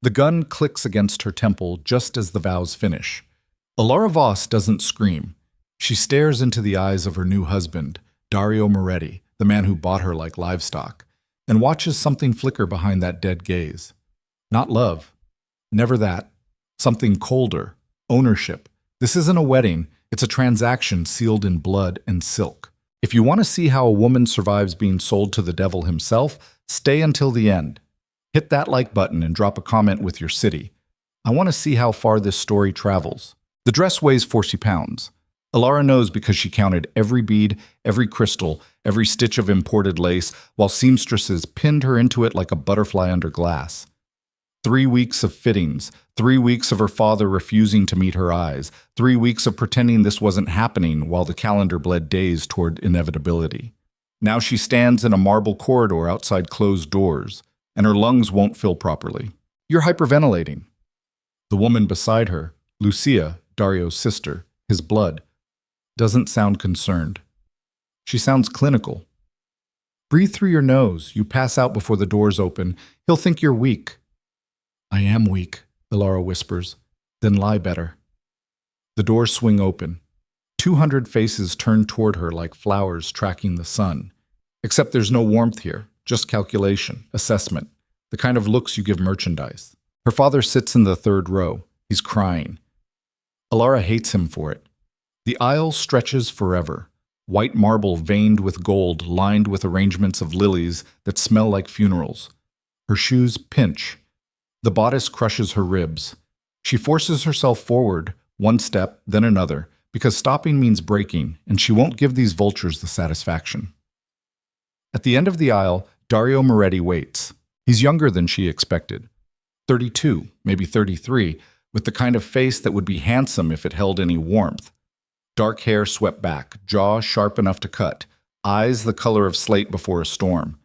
The gun clicks against her temple just as the vows finish. Elara Voss doesn't scream. She stares into the eyes of her new husband, Daario Moretti, the man who bought her like livestock, and watches something flicker behind that dead gaze. Not love. Never that. Something colder. Ownership. This isn't a wedding. It's a transaction sealed in blood and silk. If you want to see how a woman survives being sold to the devil himself, stay until the end. Hit that like button and drop a comment with your city. I want to see how far this story travels. The dress weighs 40 pounds. Elara knows because she counted every bead, every crystal, every stitch of imported lace, while seamstresses pinned her into it like a butterfly under glass. 3 weeks of fittings, 3 weeks of her father refusing to meet her eyes, 3 weeks of pretending this wasn't happening while the calendar bled days toward inevitability. Now she stands in a marble corridor outside closed doors, and her lungs won't fill properly. You're hyperventilating. The woman beside her, Lucia, Daario's sister, his blood, doesn't sound concerned. She sounds clinical. Breathe through your nose. You pass out before the doors open. He'll think you're weak. I am weak, Elara whispers. Then lie better. The doors swing open. 200 faces turn toward her like flowers tracking the sun. Except there's no warmth here, just calculation, assessment, the kind of looks you give merchandise. Her father sits in the third row. He's crying. Elara hates him for it. The aisle stretches forever. White marble veined with gold, lined with arrangements of lilies that smell like funerals. Her shoes pinch. The bodice crushes her ribs. She forces herself forward, one step, then another, because stopping means breaking, and she won't give these vultures the satisfaction. At the end of the aisle, Daario Moretti waits. He's younger than she expected. 32, maybe 33, with the kind of face that would be handsome if it held any warmth. Dark hair swept back, jaw sharp enough to cut, eyes the color of slate before a storm.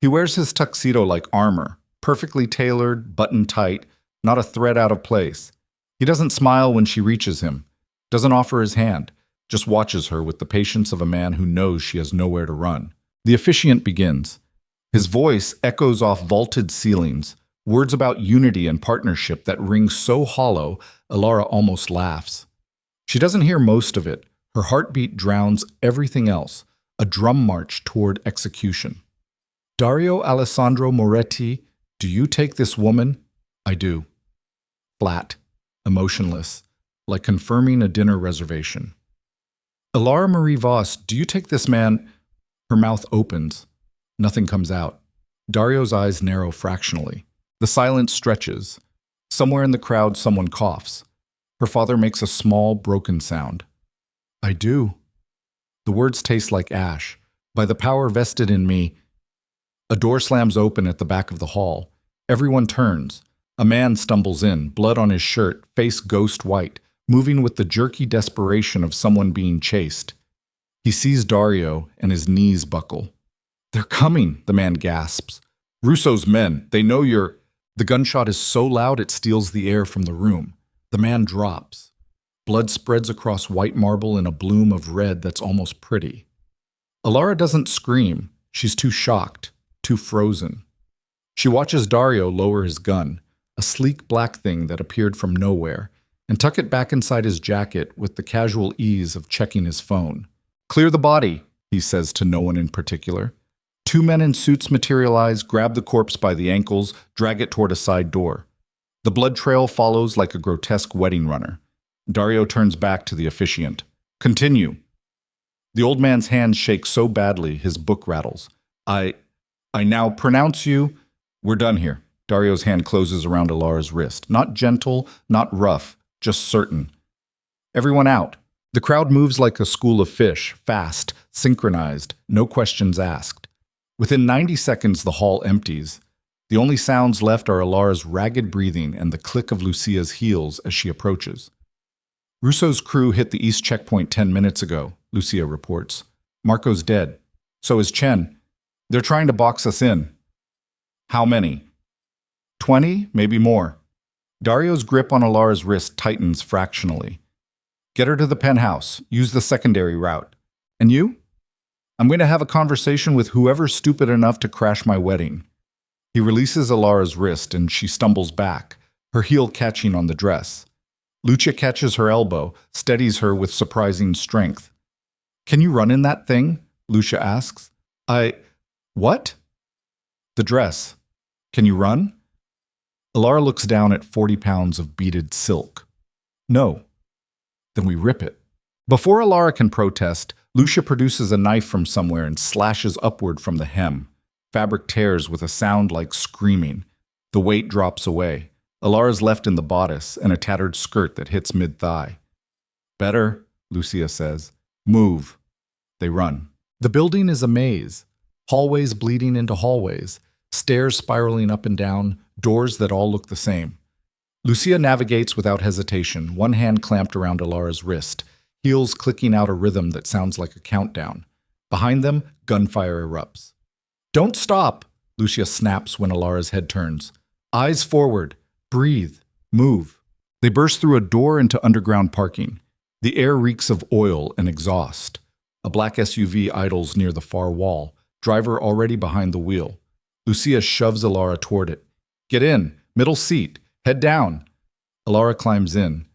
He wears his tuxedo like armor, perfectly tailored, buttoned tight, not a thread out of place. He doesn't smile when she reaches him, doesn't offer his hand, just watches her with the patience of a man who knows she has nowhere to run. The officiant begins. His voice echoes off vaulted ceilings, words about unity and partnership that ring so hollow, Elara almost laughs. She doesn't hear most of it. Her heartbeat drowns everything else, a drum march toward execution. Daario Alessandro Moretti, do you take this woman? I do. Flat, emotionless, like confirming a dinner reservation. Elara Marie Voss, do you take this man? Her mouth opens. Nothing comes out. Daario's eyes narrow fractionally. The silence stretches. Somewhere in the crowd, someone coughs. Her father makes a small, broken sound. I do. The words taste like ash. By the power vested in me. A door slams open at the back of the hall. Everyone turns. A man stumbles in, blood on his shirt, face ghost white, moving with the jerky desperation of someone being chased. He sees Daario, and his knees buckle. They're coming, the man gasps. Russo's men, they know you're... The gunshot is so loud it steals the air from the room. The man drops. Blood spreads across white marble in a bloom of red that's almost pretty. Elara doesn't scream. She's too shocked, too frozen. She watches Daario lower his gun, a sleek black thing that appeared from nowhere, and tuck it back inside his jacket with the casual ease of checking his phone. Clear the body, he says to no one in particular. 2 men in suits materialize, grab the corpse by the ankles, drag it toward a side door. The blood trail follows like a grotesque wedding runner. Daario turns back to the officiant. Continue. The old man's hands shake so badly his book rattles. I now pronounce you... We're done here. Daario's hand closes around Elara's wrist. Not gentle, not rough, just certain. Everyone out. The crowd moves like a school of fish, fast, synchronized, no questions asked. Within 90 seconds, the hall empties. The only sounds left are Elara's ragged breathing and the click of Lucia's heels as she approaches. Russo's crew hit the east checkpoint 10 minutes ago, Lucia reports. Marco's dead. So is Chen. They're trying to box us in. How many? 20, maybe more. Daario's grip on Elara's wrist tightens fractionally. Get her to the penthouse. Use the secondary route. And you? I'm going to have a conversation with whoever's stupid enough to crash my wedding. He releases Elara's wrist and she stumbles back, her heel catching on the dress. Lucia catches her elbow, steadies her with surprising strength. "Can you run in that thing?" Lucia asks. What?" "The dress. Can you run?" Elara looks down at 40 pounds of beaded silk. "No." "Then we rip it." Before Elara can protest, Lucia produces a knife from somewhere and slashes upward from the hem. Fabric tears with a sound like screaming. The weight drops away. Elara's left in the bodice and a tattered skirt that hits mid-thigh. "Better," Lucia says. "Move." They run. The building is a maze. Hallways bleeding into hallways, stairs spiraling up and down, doors that all look the same. Lucia navigates without hesitation, one hand clamped around Elara's wrist, heels clicking out a rhythm that sounds like a countdown. Behind them, gunfire erupts. "Don't stop!" Lucia snaps when Elara's head turns. "Eyes forward. Breathe. Move." They burst through a door into underground parking. The air reeks of oil and exhaust. A black SUV idles near the far wall, driver already behind the wheel. Lucia shoves Elara toward it. "Get in. Middle seat. Head down." Elara climbs in.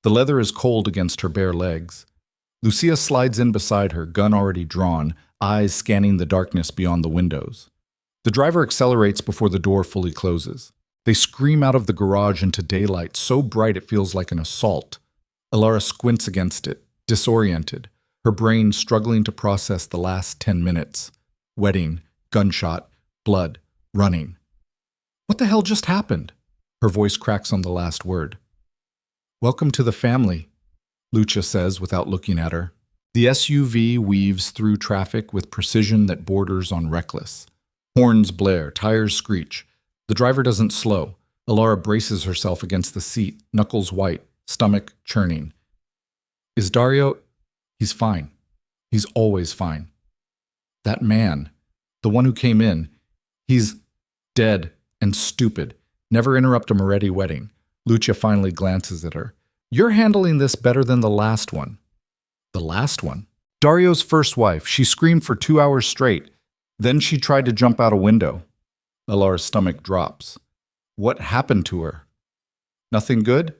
The leather is cold against her bare legs. Lucia slides in beside her, gun already drawn, eyes scanning the darkness beyond the windows. The driver accelerates before the door fully closes. They scream out of the garage into daylight, so bright it feels like an assault. Elara squints against it, disoriented, her brain struggling to process the last 10 minutes. Wedding, gunshot, blood, running. What the hell just happened? Her voice cracks on the last word. "Welcome to the family," Lucia says without looking at her. The SUV weaves through traffic with precision that borders on reckless. Horns blare, tires screech. The driver doesn't slow. Elara braces herself against the seat, knuckles white, stomach churning. "Is Daario—" "He's fine. He's always fine." "That man, the one who came in, he's dead and stupid. Never interrupt a Moretti wedding." Lucia finally glances at her. "You're handling this better than the last one." "The last one?" "Daario's first wife. She screamed for 2 hours straight. Then she tried to jump out a window." Elara's stomach drops. "What happened to her?" "Nothing good?"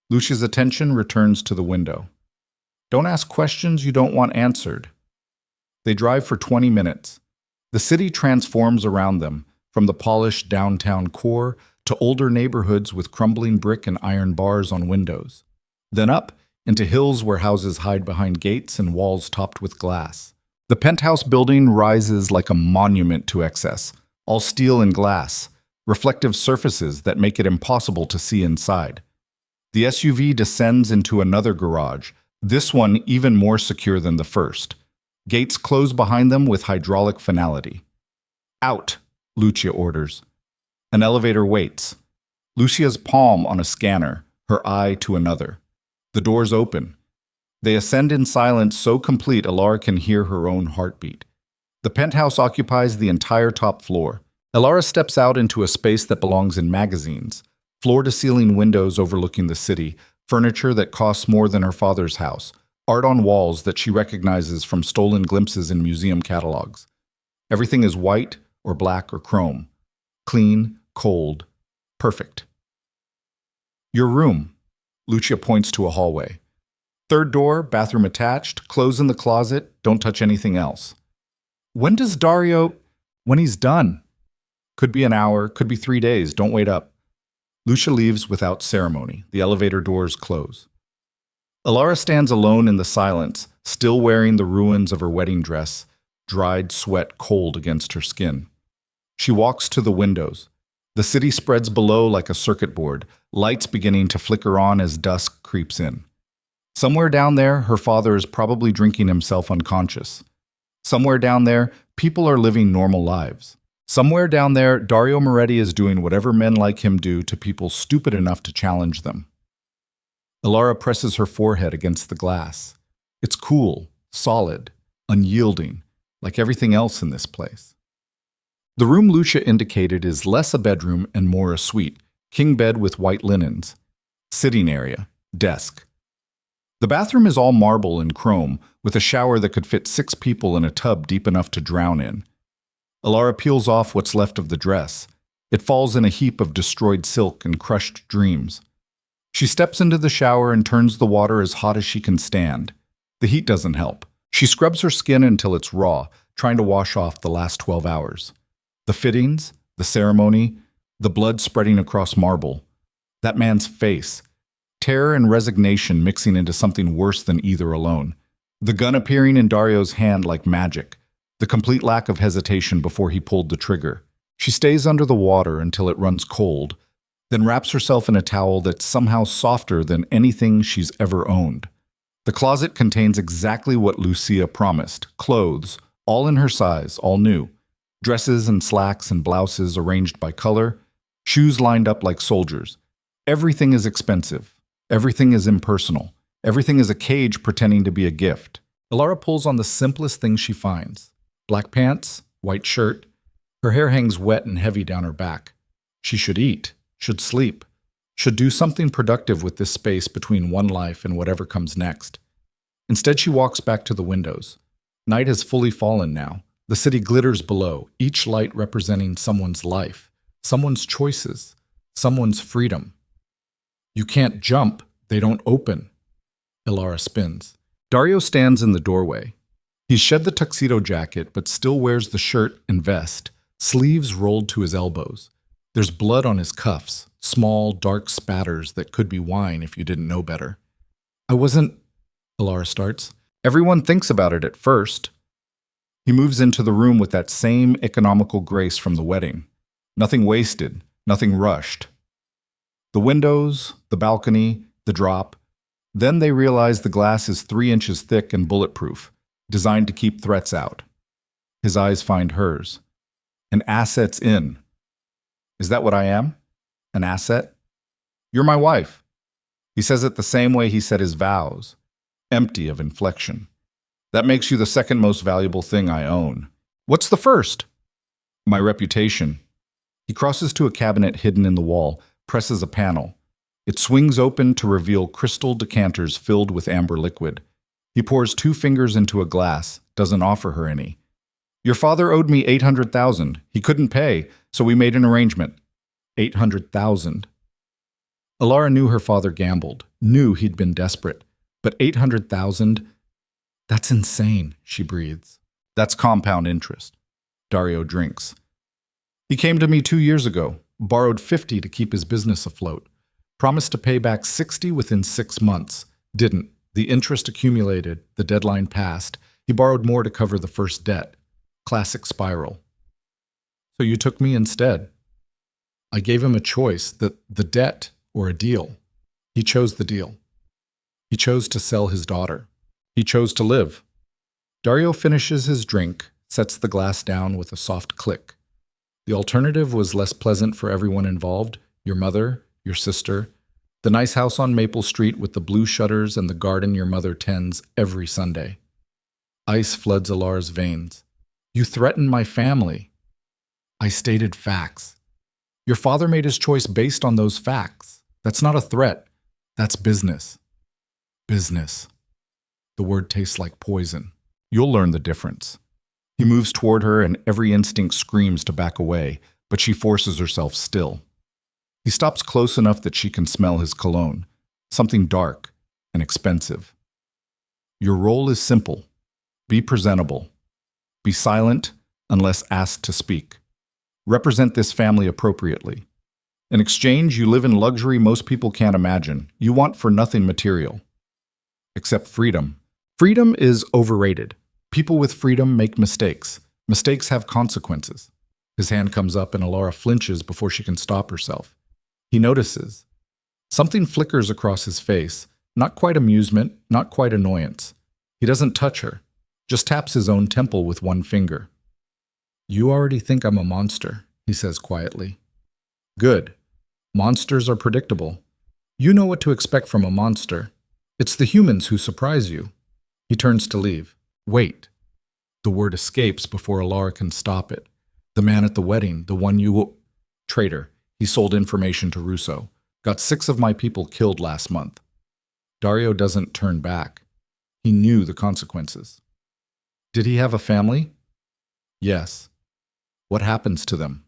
Lucia's attention returns to the window. "Don't ask questions you don't want answered." They drive for 20 minutes. The city transforms around them, from the polished downtown core to older neighborhoods with crumbling brick and iron bars on windows. Then up into hills where houses hide behind gates and walls topped with glass. The penthouse building rises like a monument to excess, all steel and glass, reflective surfaces that make it impossible to see inside. The SUV descends into another garage, this one even more secure than the first. Gates close behind them with hydraulic finality. "Out," Lucia orders. An elevator waits. Lucia's palm on a scanner, her eye to another. The doors open. They ascend in silence so complete Elara can hear her own heartbeat. The penthouse occupies the entire top floor. Elara steps out into a space that belongs in magazines, floor-to-ceiling windows overlooking the city, furniture that costs more than her father's house, art on walls that she recognizes from stolen glimpses in museum catalogs. Everything is white or black or chrome. Clean, cold, perfect. "Your room," Lucia points to a hallway. "Third door, bathroom attached, clothes in the closet, don't touch anything else." "When does Daario—" "When he's done. Could be an hour, could be 3 days, don't wait up." Lucia leaves without ceremony. The elevator doors close. Elara stands alone in the silence, still wearing the ruins of her wedding dress, dried sweat cold against her skin. She walks to the windows. The city spreads below like a circuit board, lights beginning to flicker on as dusk creeps in. Somewhere down there, her father is probably drinking himself unconscious. Somewhere down there, people are living normal lives. Somewhere down there, Daario Moretti is doing whatever men like him do to people stupid enough to challenge them. Elara presses her forehead against the glass. It's cool, solid, unyielding, like everything else in this place. The room Lucia indicated is less a bedroom and more a suite, king bed with white linens, sitting area, desk. The bathroom is all marble and chrome, with a shower that could fit 6 people in a tub deep enough to drown in. Elara peels off what's left of the dress. It falls in a heap of destroyed silk and crushed dreams. She steps into the shower and turns the water as hot as she can stand. The heat doesn't help. She scrubs her skin until it's raw, trying to wash off the last 12 hours. The fittings, the ceremony, the blood spreading across marble. That man's face. Terror and resignation mixing into something worse than either alone. The gun appearing in Daario's hand like magic. The complete lack of hesitation before he pulled the trigger. She stays under the water until it runs cold, then wraps herself in a towel that's somehow softer than anything she's ever owned. The closet contains exactly what Lucia promised. Clothes, all in her size, all new. Dresses and slacks and blouses arranged by color. Shoes lined up like soldiers. Everything is expensive. Everything is impersonal. Everything is a cage pretending to be a gift. Elara pulls on the simplest thing she finds. Black pants, white shirt. Her hair hangs wet and heavy down her back. She should eat, should sleep, should do something productive with this space between one life and whatever comes next. Instead, she walks back to the windows. Night has fully fallen now. The city glitters below, each light representing someone's life, someone's choices, someone's freedom. You can't jump, they don't open. Elara spins. Daario stands in the doorway. He's shed the tuxedo jacket, but still wears the shirt and vest, sleeves rolled to his elbows. There's blood on his cuffs, small, dark spatters that could be wine if you didn't know better. Elara starts. Everyone thinks about it at first. He moves into the room with that same economical grace from the wedding. Nothing wasted, nothing rushed. The windows, the balcony, the drop. Then they realize the glass is 3 inches thick and bulletproof, designed to keep threats out. His eyes find hers. An asset's in. Is that what I am? An asset? You're my wife. He says it the same way he said his vows, empty of inflection. That makes you the second most valuable thing I own. What's the first? My reputation. He crosses to a cabinet hidden in the wall, presses a panel. It swings open to reveal crystal decanters filled with amber liquid. He pours 2 fingers into a glass, doesn't offer her any. Your father owed me $800,000. He couldn't pay, so we made an arrangement. $800,000. Elara knew her father gambled, knew he'd been desperate. But $800,000? That's insane, she breathes. That's compound interest. Daario drinks. He came to me 2 years ago, borrowed $50 to keep his business afloat. Promised to pay back $60 within 6 months. Didn't. The interest accumulated, the deadline passed. He borrowed more to cover the first debt. Classic spiral. So you took me instead. I gave him a choice, the debt or a deal. He chose the deal. He chose to sell his daughter. He chose to live. Daario finishes his drink, sets the glass down with a soft click. The alternative was less pleasant for everyone involved, your mother, your sister, the nice house on Maple Street with the blue shutters and the garden your mother tends every Sunday. Ice floods Elara's veins. You threatened my family. I stated facts. Your father made his choice based on those facts. That's not a threat. That's business. Business. The word tastes like poison. You'll learn the difference. He moves toward her and every instinct screams to back away, but she forces herself still. He stops close enough that she can smell his cologne, something dark and expensive. Your role is simple. Be presentable. Be silent unless asked to speak. Represent this family appropriately. In exchange, you live in luxury most people can't imagine. You want for nothing material. Except freedom. Freedom is overrated. People with freedom make mistakes. Mistakes have consequences. His hand comes up and Elara flinches before she can stop herself. He notices. Something flickers across his face, not quite amusement, not quite annoyance. He doesn't touch her, just taps his own temple with one finger. You already think I'm a monster, he says quietly. Good. Monsters are predictable. You know what to expect from a monster. It's the humans who surprise you. He turns to leave. Wait. The word escapes before Elara can stop it. The man at the wedding, the one you... Traitor. He sold information to Russo. Got 6 of my people killed last month. Daario doesn't turn back. He knew the consequences. Did he have a family? Yes. What happens to them?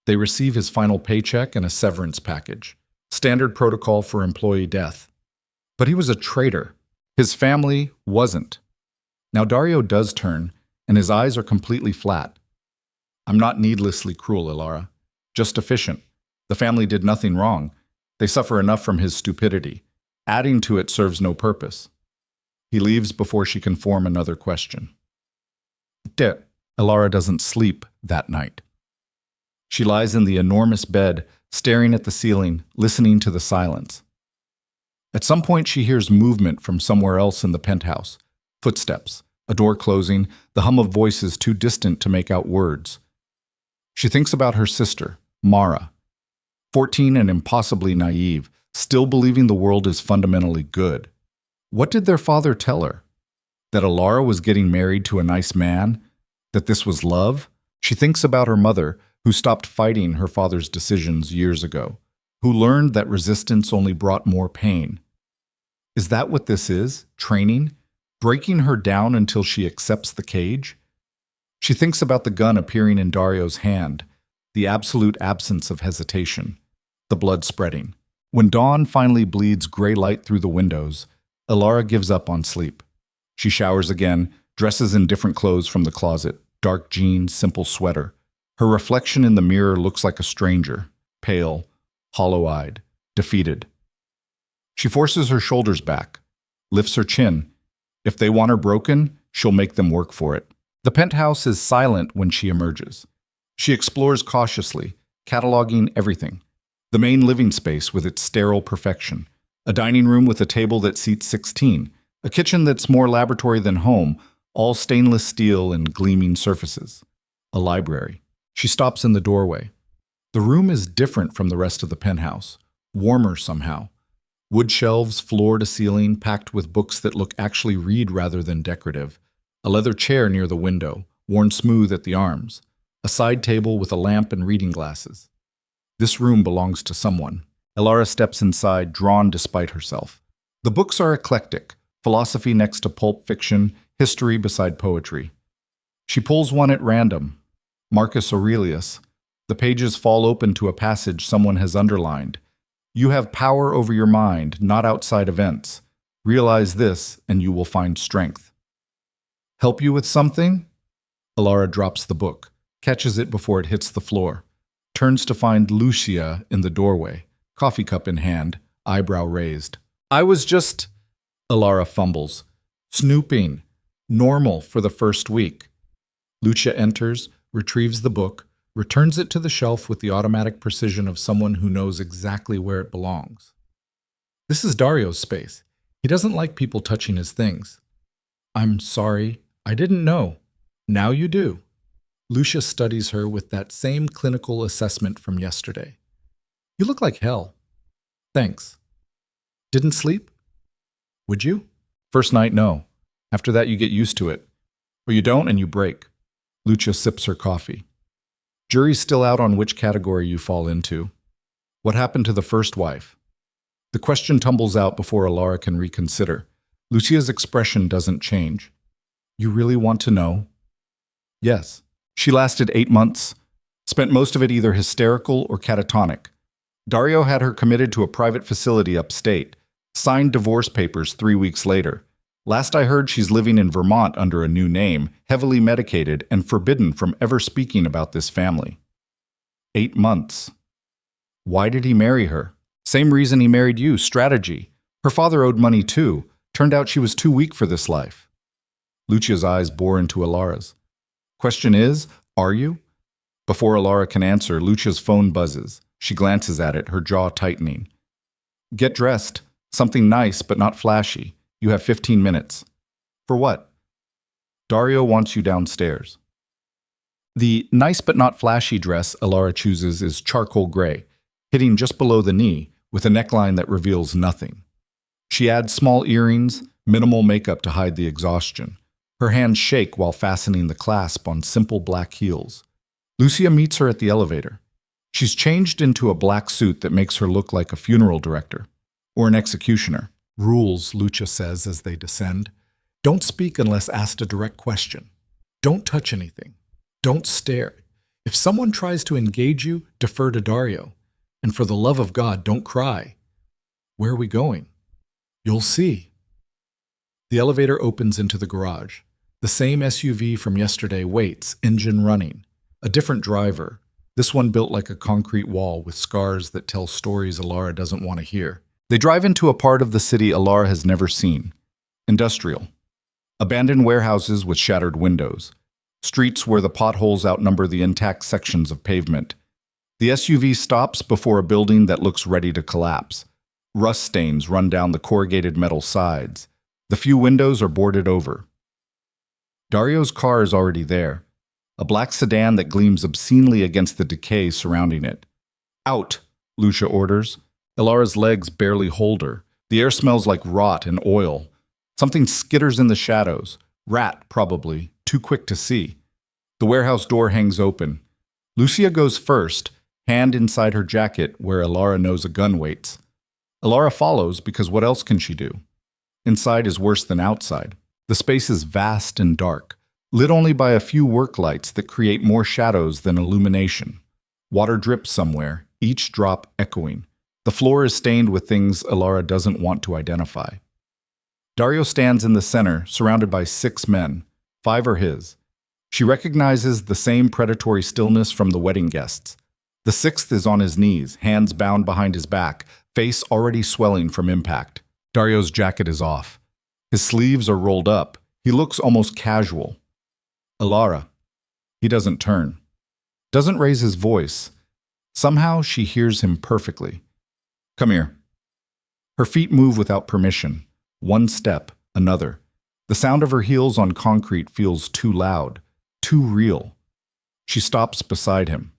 They receive his final paycheck and a severance package. Standard protocol for employee death. But he was a traitor. His family wasn't. Now Daario does turn, and his eyes are completely flat. I'm not needlessly cruel, Elara. Just efficient. The family did nothing wrong. They suffer enough from his stupidity. Adding to it serves no purpose. He leaves before she can form another question. Elara doesn't sleep that night. She lies in the enormous bed, staring at the ceiling, listening to the silence. At some point, she hears movement from somewhere else in the penthouse. Footsteps, a door closing, the hum of voices too distant to make out words. She thinks about her sister, Mara, 14 and impossibly naive, still believing the world is fundamentally good. What did their father tell her? That Elara was getting married to a nice man? That this was love? She thinks about her mother, who stopped fighting her father's decisions years ago, who learned that resistance only brought more pain. Is that what this is? Training? Breaking her down until she accepts the cage? She thinks about the gun appearing in Daario's hand, the absolute absence of hesitation, the blood spreading. When dawn finally bleeds gray light through the windows, Elara gives up on sleep. She showers again, dresses in different clothes from the closet, dark jeans, simple sweater. Her reflection in the mirror looks like a stranger, pale, hollow-eyed, defeated. She forces her shoulders back, lifts her chin. If they want her broken, she'll make them work for it. The penthouse is silent when she emerges. She explores cautiously, cataloging everything. The main living space with its sterile perfection, a dining room with a table that seats 16, a kitchen that's more laboratory than home, all stainless steel and gleaming surfaces. A library. She stops in the doorway. The room is different from the rest of the penthouse, warmer somehow. Wood shelves, floor to ceiling, packed with books that look actually read rather than decorative. A leather chair near the window, worn smooth at the arms. A side table with a lamp and reading glasses. This room belongs to someone. Elara steps inside, drawn despite herself. The books are eclectic, philosophy next to pulp fiction, history beside poetry. She pulls one at random. Marcus Aurelius. The pages fall open to a passage someone has underlined. You have power over your mind, not outside events. Realize this, and you will find strength. Help you with something? Elara drops the book, catches it before it hits the floor, turns to find Lucia in the doorway, coffee cup in hand, eyebrow raised. I was just... Elara fumbles. Snooping. Normal for the first week. Lucia enters, retrieves the book, returns it to the shelf with the automatic precision of someone who knows exactly where it belongs. This is Daario's space. He doesn't like people touching his things. I'm sorry, I didn't know. Now you do. Lucia studies her with that same clinical assessment from yesterday. You look like hell. Thanks. Didn't sleep? Would you? First night, no. After that, you get used to it. Or you don't and you break. Lucia sips her coffee. Jury's still out on which category you fall into. What happened to the first wife? The question tumbles out before Elara can reconsider. Lucia's expression doesn't change. You really want to know? Yes. She lasted 8 months, spent most of it either hysterical or catatonic. Daario had her committed to a private facility upstate, signed divorce papers 3 weeks later. Last I heard, she's living in Vermont under a new name, heavily medicated, and forbidden from ever speaking about this family. 8 months. Why did he marry her? Same reason he married you, strategy. Her father owed money too. Turned out she was too weak for this life. Lucia's eyes bore into Elara's. Question is, are you? Before Elara can answer, Lucia's phone buzzes. She glances at it, her jaw tightening. Get dressed. Something nice, but not flashy. You have 15 minutes. For what? Daario wants you downstairs. The nice but not flashy dress Elara chooses is charcoal gray, hitting just below the knee, with a neckline that reveals nothing. She adds small earrings, minimal makeup to hide the exhaustion. Her hands shake while fastening the clasp on simple black heels. Lucia meets her at the elevator. She's changed into a black suit that makes her look like a funeral director, or an executioner. Rules, Lucia says as they descend. Don't speak unless asked a direct question. Don't touch anything. Don't stare. If someone tries to engage you, defer to Daario. And for the love of God, don't cry. Where are we going? You'll see. The elevator opens into the garage. The same SUV from yesterday waits, engine running. A different driver. This one built like a concrete wall with scars that tell stories Elara doesn't want to hear. They drive into a part of the city Elara has never seen. Industrial. Abandoned warehouses with shattered windows. Streets where the potholes outnumber the intact sections of pavement. The SUV stops before a building that looks ready to collapse. Rust stains run down the corrugated metal sides. The few windows are boarded over. Daario's car is already there. A black sedan that gleams obscenely against the decay surrounding it. Out, Lucia orders. Elara's legs barely hold her. The air smells like rot and oil. Something skitters in the shadows. Rat, probably, too quick to see. The warehouse door hangs open. Lucia goes first, hand inside her jacket where Elara knows a gun waits. Elara follows because what else can she do? Inside is worse than outside. The space is vast and dark, lit only by a few work lights that create more shadows than illumination. Water drips somewhere, each drop echoing. The floor is stained with things Elara doesn't want to identify. Daario stands in the center, surrounded by 6 men. 5 are his. She recognizes the same predatory stillness from the wedding guests. The 6th is on his knees, hands bound behind his back, face already swelling from impact. Daario's jacket is off. His sleeves are rolled up. He looks almost casual. Elara. He doesn't turn. Doesn't raise his voice. Somehow she hears him perfectly. Come here. Her feet move without permission. One step, another. The sound of her heels on concrete feels too loud, too real. She stops beside him.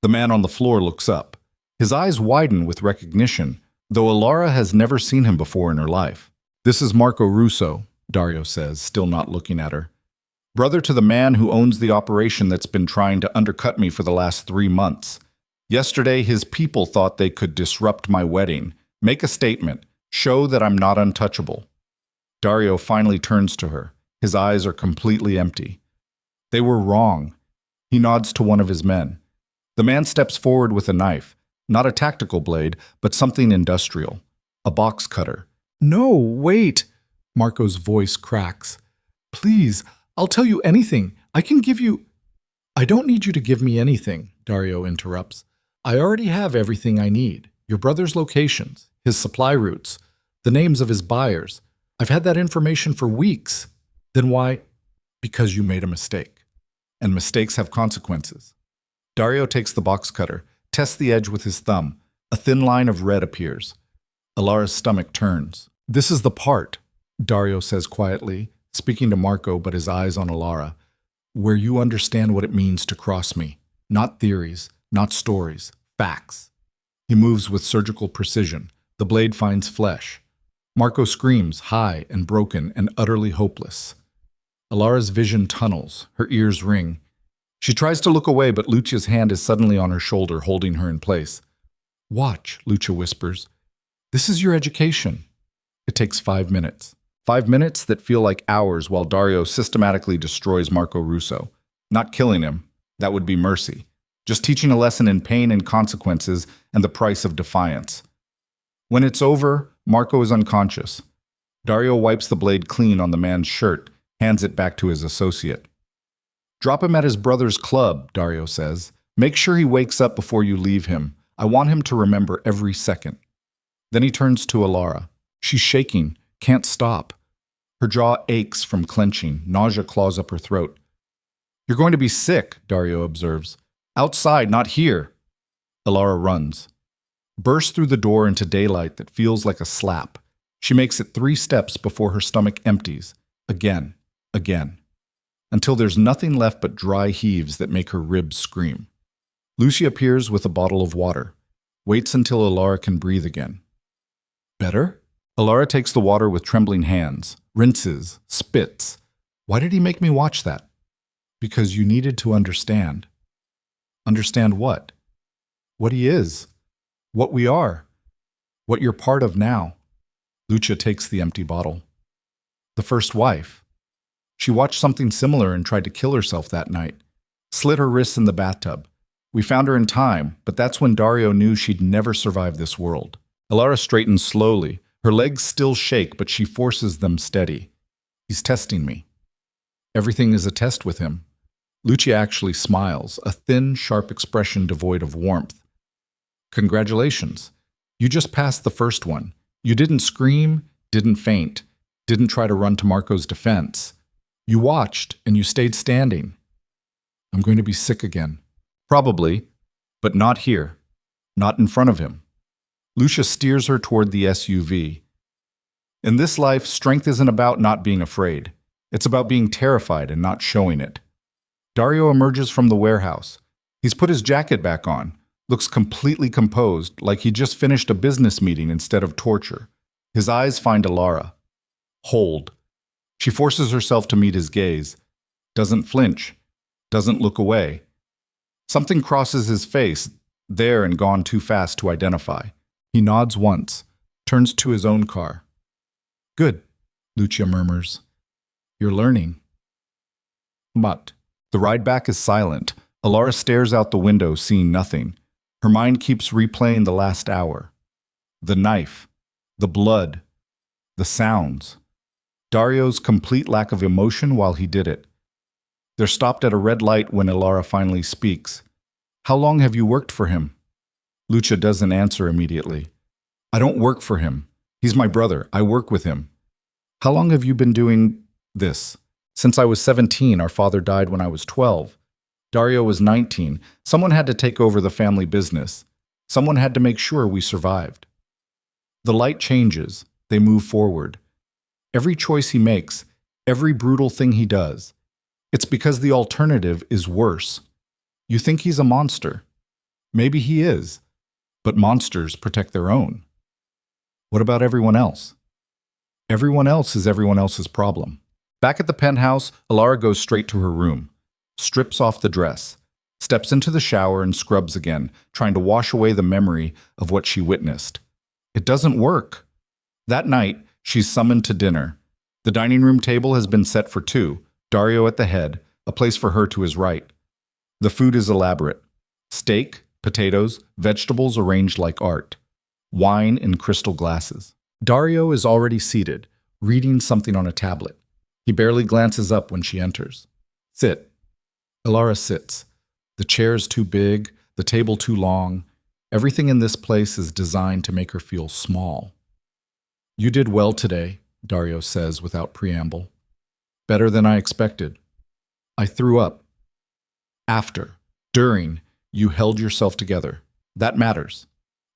The man on the floor looks up. His eyes widen with recognition, though Elara has never seen him before in her life. This is Marco Russo, Daario says, still not looking at her. Brother to the man who owns the operation that's been trying to undercut me for the last 3 months. Yesterday, his people thought they could disrupt my wedding, make a statement, show that I'm not untouchable. Daario finally turns to her. His eyes are completely empty. They were wrong. He nods to one of his men. The man steps forward with a knife, not a tactical blade, but something industrial. A box cutter. No, wait! Marco's voice cracks. Please, I'll tell you anything. I can give you... I don't need you to give me anything, Daario interrupts. I already have everything I need. Your brother's locations, his supply routes, the names of his buyers. I've had that information for weeks. Then why? Because you made a mistake. And mistakes have consequences. Daario takes the box cutter, tests the edge with his thumb. A thin line of red appears. Elara's stomach turns. This is the part, Daario says quietly, speaking to Marco but his eyes on Elara, where you understand what it means to cross me. Not theories, not stories, facts. He moves with surgical precision. The blade finds flesh. Marco screams, high and broken and utterly hopeless. Elara's vision tunnels. Her ears ring. She tries to look away, but Lucia's hand is suddenly on her shoulder, holding her in place. Watch, Lucia whispers. This is your education. It takes 5 minutes. 5 minutes that feel like hours while Daario systematically destroys Marco Russo. Not killing him. That would be mercy. Just teaching a lesson in pain and consequences and the price of defiance. When it's over, Marco is unconscious. Daario wipes the blade clean on the man's shirt, hands it back to his associate. Drop him at his brother's club, Daario says. Make sure he wakes up before you leave him. I want him to remember every second. Then he turns to Elara. She's shaking, can't stop. Her jaw aches from clenching, nausea claws up her throat. You're going to be sick, Daario observes. Outside, not here. Elara runs. Bursts through the door into daylight that feels like a slap. She makes it 3 steps before her stomach empties. Again, again. Until there's nothing left but dry heaves that make her ribs scream. Lucy appears with a bottle of water. Waits until Elara can breathe again. Better? Elara takes the water with trembling hands, rinses, spits. Why did he make me watch that? Because you needed to understand. Understand what? What he is. What we are. What you're part of now. Lucia takes the empty bottle. The first wife. She watched something similar and tried to kill herself that night. Slit her wrists in the bathtub. We found her in time, but that's when Daario knew she'd never survive this world. Elara straightens slowly. Her legs still shake, but she forces them steady. He's testing me. Everything is a test with him. Lucia actually smiles, a thin, sharp expression devoid of warmth. Congratulations. You just passed the first one. You didn't scream, didn't faint, didn't try to run to Marco's defense. You watched, and you stayed standing. I'm going to be sick again. Probably, but not here. Not in front of him. Lucia steers her toward the SUV. In this life, strength isn't about not being afraid. It's about being terrified and not showing it. Daario emerges from the warehouse. He's put his jacket back on, looks completely composed, like he just finished a business meeting instead of torture. His eyes find Elara. Hold. She forces herself to meet his gaze. Doesn't flinch. Doesn't look away. Something crosses his face, there and gone too fast to identify. He nods once, turns to his own car. Good, Lucia murmurs. You're learning. But the ride back is silent. Elara stares out the window, seeing nothing. Her mind keeps replaying the last hour. The knife, the blood, the sounds. Daario's complete lack of emotion while he did it. They're stopped at a red light when Elara finally speaks. How long have you worked for him? Lucia doesn't answer immediately. I don't work for him. He's my brother. I work with him. How long have you been doing this? Since I was 17, our father died when I was 12. Daario was 19. Someone had to take over the family business. Someone had to make sure we survived. The light changes. They move forward. Every choice he makes, every brutal thing he does, it's because the alternative is worse. You think he's a monster. Maybe he is, but monsters protect their own. What about everyone else? Everyone else is everyone else's problem. Back at the penthouse, Elara goes straight to her room, strips off the dress, steps into the shower and scrubs again, trying to wash away the memory of what she witnessed. It doesn't work. That night, she's summoned to dinner. The dining room table has been set for two, Daario at the head, a place for her to his right. The food is elaborate. Steak, potatoes, vegetables arranged like art. Wine in crystal glasses. Daario is already seated, reading something on a tablet. He barely glances up when she enters. Sit. Elara sits. The chair's too big, the table too long. Everything in this place is designed to make her feel small. You did well today, Daario says without preamble. Better than I expected. I threw up. After, during, you held yourself together. That matters.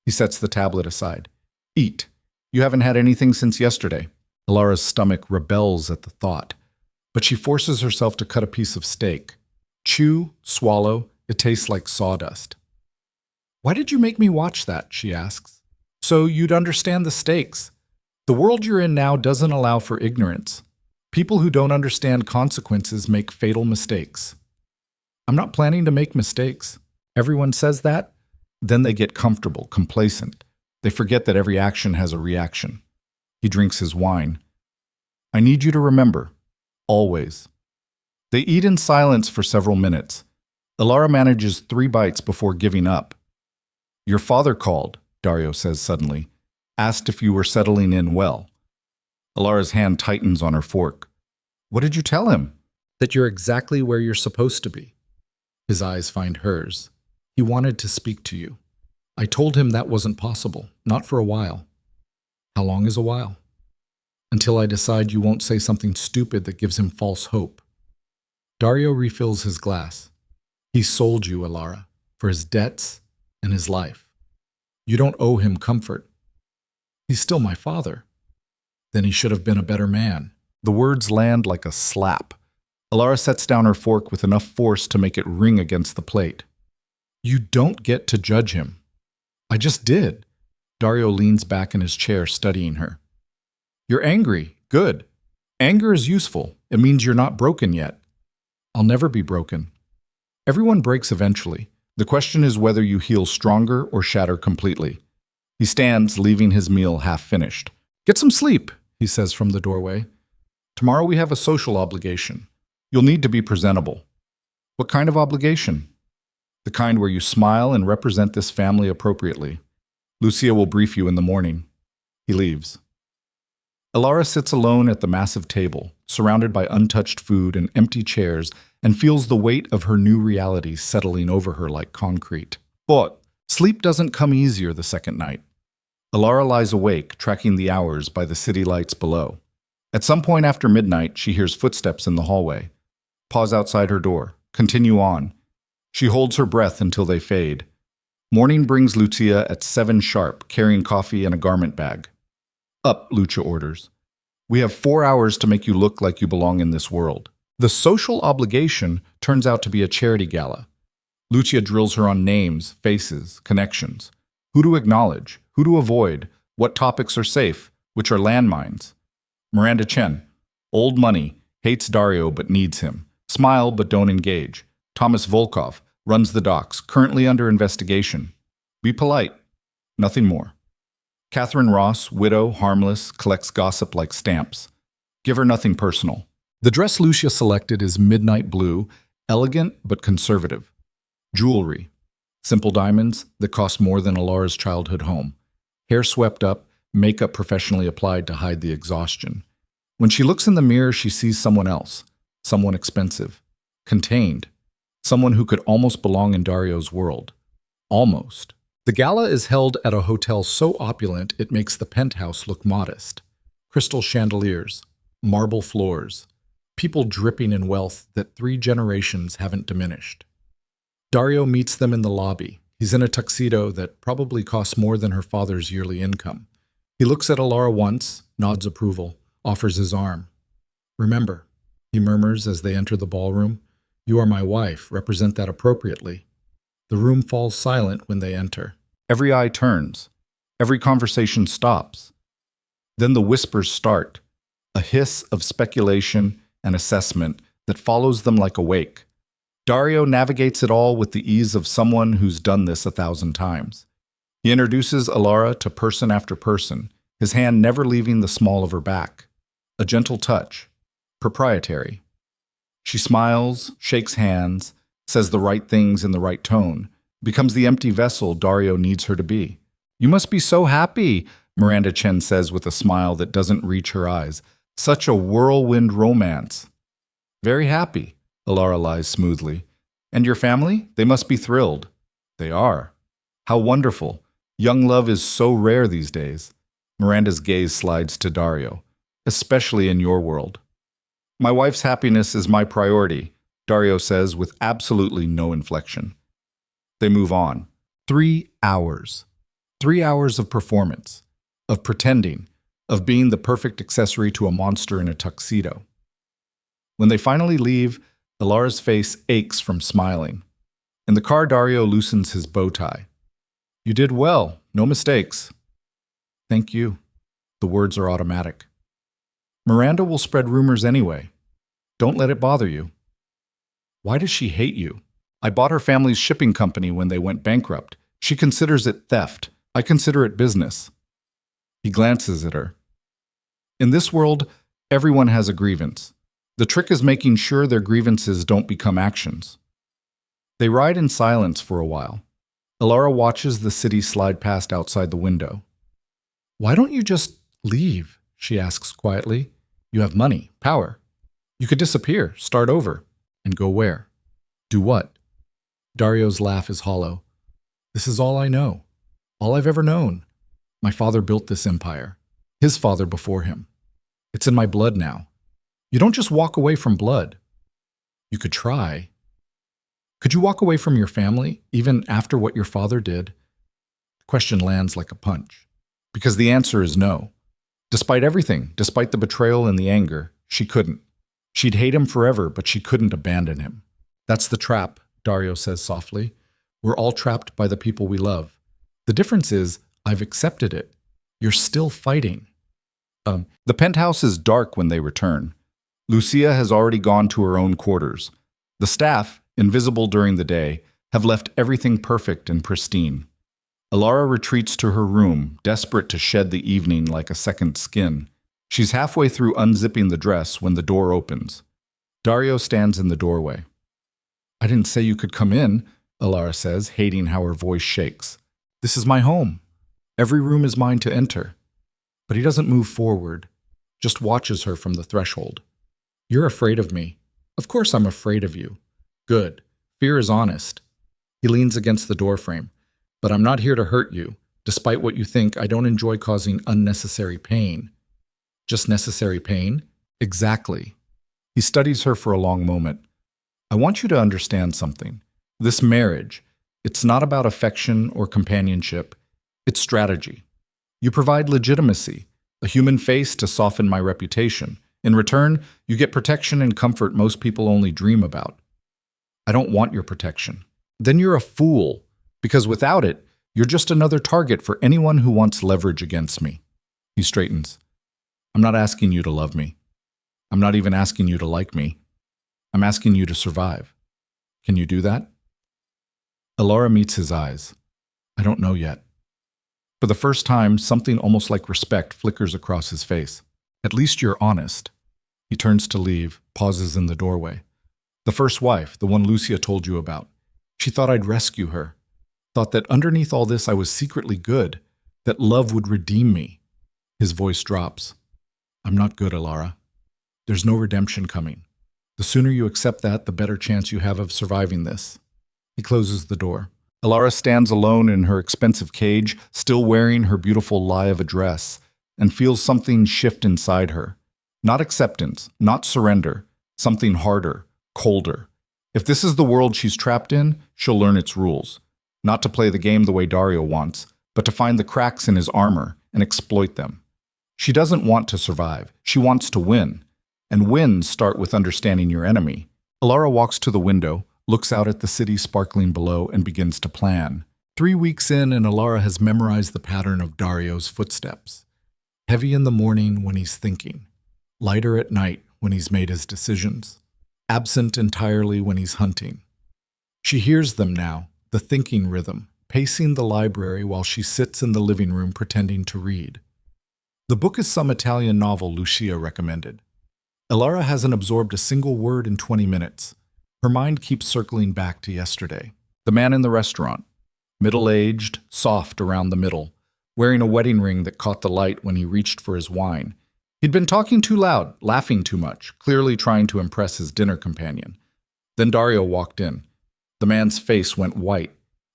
He sets the tablet aside. Eat. You haven't had anything since yesterday. Elara's stomach rebels at the thought, but she forces herself to cut a piece of steak. Chew, swallow, it tastes like sawdust. Why did you make me watch that, she asks. So you'd understand the stakes. The world you're in now doesn't allow for ignorance. People who don't understand consequences make fatal mistakes. I'm not planning to make mistakes. Everyone says that. Then they get comfortable, complacent. They forget that every action has a reaction. He drinks his wine. I need you to remember. Always. They eat in silence for several minutes. Elara manages 3 bites before giving up. Your father called, Daario says suddenly. Asked if you were settling in well. Elara's hand tightens on her fork. What did you tell him? That you're exactly where you're supposed to be. His eyes find hers. He wanted to speak to you. I told him that wasn't possible, not for a while. How long is a while? Until I decide you won't say something stupid that gives him false hope. Daario refills his glass. He sold you, Elara, for his debts and his life. You don't owe him comfort. He's still my father. Then he should have been a better man. The words land like a slap. Elara sets down her fork with enough force to make it ring against the plate. You don't get to judge him. I just did. Daario leans back in his chair, studying her. You're angry. Good. Anger is useful. It means you're not broken yet. I'll never be broken. Everyone breaks eventually. The question is whether you heal stronger or shatter completely. He stands, leaving his meal half finished. Get some sleep, he says from the doorway. Tomorrow we have a social obligation. You'll need to be presentable. What kind of obligation? The kind where you smile and represent this family appropriately. Lucia will brief you in the morning. He leaves. Elara sits alone at the massive table, surrounded by untouched food and empty chairs, and feels the weight of her new reality settling over her like concrete. But sleep doesn't come easier the second night. Elara lies awake, tracking the hours by the city lights below. At some point after midnight, she hears footsteps in the hallway. Pause outside her door. Continue on. She holds her breath until they fade. Morning brings Lucia at 7 sharp, carrying coffee and a garment bag. Up, Lucia orders. We have 4 hours to make you look like you belong in this world. The social obligation turns out to be a charity gala. Lucia drills her on names, faces, connections. Who to acknowledge, who to avoid, what topics are safe, which are landmines. Miranda Chen, old money, hates Daario but needs him. Smile but don't engage. Thomas Volkov, runs the docks, currently under investigation. Be polite. Nothing more. Catherine Ross, widow, harmless, collects gossip like stamps. Give her nothing personal. The dress Lucia selected is midnight blue, elegant but conservative. Jewelry. Simple diamonds that cost more than Elara's childhood home. Hair swept up, makeup professionally applied to hide the exhaustion. When she looks in the mirror, she sees someone else. Someone expensive. Contained. Someone who could almost belong in Daario's world. Almost. The gala is held at a hotel so opulent it makes the penthouse look modest. Crystal chandeliers, marble floors, people dripping in wealth that 3 generations haven't diminished. Daario meets them in the lobby. He's in a tuxedo that probably costs more than her father's yearly income. He looks at Elara once, nods approval, offers his arm. Remember, he murmurs as they enter the ballroom, you are my wife, represent that appropriately. The room falls silent when they enter. Every eye turns. Every conversation stops. Then the whispers start, a hiss of speculation and assessment that follows them like a wake. Daario navigates it all with the ease of someone who's done this 1,000 times. He introduces Elara to person after person, his hand never leaving the small of her back. A gentle touch. Proprietary. She smiles, shakes hands, says the right things in the right tone, becomes the empty vessel Daario needs her to be. You must be so happy, Miranda Chen says with a smile that doesn't reach her eyes. Such a whirlwind romance. Very happy, Elara lies smoothly. And your family? They must be thrilled. They are. How wonderful. Young love is so rare these days. Miranda's gaze slides to Daario. Especially in your world. My wife's happiness is my priority, Daario says with absolutely no inflection. They move on. 3 hours. 3 hours of performance, of pretending, of being the perfect accessory to a monster in a tuxedo. When they finally leave, Elara's face aches from smiling. In the car, Daario loosens his bow tie. You did well, no mistakes. Thank you. The words are automatic. Miranda will spread rumors anyway. Don't let it bother you. Why does she hate you? I bought her family's shipping company when they went bankrupt. She considers it theft. I consider it business. He glances at her. In this world, everyone has a grievance. The trick is making sure their grievances don't become actions. They ride in silence for a while. Elara watches the city slide past outside the window. Why don't you just leave? She asks quietly. You have money, power. You could disappear, start over. And go where? Do what? Daario's laugh is hollow. This is all I know. All I've ever known. My father built this empire. His father before him. It's in my blood now. You don't just walk away from blood. You could try. Could you walk away from your family, even after what your father did? The question lands like a punch. Because the answer is no. Despite everything, despite the betrayal and the anger, she couldn't. She'd hate him forever, but she couldn't abandon him. That's the trap, Daario says softly. We're all trapped by the people we love. The difference is, I've accepted it. You're still fighting. The penthouse is dark when they return. Lucia has already gone to her own quarters. The staff, invisible during the day, have left everything perfect and pristine. Elara retreats to her room, desperate to shed the evening like a second skin. She's halfway through unzipping the dress when the door opens. Daario stands in the doorway. I didn't say you could come in, Elara says, hating how her voice shakes. This is my home. Every room is mine to enter. But he doesn't move forward, just watches her from the threshold. You're afraid of me. Of course I'm afraid of you. Good. Fear is honest. He leans against the doorframe. But I'm not here to hurt you. Despite what you think, I don't enjoy causing unnecessary pain. Just necessary pain? Exactly. He studies her for a long moment. I want you to understand something. This marriage, it's not about affection or companionship. It's strategy. You provide legitimacy, a human face to soften my reputation. In return, you get protection and comfort most people only dream about. I don't want your protection. Then you're a fool, because without it, you're just another target for anyone who wants leverage against me. He straightens. I'm not asking you to love me. I'm not even asking you to like me. I'm asking you to survive. Can you do that? Elara meets his eyes. I don't know yet. For the first time, something almost like respect flickers across his face. At least you're honest. He turns to leave, pauses in the doorway. The first wife, the one Lucia told you about. She thought I'd rescue her. Thought that underneath all this I was secretly good, that love would redeem me. His voice drops. I'm not good, Elara. There's no redemption coming. The sooner you accept that, the better chance you have of surviving this. He closes the door. Elara stands alone in her expensive cage, still wearing her beautiful lie of a dress, and feels something shift inside her. Not acceptance, not surrender, something harder, colder. If this is the world she's trapped in, she'll learn its rules. Not to play the game the way Daario wants, but to find the cracks in his armor and exploit them. She doesn't want to survive. She wants to win. And wins start with understanding your enemy. Elara walks to the window, looks out at the city sparkling below, and begins to plan. 3 weeks in, and Elara has memorized the pattern of Daario's footsteps. Heavy in the morning when he's thinking. Lighter at night when he's made his decisions. Absent entirely when he's hunting. She hears them now, the thinking rhythm, pacing the library while she sits in the living room pretending to read. The book is some Italian novel Lucia recommended. Elara hasn't absorbed a single word in 20 minutes. Her mind keeps circling back to yesterday. The man in the restaurant, middle-aged, soft around the middle, wearing a wedding ring that caught the light when he reached for his wine. He'd been talking too loud, laughing too much, clearly trying to impress his dinner companion. Then Daario walked in. The man's face went white.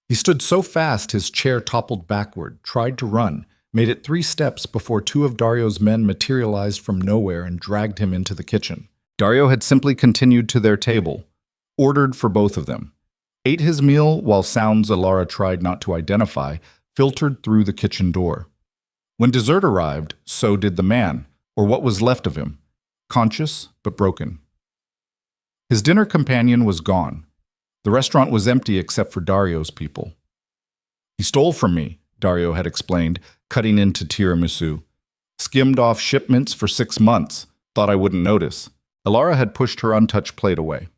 He stood so fast his chair toppled backward, tried to run, made it 3 steps before 2 of Daario's men materialized from nowhere and dragged him into the kitchen. Daario had simply continued to their table, ordered for both of them, ate his meal while sounds Elara tried not to identify filtered through the kitchen door. When dessert arrived, so did the man, or what was left of him, conscious but broken. His dinner companion was gone. The restaurant was empty except for Daario's people. He stole from me, Daario had explained, cutting into tiramisu. Skimmed off shipments for 6 months, thought I wouldn't notice. Elara had pushed her untouched plate away.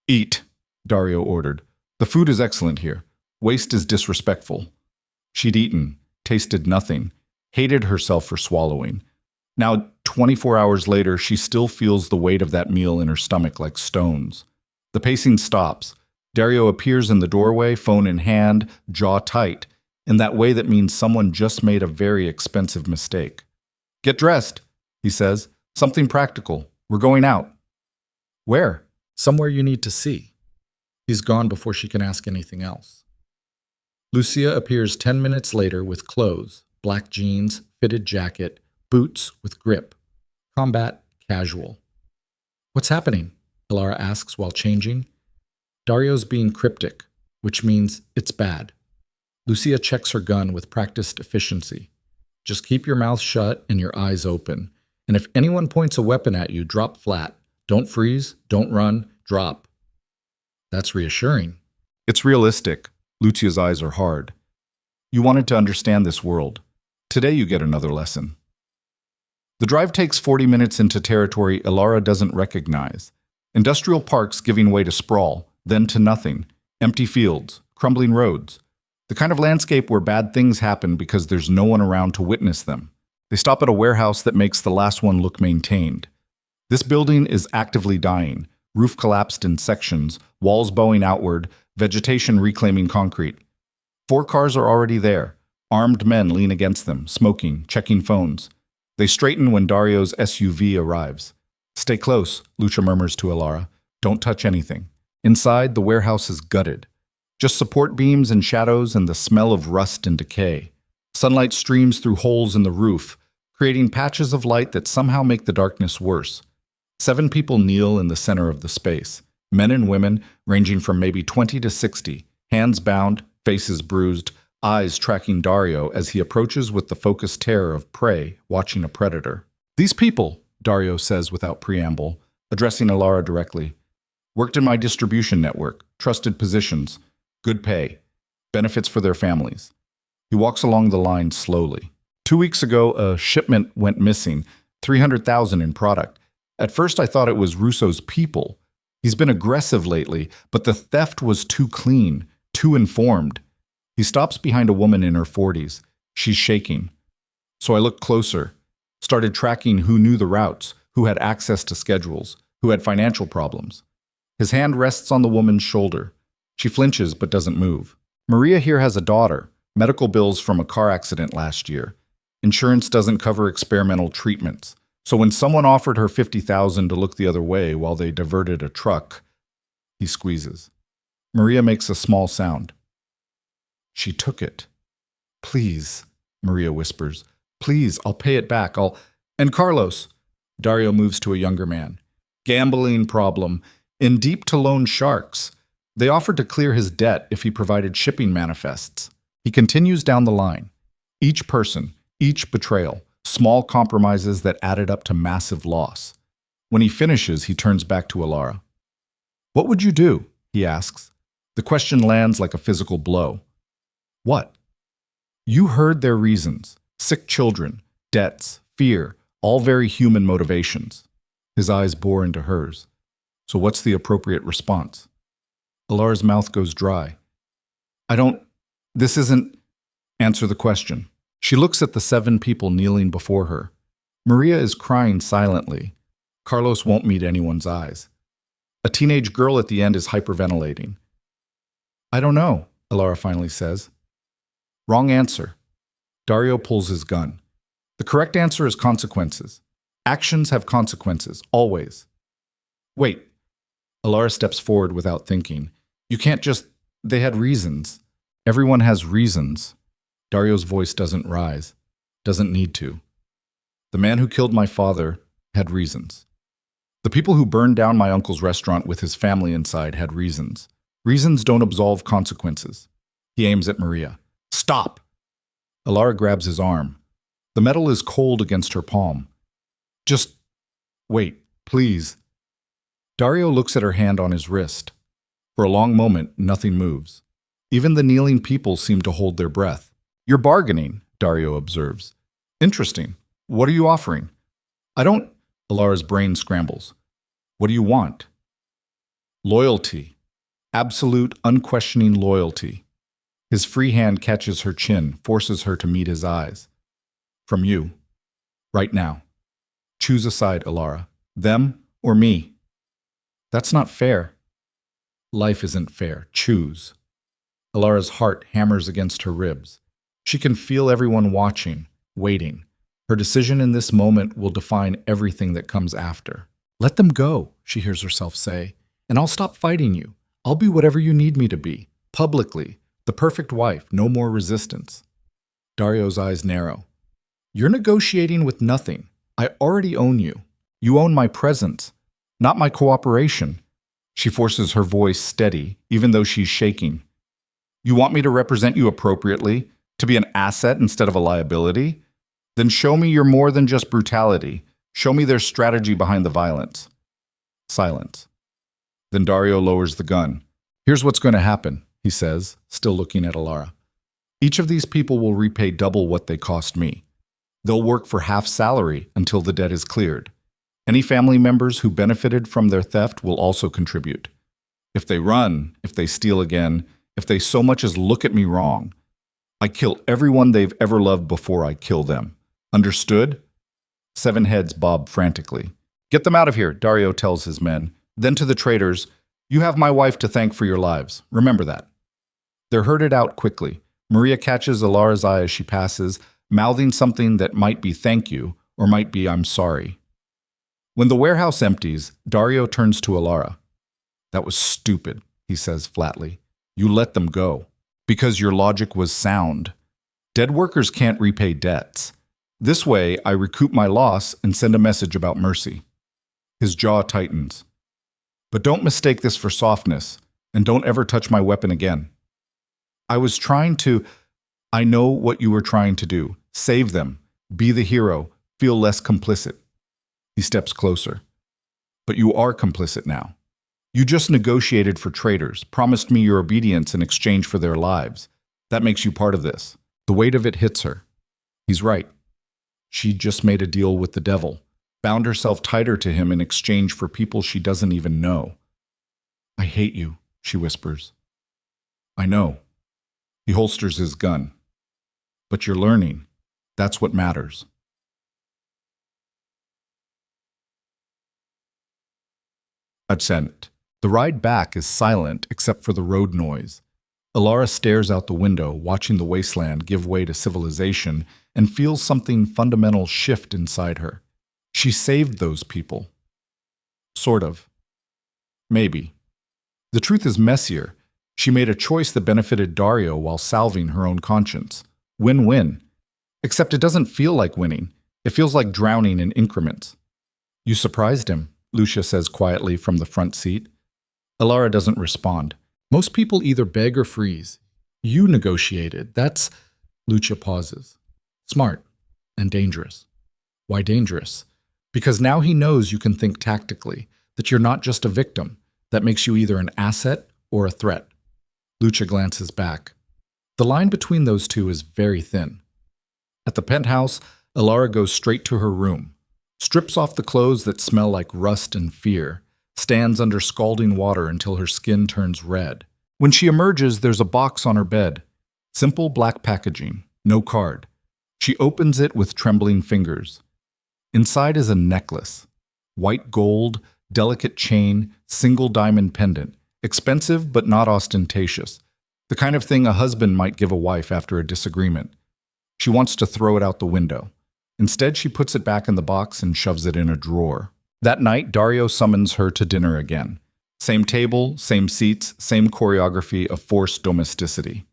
Eat, Daario ordered. The food is excellent here. Waste is disrespectful. She'd eaten, tasted nothing, hated herself for swallowing. Now, 24 hours later, she still feels the weight of that meal in her stomach like stones. The pacing stops. Daario appears in the doorway, phone in hand, jaw tight, in that way that means someone just made a very expensive mistake. Get dressed, he says. Something practical. We're going out. Where? Somewhere you need to see. He's gone before she can ask anything else. Lucia appears 10 minutes later with clothes, black jeans, fitted jacket, boots with grip. Combat casual. What's happening? Elara asks while changing. Daario's being cryptic, which means it's bad. Lucia checks her gun with practiced efficiency. Just keep your mouth shut and your eyes open. And if anyone points a weapon at you, drop flat. Don't freeze, don't run, drop. That's reassuring. It's realistic. Lucia's eyes are hard. You wanted to understand this world. Today you get another lesson. The drive takes 40 minutes into territory Elara doesn't recognize. Industrial parks giving way to sprawl, then to nothing. Empty fields, crumbling roads. The kind of landscape where bad things happen because there's no one around to witness them. They stop at a warehouse that makes the last one look maintained. This building is actively dying. Roof collapsed in sections, walls bowing outward, vegetation reclaiming concrete. 4 cars are already there. Armed men lean against them, smoking, checking phones. They straighten when Daario's SUV arrives. "Stay close," Lucia murmurs to Elara. "Don't touch anything." Inside, the warehouse is gutted. Just support beams and shadows and the smell of rust and decay. Sunlight streams through holes in the roof, creating patches of light that somehow make the darkness worse. 7 people kneel in the center of the space. Men and women, ranging from maybe 20 to 60, hands bound, faces bruised, eyes tracking Daario as he approaches with the focused terror of prey watching a predator. "These people," Daario says without preamble, addressing Elara directly, "worked in my distribution network, trusted positions, good pay, benefits for their families." He walks along the line slowly. 2 weeks ago, a shipment went missing, 300,000 in product. At first I thought it was Russo's people. He's been aggressive lately, but the theft was too clean, too informed. He stops behind a woman in her 40s. She's shaking. So I looked closer, started tracking who knew the routes, who had access to schedules, who had financial problems. His hand rests on the woman's shoulder. She flinches but doesn't move. "Maria here has a daughter, medical bills from a car accident last year. Insurance doesn't cover experimental treatments. So when someone offered her 50,000 to look the other way while they diverted a truck," he squeezes. Maria makes a small sound. "She took it." "Please," Maria whispers. "Please, I'll pay it back. And Carlos." Daario moves to a younger man. "Gambling problem. In deep to loan sharks. They offered to clear his debt if he provided shipping manifests." He continues down the line. Each person, each betrayal, small compromises that added up to massive loss. When he finishes, he turns back to Elara. "What would you do?" he asks. The question lands like a physical blow. "What?" "You heard their reasons. Sick children, debts, fear, all very human motivations." His eyes bore into hers. "So what's the appropriate response?" Elara's mouth goes dry. This isn't..." "Answer the question." She looks at the 7 people kneeling before her. Maria is crying silently. Carlos won't meet anyone's eyes. A teenage girl at the end is hyperventilating. "I don't know," Elara finally says. "Wrong answer." Daario pulls his gun. "The correct answer is consequences. Actions have consequences, always." "Wait." Elara steps forward without thinking. "You can't just..." "They had reasons." "Everyone has reasons." Dario's voice doesn't rise, doesn't need to. "The man who killed my father had reasons. The people who burned down my uncle's restaurant with his family inside had reasons. Reasons don't absolve consequences." He aims at Maria. "Stop!" Elara grabs his arm. The metal is cold against her palm. "Just wait, please." Daario looks at her hand on his wrist. For a long moment, nothing moves. Even the kneeling people seem to hold their breath. "You're bargaining," Daario observes. "Interesting. What are you offering?" "I don't..." Elara's brain scrambles. "What do you want?" "Loyalty. Absolute, unquestioning loyalty." His free hand catches her chin, forces her to meet his eyes. "From you. Right now. Choose a side, Elara. Them or me." "That's not fair." "Life isn't fair. Choose." Elara's heart hammers against her ribs. She can feel everyone watching, waiting. Her decision in this moment will define everything that comes after. "Let them go," she hears herself say, "and I'll stop fighting you. I'll be whatever you need me to be, publicly, the perfect wife, no more resistance." Daario's eyes narrow. "You're negotiating with nothing. I already own you. You own my presence, not my cooperation." She forces her voice steady, even though she's shaking. "You want me to represent you appropriately? To be an asset instead of a liability? Then show me you're more than just brutality. Show me there's strategy behind the violence." Silence. Then Daario lowers the gun. "Here's what's going to happen," he says, still looking at Elara. "Each of these people will repay double what they cost me. They'll work for half salary until the debt is cleared. Any family members who benefited from their theft will also contribute. If they run, if they steal again, if they so much as look at me wrong, I kill everyone they've ever loved before I kill them. Understood?" 7 heads bob frantically. "Get them out of here," Daario tells his men. Then to the traitors, "You have my wife to thank for your lives. Remember that." They're herded out quickly. Maria catches Elara's eye as she passes, mouthing something that might be "thank you" or might be "I'm sorry." When the warehouse empties, Daario turns to Elara. "That was stupid," he says flatly. "You let them go. Because your logic was sound. Dead workers can't repay debts. This way, I recoup my loss and send a message about mercy." His jaw tightens. "But don't mistake this for softness, and don't ever touch my weapon again." "I was trying to—" "I know what you were trying to do. Save them. Be the hero. Feel less complicit." He steps closer. "But you are complicit now. You just negotiated for traitors, promised me your obedience in exchange for their lives. That makes you part of this." The weight of it hits her. He's right. She just made a deal with the devil, bound herself tighter to him in exchange for people she doesn't even know. "I hate you," she whispers. "I know." He holsters his gun. "But you're learning. That's what matters." Ascent. The ride back is silent except for the road noise. Elara stares out the window, watching the wasteland give way to civilization, and feels something fundamental shift inside her. She saved those people. Sort of. Maybe. The truth is messier. She made a choice that benefited Daario while salving her own conscience. Win-win. Except it doesn't feel like winning. It feels like drowning in increments. "You surprised him," Lucia says quietly from the front seat. Elara doesn't respond. Most people either beg or freeze. "You negotiated. That's—" Lucia pauses. "Smart and dangerous." Why dangerous? Because now he knows you can think tactically, that you're not just a victim. That makes you either an asset or a threat. Lucia glances back. The line between those two is very thin. At the penthouse, Elara goes straight to her room, strips off the clothes that smell like rust and fear, stands under scalding water until her skin turns red. When she emerges, there's a box on her bed. Simple black packaging, no card. She opens it with trembling fingers. Inside is a necklace. White gold, delicate chain, single diamond pendant. Expensive but not ostentatious. The kind of thing a husband might give a wife after a disagreement. She wants to throw it out the window. Instead, she puts it back in the box and shoves it in a drawer. That night, Daario summons her to dinner again. Same table, same seats, same choreography of forced domesticity.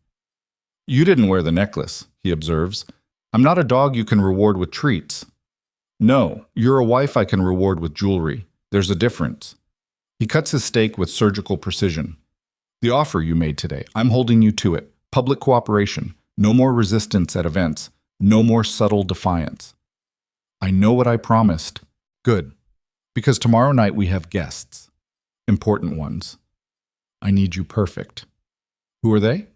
"You didn't wear the necklace," he observes. "I'm not a dog you can reward with treats." "No, you're a wife I can reward with jewelry. There's a difference." He cuts his steak with surgical precision. "The offer you made today, I'm holding you to it. Public cooperation. No more resistance at events. No more subtle defiance." "I know what I promised." "Good. Because tomorrow night we have guests. Important ones. I need you perfect." "Who are they?"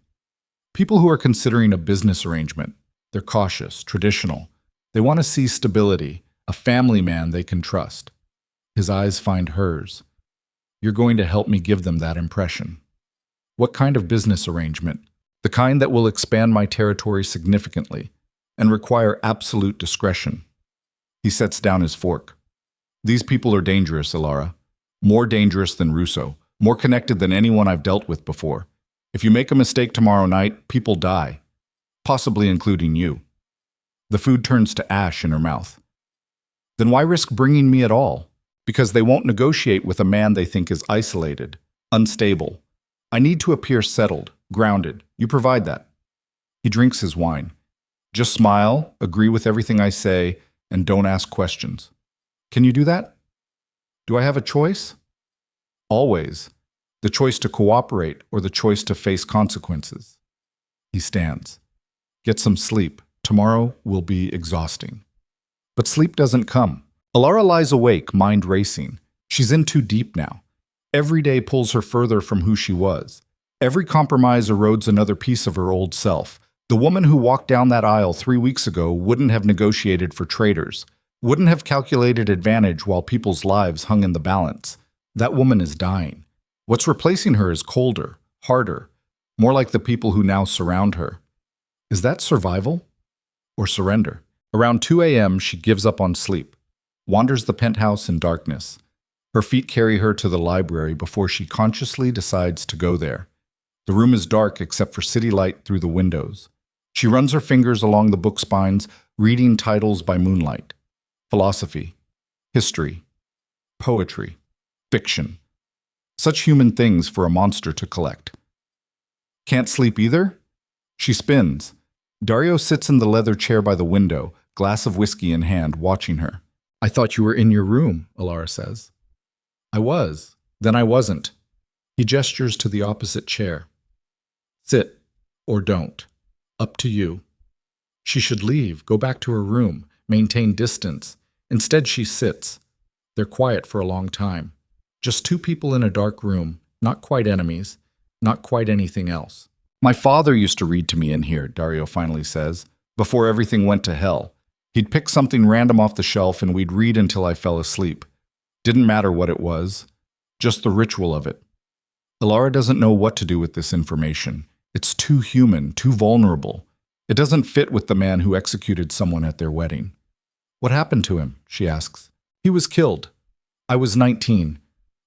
"People who are considering a business arrangement. They're cautious, traditional. They want to see stability, a family man they can trust." His eyes find hers. "You're going to help me give them that impression." "What kind of business arrangement?" "The kind that will expand my territory significantly and require absolute discretion." He sets down his fork. "These people are dangerous, Elara. More dangerous than Russo. More connected than anyone I've dealt with before. If you make a mistake tomorrow night, people die. Possibly including you." The food turns to ash in her mouth. "Then why risk bringing me at all?" "Because they won't negotiate with a man they think is isolated, unstable. I need to appear settled, grounded. You provide that." He drinks his wine. "Just smile, agree with everything I say, and don't ask questions." "Can you do that?" "Do I have a choice?" "Always. The choice to cooperate or the choice to face consequences." He stands. "Get some sleep. Tomorrow will be exhausting." But sleep doesn't come. Elara lies awake, mind racing. She's in too deep now. Every day pulls her further from who she was. Every compromise erodes another piece of her old self. The woman who walked down that aisle 3 weeks ago wouldn't have negotiated for traitors, wouldn't have calculated advantage while people's lives hung in the balance. That woman is dying. What's replacing her is colder, harder, more like the people who now surround her. Is that survival or surrender? Around 2 a.m., she gives up on sleep, wanders the penthouse in darkness. Her feet carry her to the library before she consciously decides to go there. The room is dark except for city light through the windows. She runs her fingers along the book spines, reading titles by moonlight. Philosophy, history, poetry, fiction. Such human things for a monster to collect. Can't sleep either? She spins. Daario sits in the leather chair by the window, glass of whiskey in hand, watching her. I thought you were in your room, Elara says. I was. Then I wasn't. He gestures to the opposite chair. Sit, or don't. Up to you. She should leave, go back to her room, maintain distance. Instead, she sits. They're quiet for a long time. Just two people in a dark room, not quite enemies, not quite anything else. My father used to read to me in here, Daario finally says, before everything went to hell. He'd pick something random off the shelf and we'd read until I fell asleep. Didn't matter what it was, just the ritual of it. Elara doesn't know what to do with this information. It's too human, too vulnerable. It doesn't fit with the man who executed someone at their wedding. What happened to him? She asks. He was killed. I was 19.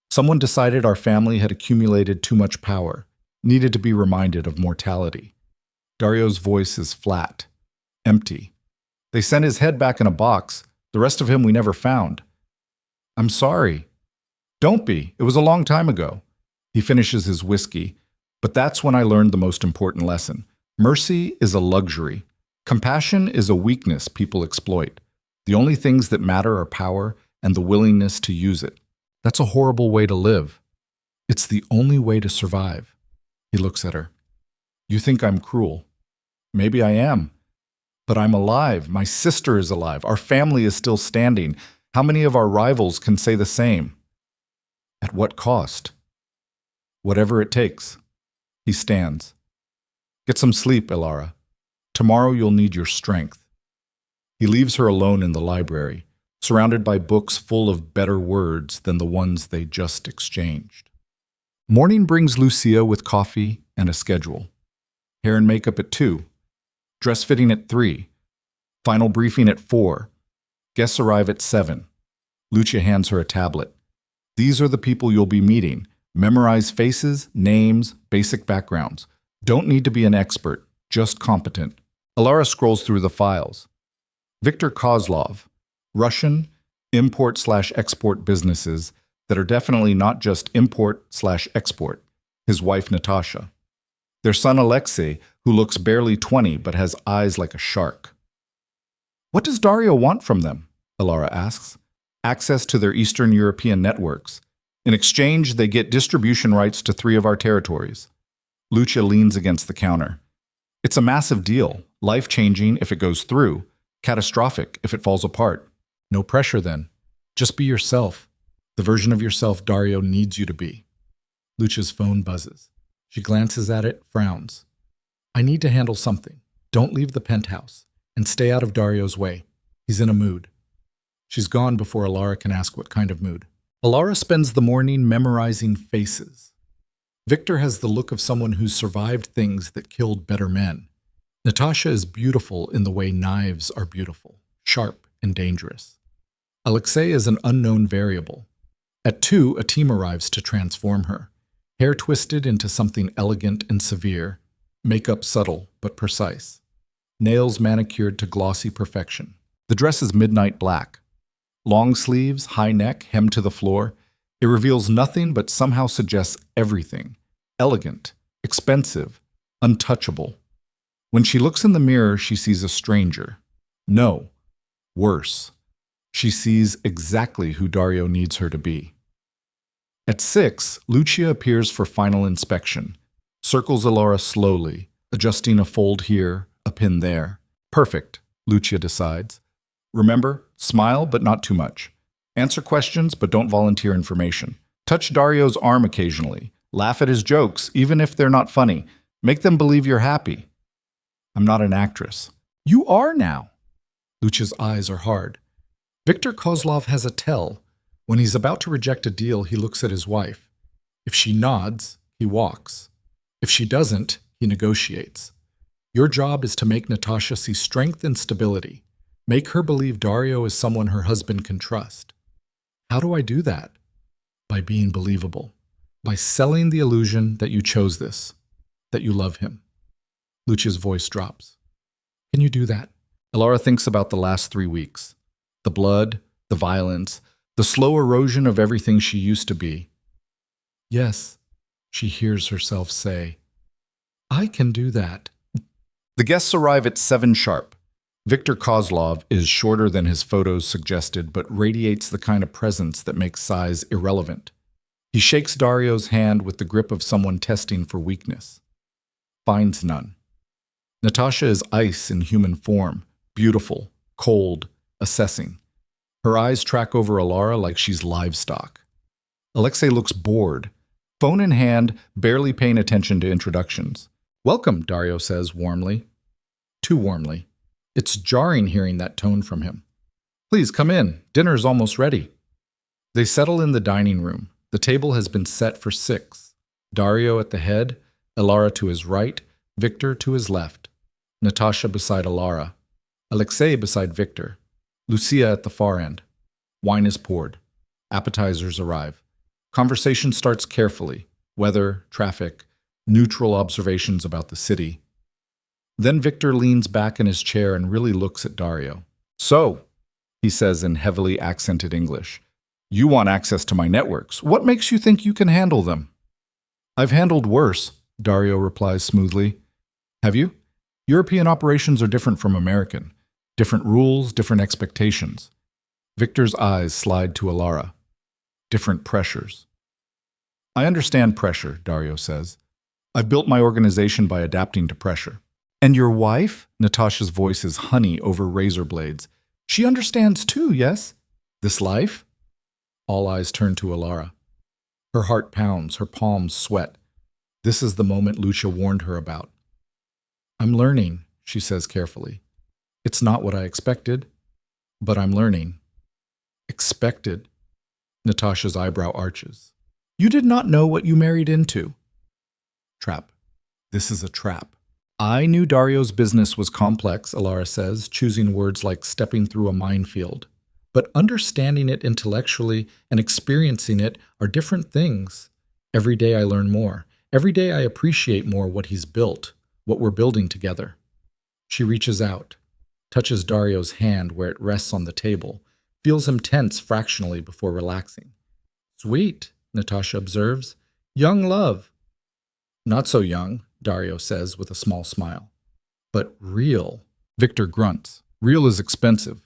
Someone decided our family had accumulated too much power, needed to be reminded of mortality. Daario's voice is flat, empty. They sent his head back in a box. The rest of him we never found. I'm sorry. Don't be. It was a long time ago. He finishes his whiskey, but that's when I learned the most important lesson. Mercy is a luxury. Compassion is a weakness people exploit. The only things that matter are power and the willingness to use it. That's a horrible way to live. It's the only way to survive. He looks at her. You think I'm cruel. Maybe I am. But I'm alive. My sister is alive. Our family is still standing. How many of our rivals can say the same? At what cost? Whatever it takes. He stands. Get some sleep, Elara. Tomorrow you'll need your strength. He leaves her alone in the library, surrounded by books full of better words than the ones they just exchanged. Morning brings Lucia with coffee and a schedule. Hair and makeup at 2. Dress fitting at 3. Final briefing at 4. Guests arrive at 7. Lucia hands her a tablet. These are the people you'll be meeting. Memorize faces, names, basic backgrounds. Don't need to be an expert, just competent. Elara scrolls through the files. Viktor Coslov, Russian, import/export businesses that are definitely not just import/export. His wife Natasha. Their son Alexei, who looks barely 20 but has eyes like a shark. What does Daario want from them? Elara asks. Access to their Eastern European networks. In exchange, they get distribution rights to 3 of our territories. Lucia leans against the counter. It's a massive deal, life-changing if it goes through, catastrophic if it falls apart. No pressure then. Just be yourself. The version of yourself Daario needs you to be. Lucia's phone buzzes. She glances at it, frowns. I need to handle something. Don't leave the penthouse. And stay out of Daario's way. He's in a mood. She's gone before Elara can ask what kind of mood. Elara spends the morning memorizing faces. Viktor has the look of someone who's survived things that killed better men. Natasha is beautiful in the way knives are beautiful, sharp and dangerous. Alexei is an unknown variable. At 2, a team arrives to transform her. Hair twisted into something elegant and severe, makeup subtle but precise. Nails manicured to glossy perfection. The dress is midnight black. Long sleeves, high neck, hem to the floor. It reveals nothing but somehow suggests everything. Elegant, expensive, untouchable. When she looks in the mirror, she sees a stranger. No, worse. She sees exactly who Daario needs her to be. At 6, Lucia appears for final inspection. Circles Elara slowly, adjusting a fold here, a pin there. Perfect, Lucia decides. Remember, smile but not too much. Answer questions but don't volunteer information. Touch Daario's arm occasionally. Laugh at his jokes, even if they're not funny. Make them believe you're happy. I'm not an actress. You are now. Lucia's eyes are hard. Viktor Coslov has a tell. When he's about to reject a deal, he looks at his wife. If she nods, he walks. If she doesn't, he negotiates. Your job is to make Natasha see strength and stability. Make her believe Daario is someone her husband can trust. How do I do that? By being believable. By selling the illusion that you chose this, that you love him. Lucia's voice drops. Can you do that? Elara thinks about the last 3 weeks. The blood, the violence, the slow erosion of everything she used to be. Yes, she hears herself say. I can do that. The guests arrive at 7 sharp. Victor Coslov is shorter than his photos suggested, but radiates the kind of presence that makes size irrelevant. He shakes Daario's hand with the grip of someone testing for weakness. Finds none. Natasha is ice in human form, beautiful, cold, assessing. Her eyes track over Elara like she's livestock. Alexei looks bored, phone in hand, barely paying attention to introductions. Welcome, Daario says warmly. Too warmly. It's jarring hearing that tone from him. Please come in. Dinner's almost ready. They settle in the dining room. The table has been set for 6. Daario at the head, Elara to his right, Victor to his left. Natasha beside Elara. Alexei beside Victor. Lucia at the far end. Wine is poured. Appetizers arrive. Conversation starts carefully. Weather, traffic, neutral observations about the city. Then Victor leans back in his chair and really looks at Daario. So, he says in heavily accented English, you want access to my networks. What makes you think you can handle them? I've handled worse, Daario replies smoothly. Have you? European operations are different from American. Different rules, different expectations. Victor's eyes slide to Elara. Different pressures. I understand pressure, Daario says. I've built my organization by adapting to pressure. And your wife? Natasha's voice is honey over razor blades. She understands too, yes? This life? All eyes turn to Elara. Her heart pounds, her palms sweat. This is the moment Lucia warned her about. I'm learning, she says carefully. It's not what I expected, but I'm learning. Expected? Natasha's eyebrow arches. You did not know what you married into. Trap. This is a trap. I knew Daario's business was complex, Elara says, choosing words like stepping through a minefield. But understanding it intellectually and experiencing it are different things. Every day I learn more. Every day I appreciate more what he's built, what we're building together. She reaches out, touches Daario's hand where it rests on the table, feels him tense fractionally before relaxing. Sweet, Natasha observes. Young love. Not so young, Daario says with a small smile. But real. Victor grunts. Real is expensive.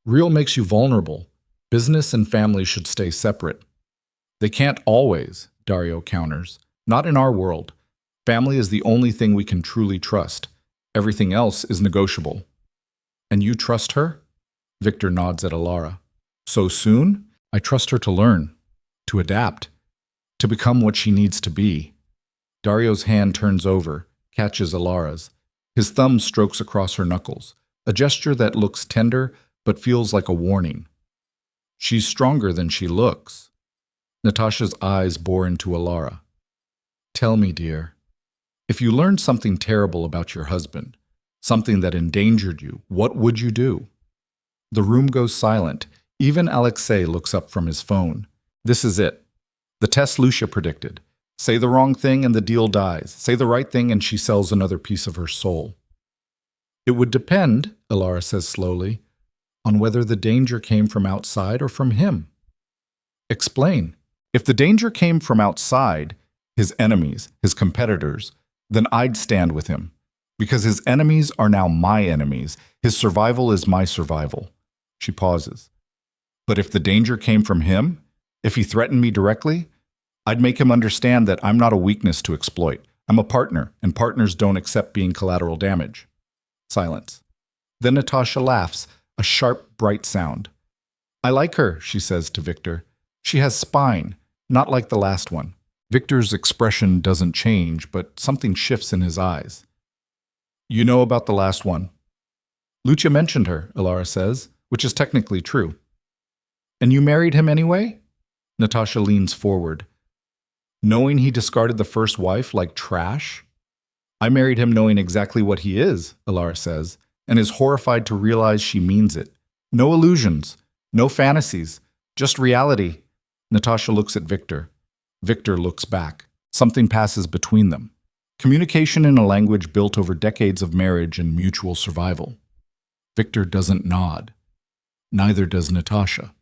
Real makes you vulnerable. Business and family should stay separate. They can't always, Daario counters. Not in our world. Family is the only thing we can truly trust. Everything else is negotiable. And you trust her? Victor nods at Elara. So soon? I trust her to learn, to adapt, to become what she needs to be. Daario's hand turns over, catches Elara's. His thumb strokes across her knuckles, a gesture that looks tender but feels like a warning. She's stronger than she looks. Natasha's eyes bore into Elara. Tell me, dear, if you learned something terrible about your husband, something that endangered you, what would you do? The room goes silent. Even Alexei looks up from his phone. This is it. The test Lucia predicted. Say the wrong thing and the deal dies. Say the right thing and she sells another piece of her soul. It would depend, Elara says slowly, on whether the danger came from outside or from him. Explain. If the danger came from outside, his enemies, his competitors, then I'd stand with him. Because his enemies are now my enemies. His survival is my survival. She pauses. But if the danger came from him, if he threatened me directly, I'd make him understand that I'm not a weakness to exploit. I'm a partner, and partners don't accept being collateral damage. Silence. Then Natasha laughs, a sharp, bright sound. I like her, she says to Victor. She has spine, not like the last one. Victor's expression doesn't change, but something shifts in his eyes. You know about the last one. Lucia mentioned her, Elara says, which is technically true. And you married him anyway? Natasha leans forward. Knowing he discarded the first wife like trash? I married him knowing exactly what he is, Elara says, and is horrified to realize she means it. No illusions, no fantasies, just reality. Natasha looks at Victor. Victor looks back. Something passes between them. Communication in a language built over decades of marriage and mutual survival. Victor doesn't nod. Neither does Natasha.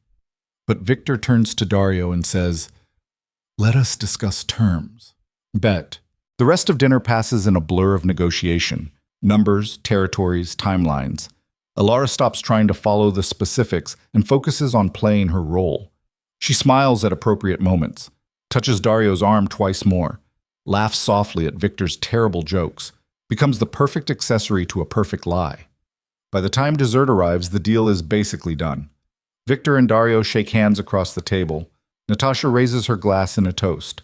But Victor turns to Daario and says, "Let us discuss terms." Bet. The rest of dinner passes in a blur of negotiation. Numbers, territories, timelines. Elara stops trying to follow the specifics and focuses on playing her role. She smiles at appropriate moments, touches Dario's arm twice more, laughs softly at Victor's terrible jokes, becomes the perfect accessory to a perfect lie. By the time dessert arrives, the deal is basically done. Victor and Daario shake hands across the table. Natasha raises her glass in a toast.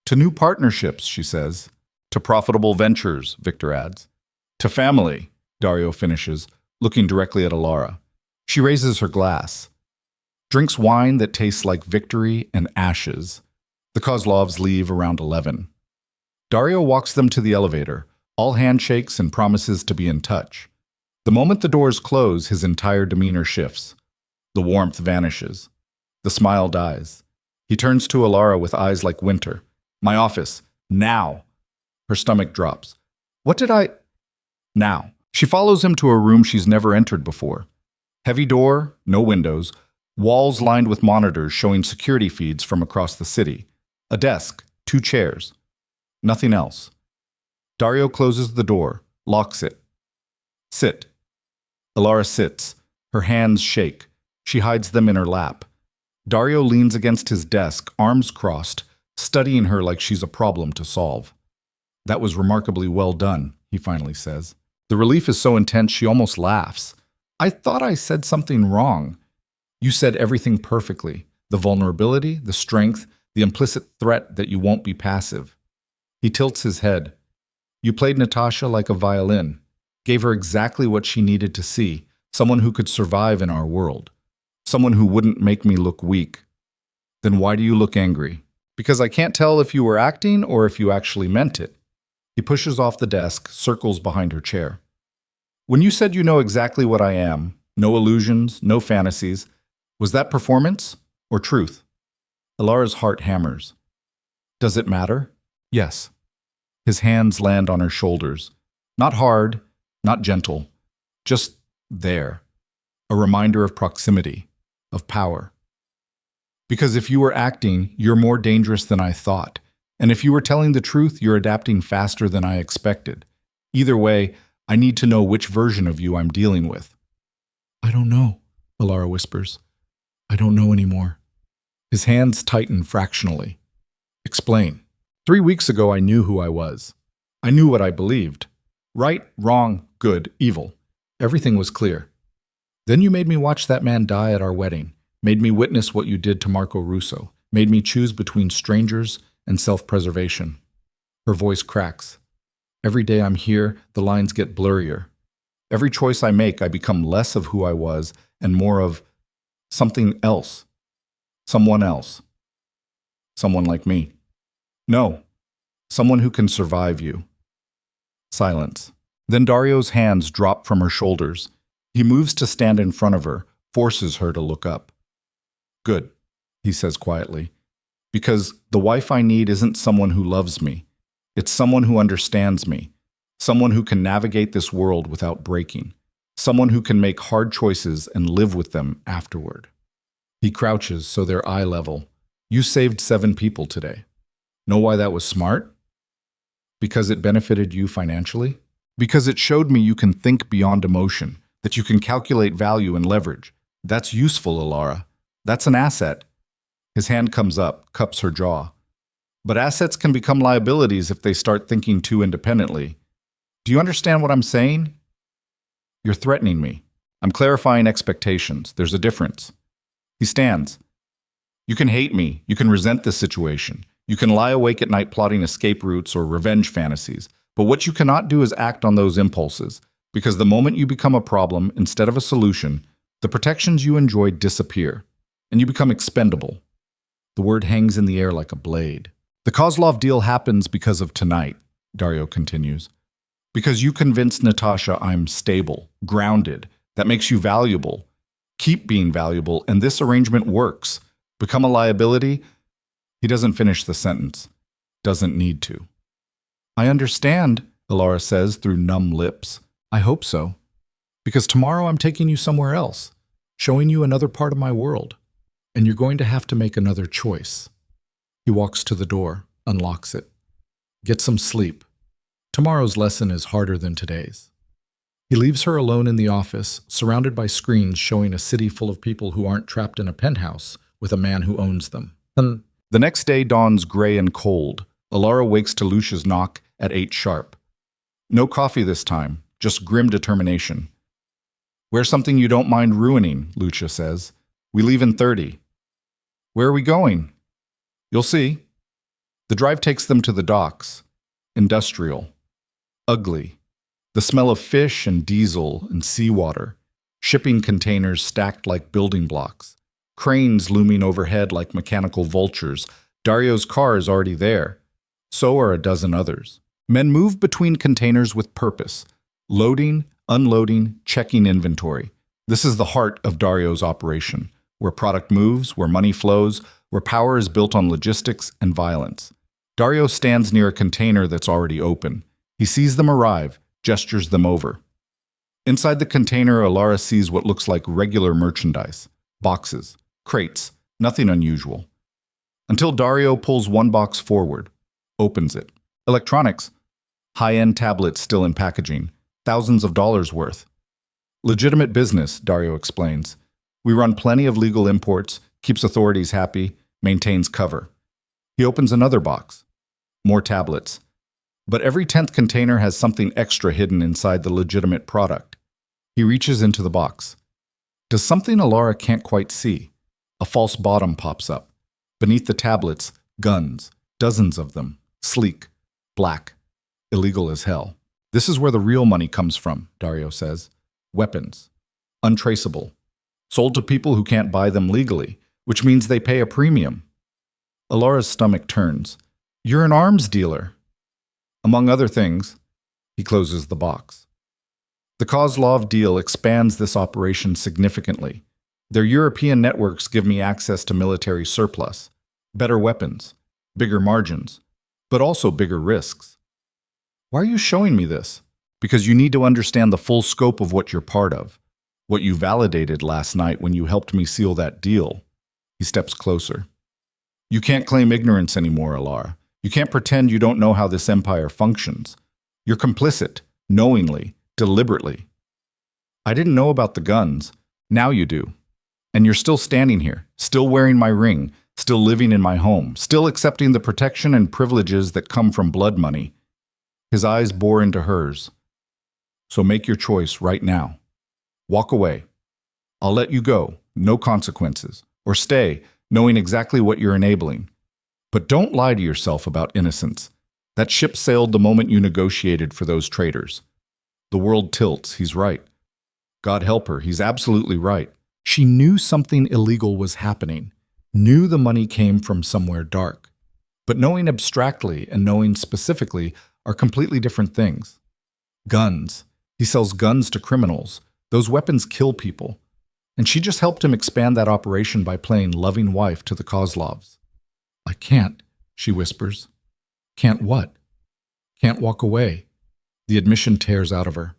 "To new partnerships," she says. "To profitable ventures," Victor adds. "To family," Daario finishes, looking directly at Elara. She raises her glass. Drinks wine that tastes like victory and ashes. The Koslovs leave around 11. Daario walks them to the elevator, all handshakes and promises to be in touch. The moment the doors close, his entire demeanor shifts. The warmth vanishes. The smile dies. He turns to Elara with eyes like winter. "My office. Now." Her stomach drops. "What did I—" Now. She follows him to a room she's never entered before. Heavy door, no windows, walls lined with monitors showing security feeds from across the city. A desk, 2 chairs. Nothing else. Daario closes the door, locks it. "Sit." Elara sits. Her hands shake. She hides them in her lap. Daario leans against his desk, arms crossed, studying her like she's a problem to solve. "That was remarkably well done," he finally says. The relief is so intense she almost laughs. "I thought I said something wrong." "You said everything perfectly. The vulnerability, the strength, the implicit threat that you won't be passive." He tilts his head. "You played Natasha like a violin. Gave her exactly what she needed to see, someone who could survive in our world. Someone who wouldn't make me look weak." "Then why do you look angry?" "Because I can't tell if you were acting or if you actually meant it." He pushes off the desk, circles behind her chair. "When you said you know exactly what I am, no illusions, no fantasies, was that performance or truth?" Elara's heart hammers. "Does it matter?" "Yes." His hands land on her shoulders. Not hard, not gentle, just there. A reminder of proximity, of power. "Because if you were acting, you're more dangerous than I thought. And if you were telling the truth, you're adapting faster than I expected. Either way, I need to know which version of you I'm dealing with." "I don't know," Elara whispers. "I don't know anymore." His hands tighten fractionally. "Explain." 3 weeks ago, I knew who I was. I knew what I believed. Right, wrong, good, evil. Everything was clear. Then you made me watch that man die at our wedding, made me witness what you did to Marco Russo, made me choose between strangers and self-preservation. Her voice cracks. Every day I'm here, the lines get blurrier. Every choice I make, I become less of who I was and more of something else. Someone else. Someone like me. No. Someone who can survive you. Silence. Then Daario's hands drop from her shoulders. He moves to stand in front of her, forces her to look up. "Good," he says quietly. "Because the wife I need isn't someone who loves me. It's someone who understands me. Someone who can navigate this world without breaking. Someone who can make hard choices and live with them afterward." He crouches so they're eye level. "You saved 7 people today. Know why that was smart? Because it benefited you financially? Because it showed me you can think beyond emotion, that you can calculate value and leverage. That's useful, Elara. That's an asset." His hand comes up, cups her jaw. "But assets can become liabilities if they start thinking too independently. Do you understand what I'm saying?" "You're threatening me. I'm clarifying expectations. There's a difference." He stands. "You can hate me. You can resent this situation. You can lie awake at night plotting escape routes or revenge fantasies. But what you cannot do is act on those impulses, because the moment you become a problem instead of a solution, the protections you enjoyed disappear, and you become expendable." The word hangs in the air like a blade. "The Coslov deal happens because of tonight," Daario continues. "Because you convinced Natasha I'm stable, grounded. That makes you valuable. Keep being valuable, and this arrangement works. Become a liability? He doesn't finish the sentence. Doesn't need to. I understand, Elara says through numb lips. I hope so. Because tomorrow I'm taking you somewhere else, showing you another part of my world. And you're going to have to make another choice. He walks to the door, unlocks it. Get some sleep. Tomorrow's lesson is harder than today's. He leaves her alone in the office, surrounded by screens showing a city full of people who aren't trapped in a penthouse with a man who owns them. The next day dawns gray and cold. Elara wakes to Lucia's knock at 8 sharp. No coffee this time, just grim determination. Wear something you don't mind ruining, Lucia says. We leave in 30. Where are we going? You'll see. The drive takes them to the docks. Industrial. Ugly. The smell of fish and diesel and seawater. Shipping containers stacked like building blocks. Cranes looming overhead like mechanical vultures. Daario's car is already there. So are a dozen others. Men move between containers with purpose. Loading, unloading, checking inventory. This is the heart of Daario's operation, where product moves, where money flows, where power is built on logistics and violence. Daario stands near a container that's already open. He sees them arrive, gestures them over. Inside the container, Elara sees what looks like regular merchandise. Boxes, crates, nothing unusual. Until Daario pulls one box forward, opens it. Electronics. High-end tablets still in packaging. Thousands of dollars worth. Legitimate business, Daario explains. We run plenty of legal imports, keeps authorities happy, maintains cover. He opens another box. More tablets. But every 10th container has something extra hidden inside the legitimate product. He reaches into the box. Does something Elara can't quite see? A false bottom pops up. Beneath the tablets, guns. Dozens of them. Sleek. Black. Illegal as hell. This is where the real money comes from, Daario says. Weapons. Untraceable. Sold to people who can't buy them legally, which means they pay a premium. Elara's stomach turns. You're an arms dealer. Among other things, he closes the box. The Coslov deal expands this operation significantly. Their European networks give me access to military surplus, better weapons, bigger margins, but also bigger risks. Why are you showing me this? Because you need to understand the full scope of what you're part of, what you validated last night when you helped me seal that deal. He steps closer. You can't claim ignorance anymore, Elara. You can't pretend you don't know how this empire functions. You're complicit, knowingly, deliberately. I didn't know about the guns. Now you do. And you're still standing here, still wearing my ring, still living in my home, still accepting the protection and privileges that come from blood money. His eyes bore into hers. So make your choice right now. Walk away. I'll let you go, no consequences. Or stay, knowing exactly what you're enabling. But don't lie to yourself about innocence. That ship sailed the moment you negotiated for those traitors. The world tilts, he's right. God help her, he's absolutely right. She knew something illegal was happening, knew the money came from somewhere dark. But knowing abstractly and knowing specifically are completely different things. Guns. He sells guns to criminals. Those weapons kill people. And she just helped him expand that operation by playing loving wife to the Koslovs. I can't, she whispers. Can't what? Can't walk away. The admission tears out of her.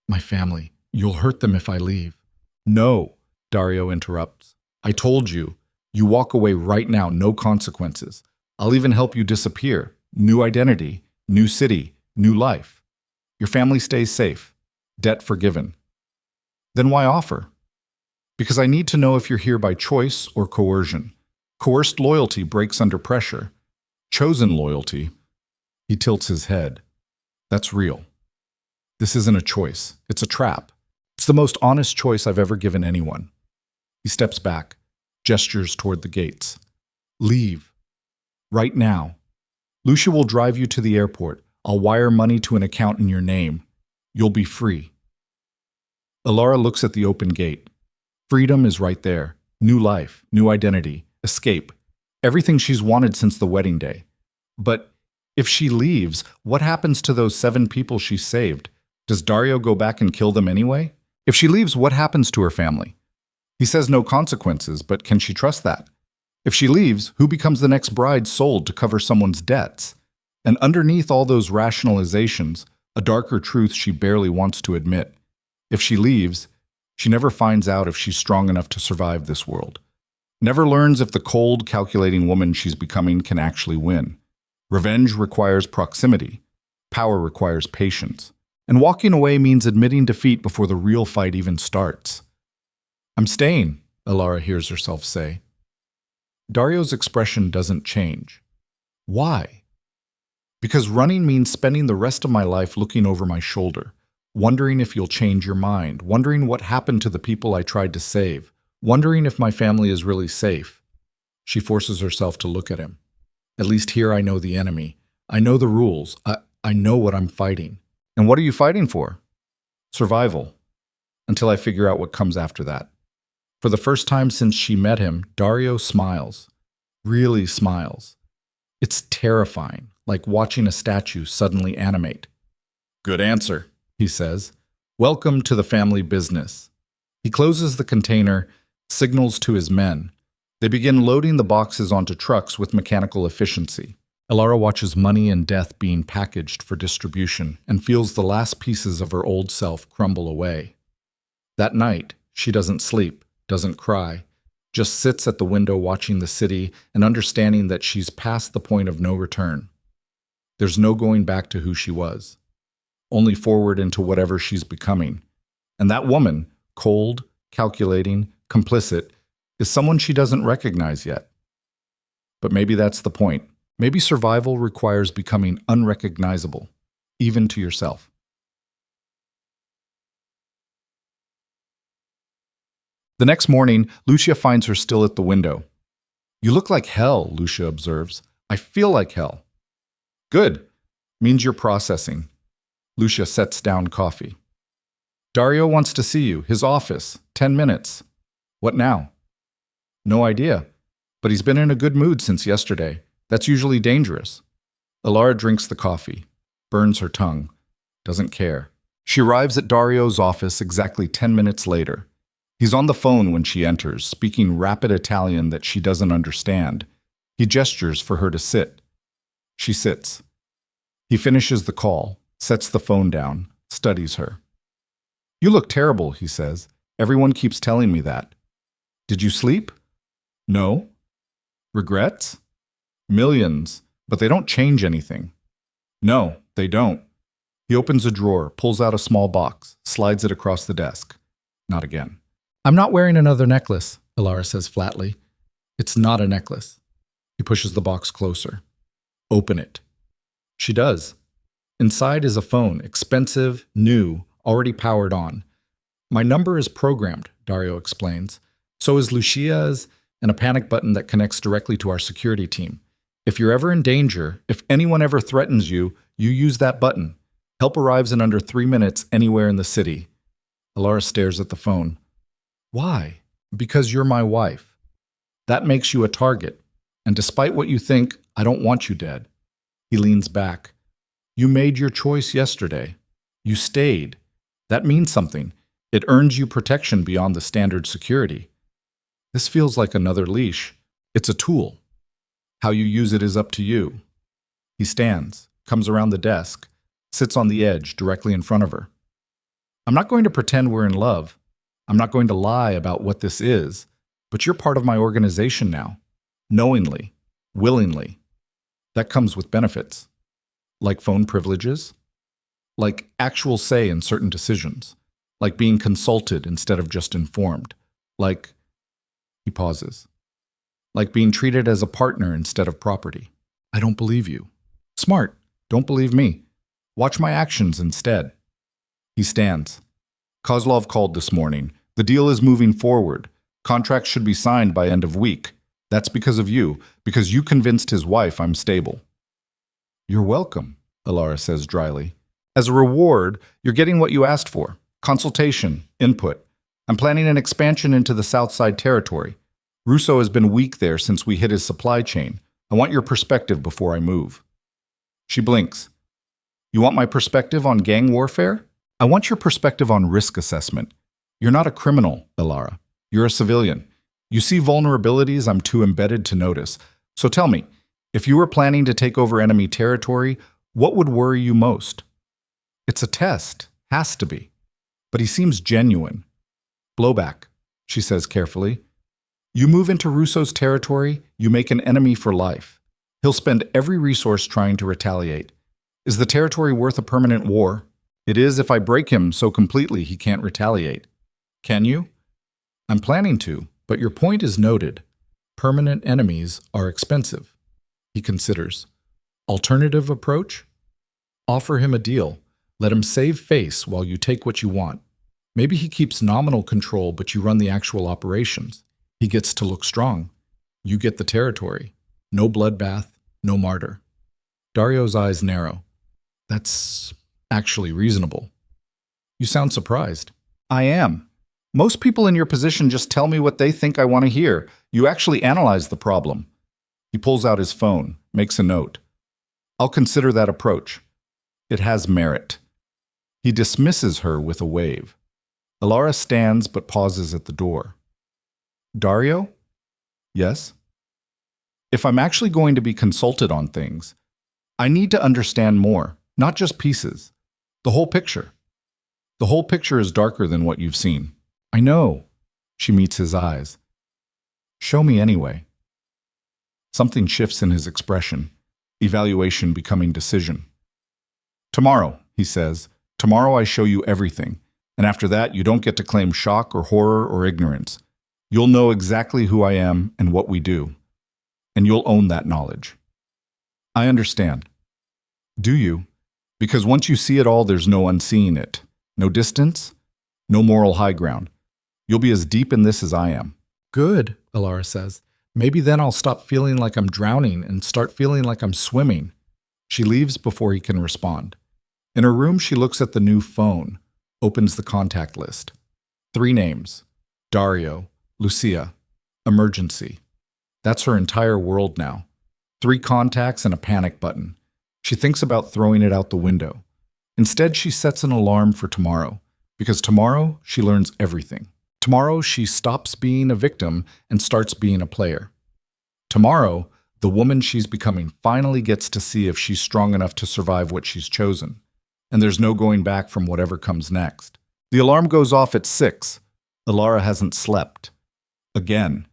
My family. You'll hurt them if I leave. No, Daario interrupts. I told you. You walk away right now, no consequences. I'll even help you disappear. New identity, new city, new life. Your family stays safe. Debt forgiven. Then why offer? Because I need to know if you're here by choice or coercion. Coerced loyalty breaks under pressure. Chosen loyalty, he tilts his head. That's real. This isn't a choice. It's a trap. It's the most honest choice I've ever given anyone. He steps back, gestures toward the gates. Leave. Right now. Lucia will drive you to the airport. I'll wire money to an account in your name. You'll be free. Elara looks at the open gate. Freedom is right there. New life, new identity, escape. Everything she's wanted since the wedding day. But if she leaves, what happens to those 7 people she saved? Does Daario go back and kill them anyway? If she leaves, what happens to her family? He says no consequences, but can she trust that? If she leaves, who becomes the next bride sold to cover someone's debts? And underneath all those rationalizations, a darker truth she barely wants to admit. If she leaves, she never finds out if she's strong enough to survive this world. Never learns if the cold, calculating woman she's becoming can actually win. Revenge requires proximity. Power requires patience. And walking away means admitting defeat before the real fight even starts. "I'm staying," Elara hears herself say. Daario's expression doesn't change. Why? Because running means spending the rest of my life looking over my shoulder, wondering if you'll change your mind, wondering what happened to the people I tried to save, wondering if my family is really safe. She forces herself to look at him. At least here I know the enemy. I know the rules. I know what I'm fighting. And what are you fighting for? Survival. Until I figure out what comes after that. For the first time since she met him, Daario smiles. Really smiles. It's terrifying, like watching a statue suddenly animate. "Good answer," he says. "Welcome to the family business." He closes the container, signals to his men. They begin loading the boxes onto trucks with mechanical efficiency. Elara watches money and death being packaged for distribution and feels the last pieces of her old self crumble away. That night, she doesn't sleep, doesn't cry, just sits at the window watching the city and understanding that she's past the point of no return. There's no going back to who she was, only forward into whatever she's becoming. And that woman, cold, calculating, complicit, is someone she doesn't recognize yet. But maybe that's the point. Maybe survival requires becoming unrecognizable, even to yourself. The next morning, Lucia finds her still at the window. "You look like hell," Lucia observes. "I feel like hell." "Good. Means you're processing." Lucia sets down coffee. "Daario wants to see you. His office. 10 minutes. What now?" "No idea. But he's been in a good mood since yesterday. That's usually dangerous." Elara drinks the coffee, burns her tongue, doesn't care. She arrives at Daario's office exactly 10 minutes later. He's on the phone when she enters, speaking rapid Italian that she doesn't understand. He gestures for her to sit. She sits. He finishes the call, sets the phone down, studies her. "You look terrible," he says. "Everyone keeps telling me that." "Did you sleep?" "No." "Regrets?" "Millions, but they don't change anything." "No, they don't." He opens a drawer, pulls out a small box, slides it across the desk. Not again. "I'm not wearing another necklace," Elara says flatly. "It's not a necklace." He pushes the box closer. "Open it." She does. Inside is a phone, expensive, new, already powered on. "My number is programmed," Daario explains. "So is Lucia's, and a panic button that connects directly to our security team. If you're ever in danger, if anyone ever threatens you, you use that button. Help arrives in under 3 minutes anywhere in the city." Elara stares at the phone. "Why?" "Because you're my wife. That makes you a target. And despite what you think, I don't want you dead." He leans back. "You made your choice yesterday. You stayed. That means something. It earns you protection beyond the standard security. This feels like another leash. It's a tool. How you use it is up to you." He stands, comes around the desk, sits on the edge directly in front of her. "I'm not going to pretend we're in love. I'm not going to lie about what this is, but you're part of my organization now. Knowingly, willingly. That comes with benefits. Like phone privileges. Like actual say in certain decisions. Like being consulted instead of just informed. Like..." He pauses. "Like being treated as a partner instead of property." "I don't believe you." "Smart. Don't believe me. Watch my actions instead." He stands. "Coslov called this morning. The deal is moving forward. Contracts should be signed by end of week. That's because of you, because you convinced his wife I'm stable." "You're welcome," Elara says dryly. "As a reward, you're getting what you asked for. Consultation, input. I'm planning an expansion into the Southside territory. Russo has been weak there since we hit his supply chain. I want your perspective before I move." She blinks. "You want my perspective on gang warfare?" "I want your perspective on risk assessment. You're not a criminal, Elara. You're a civilian. You see vulnerabilities I'm too embedded to notice. So tell me, if you were planning to take over enemy territory, what would worry you most? It's a test. Has to be. But he seems genuine. Blowback, she says carefully. You move into Russo's territory, you make an enemy for life. He'll spend every resource trying to retaliate. Is the territory worth a permanent war? It is if I break him so completely he can't retaliate. Can you? I'm planning to, but your point is noted. Permanent enemies are expensive. He considers. Alternative approach? Offer him a deal. Let him save face while you take what you want. Maybe he keeps nominal control, but you run the actual operations. He gets to look strong. You get the territory. No bloodbath, no martyr. Daario's eyes narrow. That's actually reasonable. You sound surprised. I am. Most people in your position just tell me what they think I want to hear. You actually analyze the problem. He pulls out his phone, makes a note. I'll consider that approach. It has merit. He dismisses her with a wave. Elara stands but pauses at the door. Daario? Yes? If I'm actually going to be consulted on things, I need to understand more, not just pieces. The whole picture. The whole picture is darker than what you've seen. I know. She meets his eyes. Show me anyway. Something shifts in his expression, evaluation becoming decision. Tomorrow, he says, tomorrow I show you everything, and after that you don't get to claim shock or horror or ignorance. You'll know exactly who I am and what we do, and you'll own that knowledge. I understand. Do you? Because once you see it all, there's no unseeing it. No distance, no moral high ground. You'll be as deep in this as I am. Good, Elara says. Maybe then I'll stop feeling like I'm drowning and start feeling like I'm swimming. She leaves before he can respond. In her room, she looks at the new phone, opens the contact list. 3 names. Daario, Lucia, emergency. That's her entire world now. 3 contacts and a panic button. She thinks about throwing it out the window. Instead, she sets an alarm for tomorrow, because tomorrow she learns everything. Tomorrow she stops being a victim and starts being a player. Tomorrow, the woman she's becoming finally gets to see if she's strong enough to survive what she's chosen. And there's no going back from whatever comes next. The alarm goes off at 6. Elara hasn't slept. Again.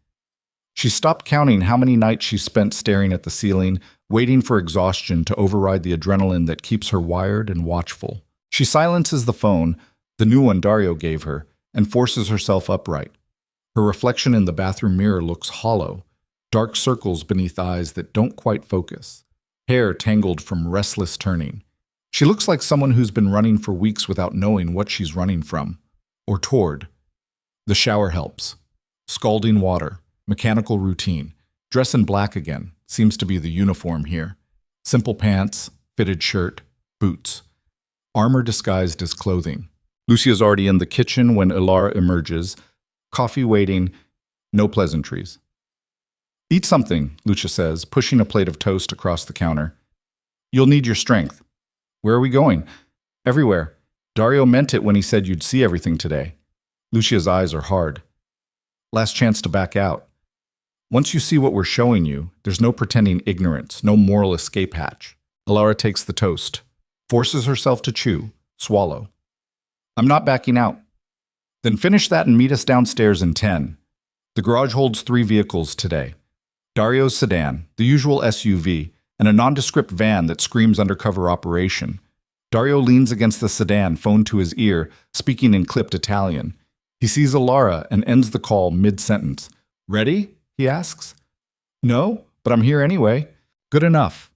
She stopped counting how many nights she spent staring at the ceiling, waiting for exhaustion to override the adrenaline that keeps her wired and watchful. She silences the phone, the new one Daario gave her, and forces herself upright. Her reflection in the bathroom mirror looks hollow, dark circles beneath eyes that don't quite focus, hair tangled from restless turning. She looks like someone who's been running for weeks without knowing what she's running from, or toward. The shower helps. Scalding water, mechanical routine. Dress in black again, seems to be the uniform here. Simple pants, fitted shirt, boots. Armor disguised as clothing. Lucia's already in the kitchen when Elara emerges. Coffee waiting, no pleasantries. Eat something, Lucia says, pushing a plate of toast across the counter. You'll need your strength. Where are we going? Everywhere. Daario meant it when he said you'd see everything today. Lucia's eyes are hard. Last chance to back out. Once you see what we're showing you, there's no pretending ignorance, no moral escape hatch. Elara takes the toast, forces herself to chew, swallow. I'm not backing out. Then finish that and meet us downstairs in 10. The garage holds 3 vehicles today. Daario's sedan, the usual SUV, and a nondescript van that screams undercover operation. Daario leans against the sedan, phone to his ear, speaking in clipped Italian. He sees Elara and ends the call mid-sentence. Ready? He asks. No, but I'm here anyway. Good enough.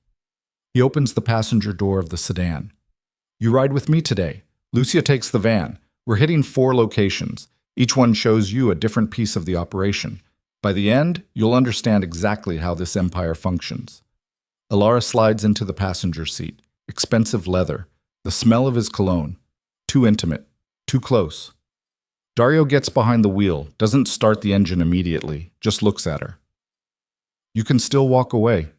He opens the passenger door of the sedan. You ride with me today. Lucia takes the van. We're hitting 4 locations. Each one shows you a different piece of the operation. By the end, you'll understand exactly how this empire functions. Elara slides into the passenger seat. Expensive leather. The smell of his cologne. Too intimate. Too close. Daario gets behind the wheel, doesn't start the engine immediately, just looks at her. You can still walk away,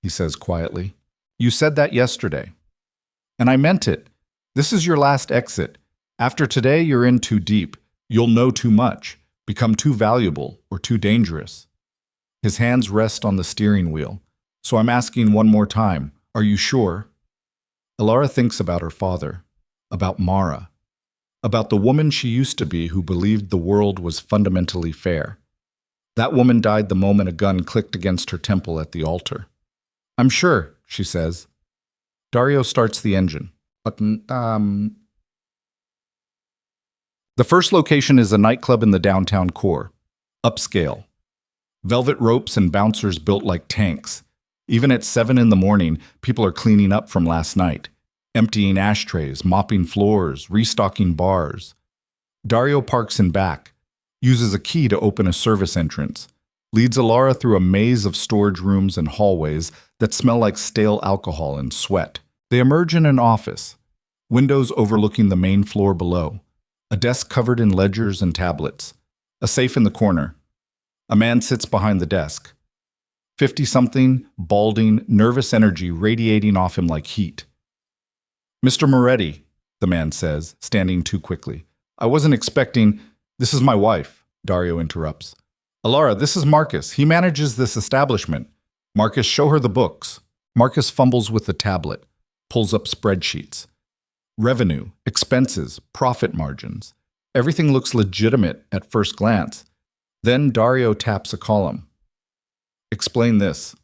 he says quietly. You said that yesterday. And I meant it. This is your last exit. After today, you're in too deep. You'll know too much. become too valuable or too dangerous. His hands rest on the steering wheel. So I'm asking one more time, are you sure? Elara thinks about her father, about Mara, about the woman she used to be who believed the world was fundamentally fair. That woman died the moment a gun clicked against her temple at the altar. I'm sure, she says. Daario starts the engine. The first location is a nightclub in the downtown core. Upscale. Velvet ropes and bouncers built like tanks. Even at 7 in the morning, people are cleaning up from last night, emptying ashtrays, mopping floors, restocking bars. Daario parks in back, uses a key to open a service entrance, leads Elara through a maze of storage rooms and hallways that smell like stale alcohol and sweat. They emerge in an office, windows overlooking the main floor below, a desk covered in ledgers and tablets, a safe in the corner. A man sits behind the desk. 50-something, balding, nervous energy radiating off him like heat. Mr. Moretti, the man says, standing too quickly. I wasn't expecting— This is my wife, Daario interrupts. Elara, this is Marcus. He manages this establishment. Marcus, show her the books. Marcus fumbles with the tablet, pulls up spreadsheets. Revenue, expenses, profit margins. Everything looks legitimate at first glance. Then Daario taps a column. Explain this.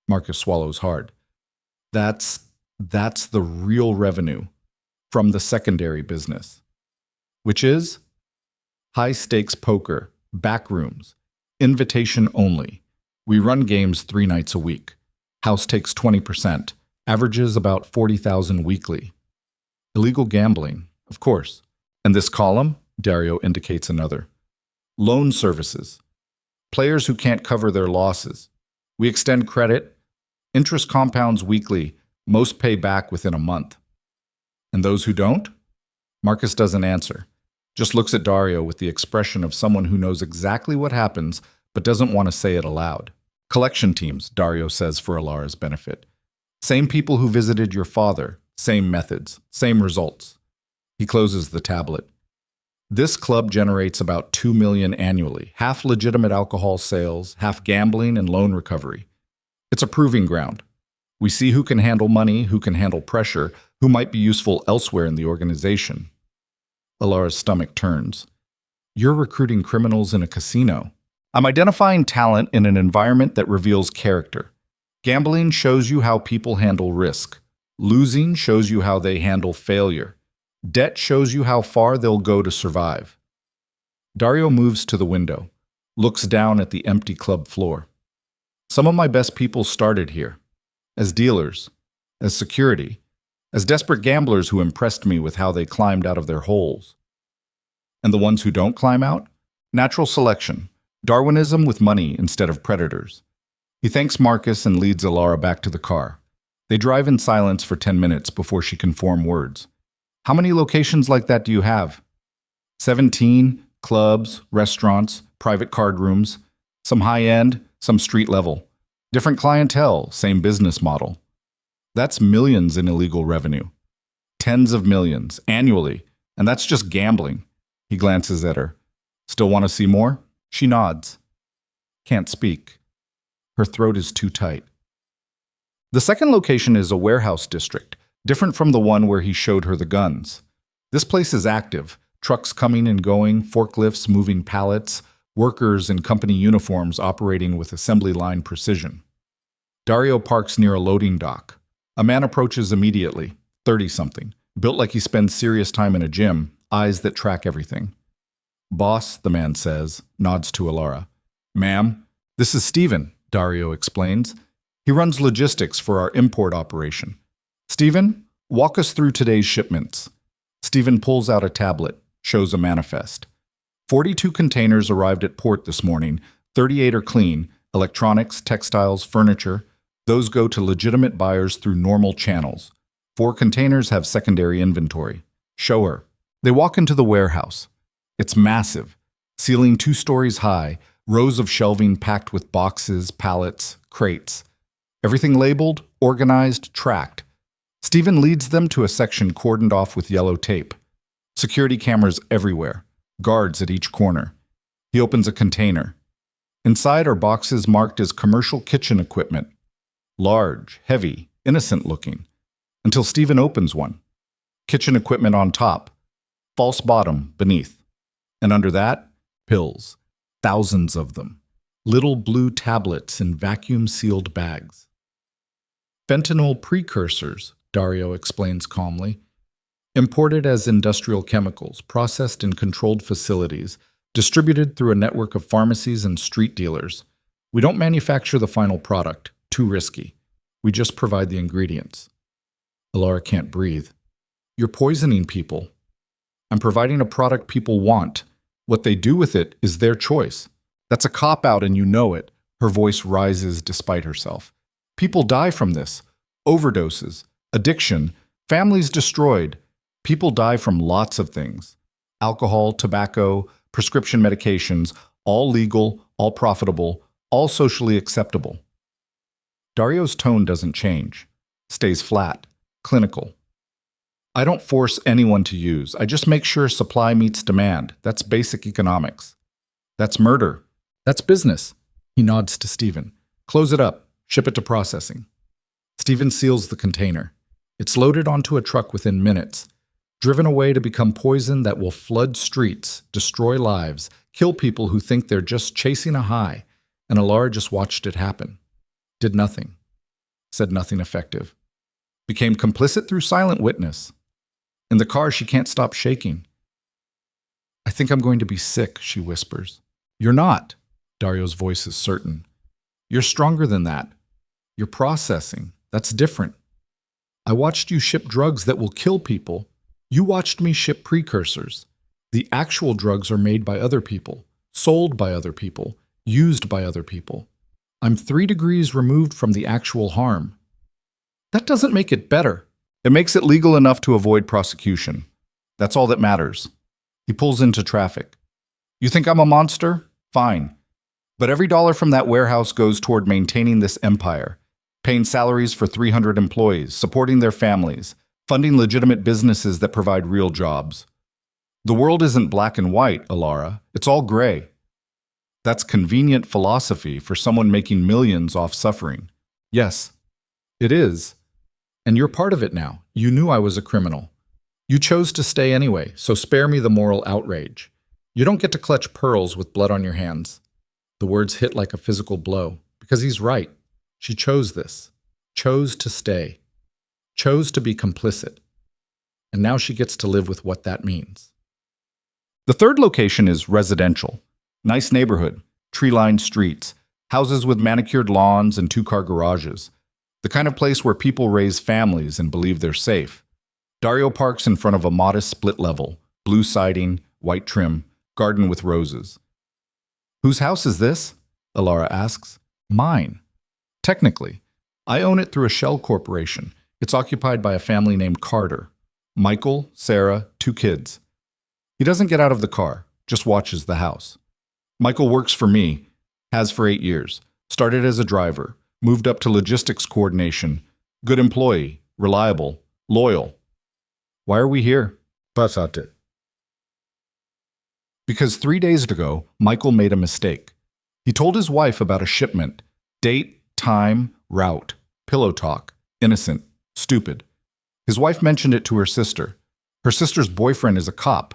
Marcus swallows hard. That's the real revenue from the secondary business, which is high-stakes poker, backrooms, invitation only. We run games 3 nights a week. House takes 20%, averages about 40,000 weekly. Illegal gambling, of course. And this column, Daario indicates another. Loan services. Players who can't cover their losses. We extend credit. Interest compounds weekly. Most pay back within a month. And those who don't? Marcus doesn't answer. Just looks at Daario with the expression of someone who knows exactly what happens but doesn't want to say it aloud. Collection teams, Daario says for Elara's benefit. Same people who visited your father. Same methods. Same results. He closes the tablet. This club generates about $2 million annually, half legitimate alcohol sales, half gambling and loan recovery. It's a proving ground. We see who can handle money, who can handle pressure, who might be useful elsewhere in the organization. Elara's stomach turns. You're recruiting criminals in a casino. I'm identifying talent in an environment that reveals character. Gambling shows you how people handle risk. Losing shows you how they handle failure. Debt shows you how far they'll go to survive. Daario moves to the window, looks down at the empty club floor. Some of my best people started here, as dealers, as security, as desperate gamblers who impressed me with how they climbed out of their holes. And the ones who don't climb out? Natural selection, Darwinism with money instead of predators. He thanks Marcus and leads Elara back to the car. They drive in silence for 10 minutes before she can form words. How many locations like that do you have? 17, clubs, restaurants, private card rooms, some high-end, some street-level. Different clientele, same business model. That's millions in illegal revenue. Tens of millions, annually, and that's just gambling. He glances at her. Still want to see more? She nods. Can't speak. Her throat is too tight. The second location is a warehouse district, different from the one where he showed her the guns. This place is active, trucks coming and going, forklifts moving pallets, workers in company uniforms operating with assembly line precision. Daario parks near a loading dock. A man approaches immediately, 30-something, built like he spends serious time in a gym, eyes that track everything. Boss, the man says, nods to Elara. Ma'am, this is Stephen, Daario explains. He runs logistics for our import operation. Stephen, walk us through today's shipments. Stephen pulls out a tablet, shows a manifest. 42 containers arrived at port this morning, 38 are clean, electronics, textiles, furniture. Those go to legitimate buyers through normal channels. 4 containers have secondary inventory. Show her. They walk into the warehouse. It's massive, ceiling 2 stories high, rows of shelving packed with boxes, pallets, crates. Everything labeled, organized, tracked. Stephen leads them to a section cordoned off with yellow tape. Security cameras everywhere, guards at each corner. He opens a container. Inside are boxes marked as commercial kitchen equipment. Large, heavy, innocent looking. Until Stephen opens one. Kitchen equipment on top. False bottom beneath. And under that, pills. Thousands of them. Little blue tablets in vacuum-sealed bags. Fentanyl precursors, Daario explains calmly. Imported as industrial chemicals, processed in controlled facilities, distributed through a network of pharmacies and street dealers. We don't manufacture the final product, too risky. We just provide the ingredients. Elara can't breathe. You're poisoning people. I'm providing a product people want. What they do with it is their choice. That's a cop-out and you know it. Her voice rises despite herself. People die from this. Overdoses, addiction, families destroyed. People die from lots of things. Alcohol, tobacco, prescription medications, all legal, all profitable, all socially acceptable. Daario's tone doesn't change. Stays flat, clinical. I don't force anyone to use. I just make sure supply meets demand. That's basic economics. That's murder. That's business. He nods to Stephen. Close it up. Ship it to processing. Stephen seals the container. It's loaded onto a truck within minutes. Driven away to become poison that will flood streets, destroy lives, kill people who think they're just chasing a high. And Elara just watched it happen. Did nothing. Said nothing effective. Became complicit through silent witness. In the car, she can't stop shaking. I think I'm going to be sick, she whispers. You're not. Daario's voice is certain. You're stronger than that. You're processing. That's different. I watched you ship drugs that will kill people. You watched me ship precursors. The actual drugs are made by other people, sold by other people, used by other people. I'm 3 degrees removed from the actual harm. That doesn't make it better. It makes it legal enough to avoid prosecution. That's all that matters. He pulls into traffic. You think I'm a monster? Fine. But every dollar from that warehouse goes toward maintaining this empire, paying salaries for 300 employees, supporting their families, funding legitimate businesses that provide real jobs. The world isn't black and white, Elara. It's all gray. That's convenient philosophy for someone making millions off suffering. Yes, it is. And you're part of it now. You knew I was a criminal. You chose to stay anyway, so spare me the moral outrage. You don't get to clutch pearls with blood on your hands. The words hit like a physical blow, because he's right. She chose this. Chose to stay. Chose to be complicit. And now she gets to live with what that means. The third location is residential. Nice neighborhood, tree-lined streets, houses with manicured lawns and 2-car garages. The kind of place where people raise families and believe they're safe. Daario parks in front of a modest split level, blue siding, white trim, garden with roses. Whose house is this? Elara asks. Mine. Technically. I own it through a shell corporation. It's occupied by a family named Carter. Michael, Sarah, 2 kids. He doesn't get out of the car, just watches the house. Michael works for me, has for 8 years. Started as a driver, moved up to logistics coordination. Good employee, reliable, loyal. Why are we here? Passate. Because 3 days ago, Michael made a mistake. He told his wife about a shipment. Date, time, route, pillow talk, innocent, stupid. His wife mentioned it to her sister. Her sister's boyfriend is a cop.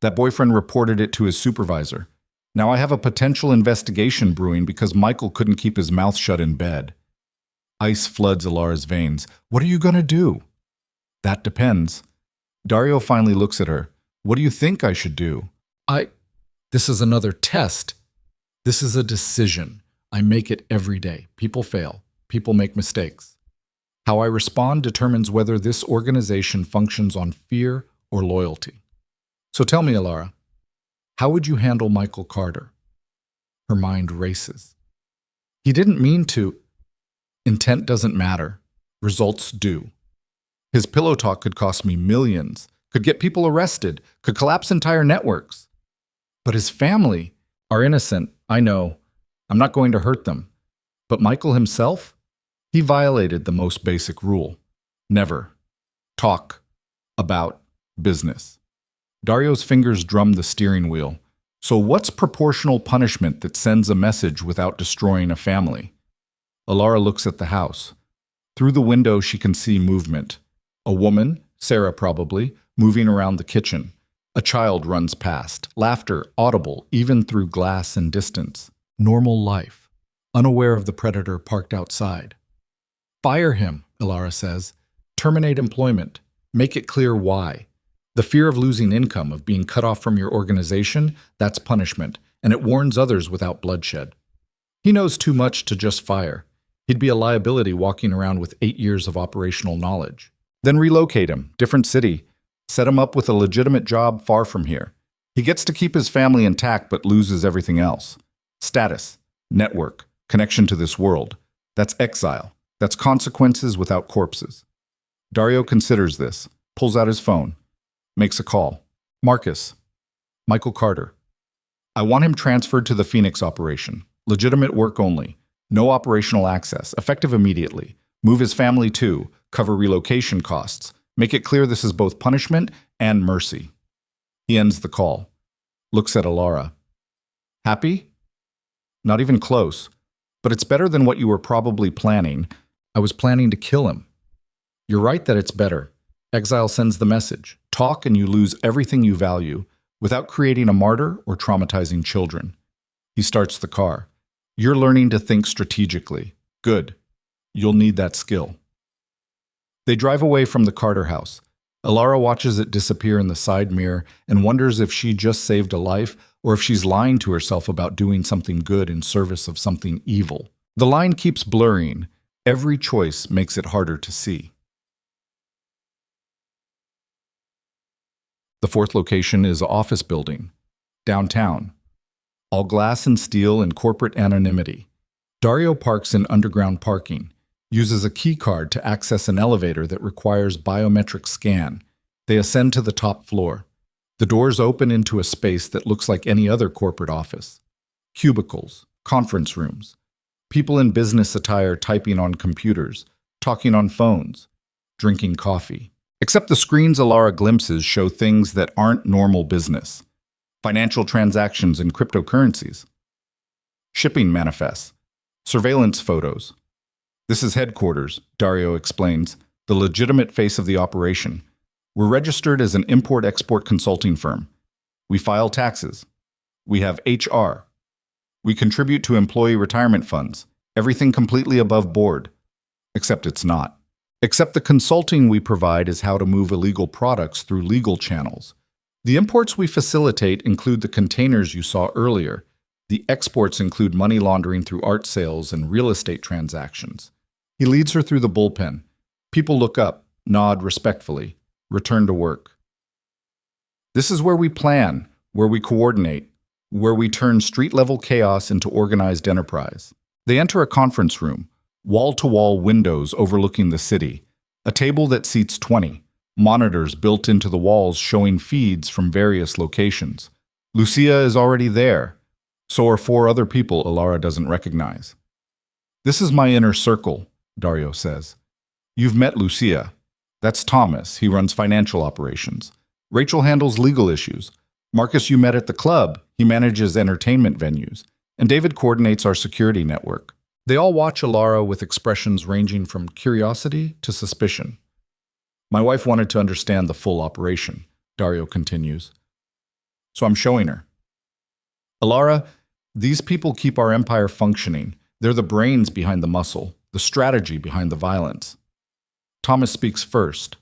That boyfriend reported it to his supervisor. Now I have a potential investigation brewing because Michael couldn't keep his mouth shut in bed. Ice floods Elara's veins. What are you going to do? That depends. Daario finally looks at her. What do you think I should do? This is another test. This is a decision. I make it every day. People fail. People make mistakes. How I respond determines whether this organization functions on fear or loyalty. So tell me, Elara, how would you handle Michael Carter? Her mind races. He didn't mean to. Intent doesn't matter. Results do. His pillow talk could cost me millions, could get people arrested, could collapse entire networks. But his family are innocent, I know. I'm not going to hurt them. But Michael himself? He violated the most basic rule. Never talk about business. Daario's fingers drum the steering wheel. So what's proportional punishment that sends a message without destroying a family? Elara looks at the house. Through the window she can see movement. A woman, Sarah probably, moving around the kitchen. A child runs past, laughter audible even through glass and distance. Normal life, unaware of the predator parked outside. Fire him, Elara says. Terminate employment. Make it clear why. The fear of losing income, of being cut off from your organization, that's punishment, and it warns others without bloodshed. He knows too much to just fire. He'd be a liability walking around with 8 years of operational knowledge. Then relocate him, different city. Set him up with a legitimate job far from here. He gets to keep his family intact but loses everything else. Status, network, connection to this world. That's exile. That's consequences without corpses. Daario considers this, pulls out his phone, makes a call. Marcus. Michael Carter. I want him transferred to the Phoenix operation. Legitimate work only. No operational access. Effective immediately. Move his family too. Cover relocation costs. Make it clear this is both punishment and mercy. He ends the call. Looks at Elara. Happy? Not even close. But it's better than what you were probably planning. I was planning to kill him. You're right that it's better. Exile sends the message. Talk and you lose everything you value, without creating a martyr or traumatizing children. He starts the car. You're learning to think strategically. Good. You'll need that skill. They drive away from the Carter house. Elara watches it disappear in the side mirror and wonders if she just saved a life or if she's lying to herself about doing something good in service of something evil. The line keeps blurring. Every choice makes it harder to see. The fourth location is an office building, downtown. All glass and steel and corporate anonymity. Daario parks in underground parking, uses a key card to access an elevator that requires biometric scan. They ascend to the top floor. The doors open into a space that looks like any other corporate office. Cubicles, conference rooms, people in business attire typing on computers, talking on phones, drinking coffee. Except the screens Elara glimpses show things that aren't normal business. Financial transactions and cryptocurrencies. Shipping manifests. Surveillance photos. This is headquarters, Daario explains, the legitimate face of the operation. We're registered as an import-export consulting firm. We file taxes. We have HR. We contribute to employee retirement funds. Everything completely above board. Except it's not. Except the consulting we provide is how to move illegal products through legal channels. The imports we facilitate include the containers you saw earlier. The exports include money laundering through art sales and real estate transactions. He leads her through the bullpen. People look up, nod respectfully, return to work. This is where we plan, where we coordinate, where we turn street-level chaos into organized enterprise. They enter a conference room. Wall-to-wall windows overlooking the city, a table that seats 20, monitors built into the walls showing feeds from various locations. Lucia is already there. So are 4 other people Elara doesn't recognize. This is my inner circle, Daario says. You've met Lucia. That's Thomas. He runs financial operations. Rachel handles legal issues. Marcus you met at the club. He manages entertainment venues. And David coordinates our security network. They all watch Elara with expressions ranging from curiosity to suspicion. My wife wanted to understand the full operation, Daario continues. So I'm showing her. Elara, these people keep our empire functioning. They're the brains behind the muscle, the strategy behind the violence. Thomas speaks first.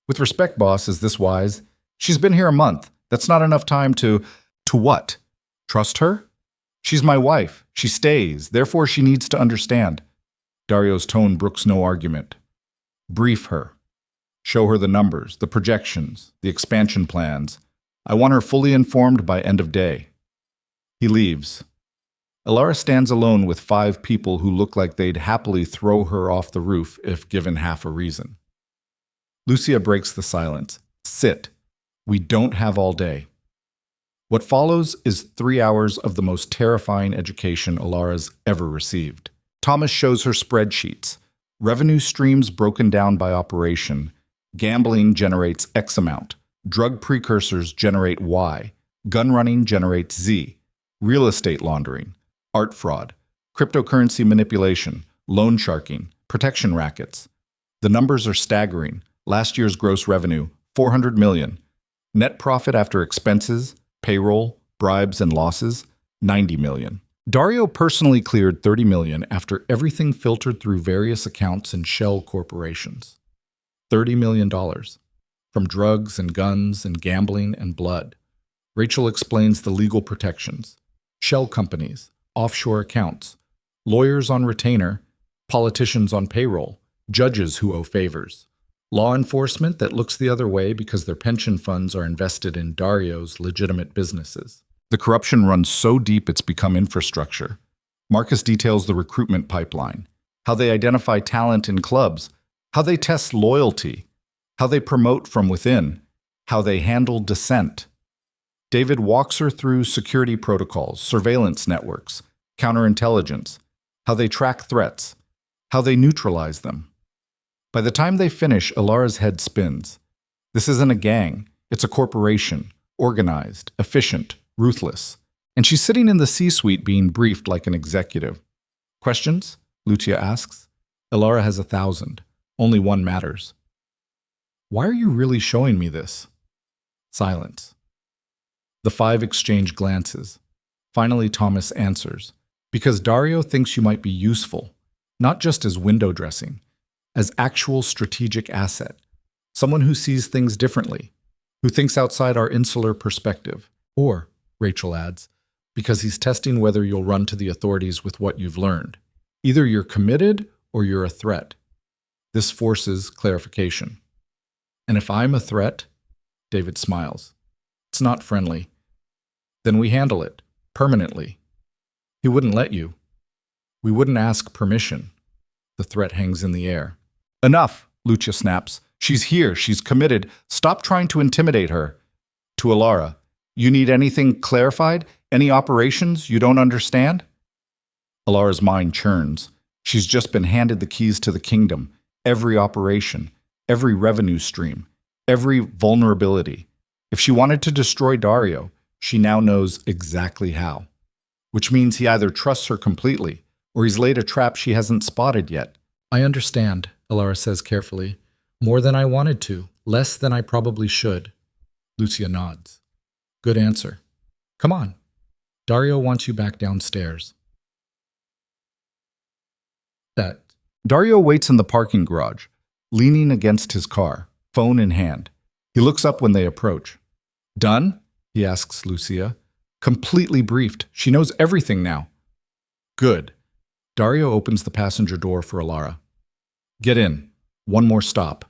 With respect, boss, is this wise? She's been here a month. That's not enough time to what? Trust her? She's my wife. She stays. Therefore, she needs to understand. Daario's tone brooks no argument. Brief her. Show her the numbers, the projections, the expansion plans. I want her fully informed by end of day. He leaves. Elara stands alone with 5 people who look like they'd happily throw her off the roof if given half a reason. Lucia breaks the silence. Sit. We don't have all day. What follows is 3 hours of the most terrifying education Elara's ever received. Thomas shows her spreadsheets. Revenue streams broken down by operation. Gambling generates X amount. Drug precursors generate Y. Gun running generates Z. Real estate laundering, art fraud, cryptocurrency manipulation, loan sharking, protection rackets. The numbers are staggering. Last year's gross revenue, $400 million. Net profit after expenses, payroll, bribes, and losses, $90 million. Daario personally cleared $30 million after everything filtered through various accounts and shell corporations. $30 million. From drugs and guns and gambling and blood. Rachel explains the legal protections. Shell companies, offshore accounts, lawyers on retainer, politicians on payroll, judges who owe favors. Law enforcement that looks the other way because their pension funds are invested in Daario's legitimate businesses. The corruption runs so deep it's become infrastructure. Marcus details the recruitment pipeline, how they identify talent in clubs, how they test loyalty, how they promote from within, how they handle dissent. David walks her through security protocols, surveillance networks, counterintelligence, how they track threats, how they neutralize them. By the time they finish, Elara's head spins. This isn't a gang, it's a corporation, organized, efficient, ruthless. And she's sitting in the C-suite being briefed like an executive. Questions? Lucia asks. Elara has 1,000. Only one matters. Why are you really showing me this? Silence. The five exchange glances. Finally, Thomas answers. Because Daario thinks you might be useful, not just as window dressing, as actual strategic asset. Someone who sees things differently, who thinks outside our insular perspective. Or, Rachel adds, because he's testing whether you'll run to the authorities with what you've learned. Either you're committed or you're a threat. This forces clarification. And if I'm a threat, David smiles. It's not friendly. Then we handle it, permanently. He wouldn't let you. We wouldn't ask permission. The threat hangs in the air. Enough, Lucia snaps. She's here, she's committed. Stop trying to intimidate her. To Elara, you need anything clarified? Any operations you don't understand? Elara's mind churns. She's just been handed the keys to the kingdom. Every operation, every revenue stream, every vulnerability. If she wanted to destroy Daario, she now knows exactly how. Which means he either trusts her completely, or he's laid a trap she hasn't spotted yet. I understand, Elara says carefully. More than I wanted to, less than I probably should. Lucia nods. Good answer. Come on. Daario wants you back downstairs. Daario waits in the parking garage, leaning against his car, phone in hand. He looks up when they approach. Done? He asks Lucia. Completely briefed. She knows everything now. Good. Daario opens the passenger door for Elara. Get in. One more stop.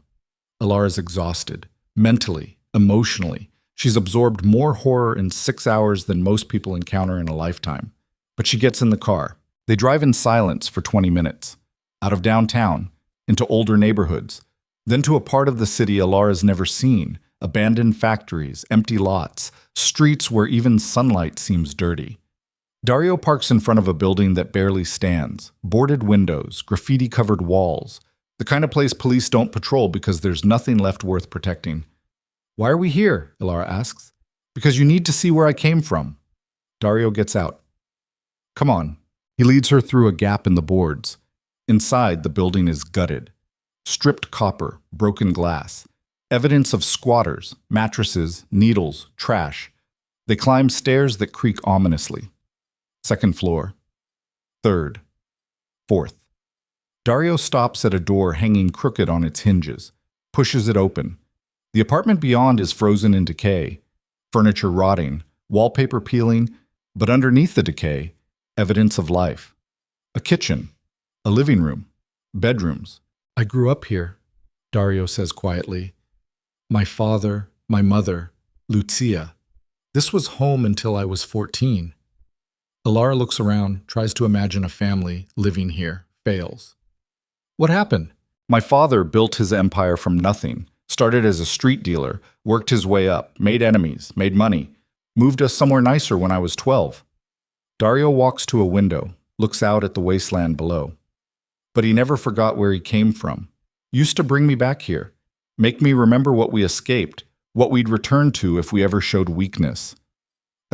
Elara's exhausted. Mentally, emotionally. She's absorbed more horror in 6 hours than most people encounter in a lifetime. But she gets in the car. They drive in silence for 20 minutes. Out of downtown, into older neighborhoods, then to a part of the city Elara's never seen, abandoned factories, empty lots, streets where even sunlight seems dirty. Daario parks in front of a building that barely stands, boarded windows, graffiti-covered walls, the kind of place police don't patrol because there's nothing left worth protecting. Why are we here? Elara asks. Because you need to see where I came from. Daario gets out. Come on. He leads her through a gap in the boards. Inside, the building is gutted. Stripped copper, broken glass. Evidence of squatters, mattresses, needles, trash. They climb stairs that creak ominously. Second floor. Third. Fourth. Daario stops at a door hanging crooked on its hinges, pushes it open. The apartment beyond is frozen in decay, furniture rotting, wallpaper peeling, but underneath the decay, evidence of life. A kitchen, a living room, bedrooms. I grew up here, Daario says quietly. My father, my mother, Lucia. This was home until I was 14. Elara looks around, tries to imagine a family living here, fails. What happened? My father built his empire from nothing, started as a street dealer, worked his way up, made enemies, made money, moved us somewhere nicer when I was 12. Daario walks to a window, looks out at the wasteland below. But he never forgot where he came from. Used to bring me back here, make me remember what we escaped, what we'd return to if we ever showed weakness.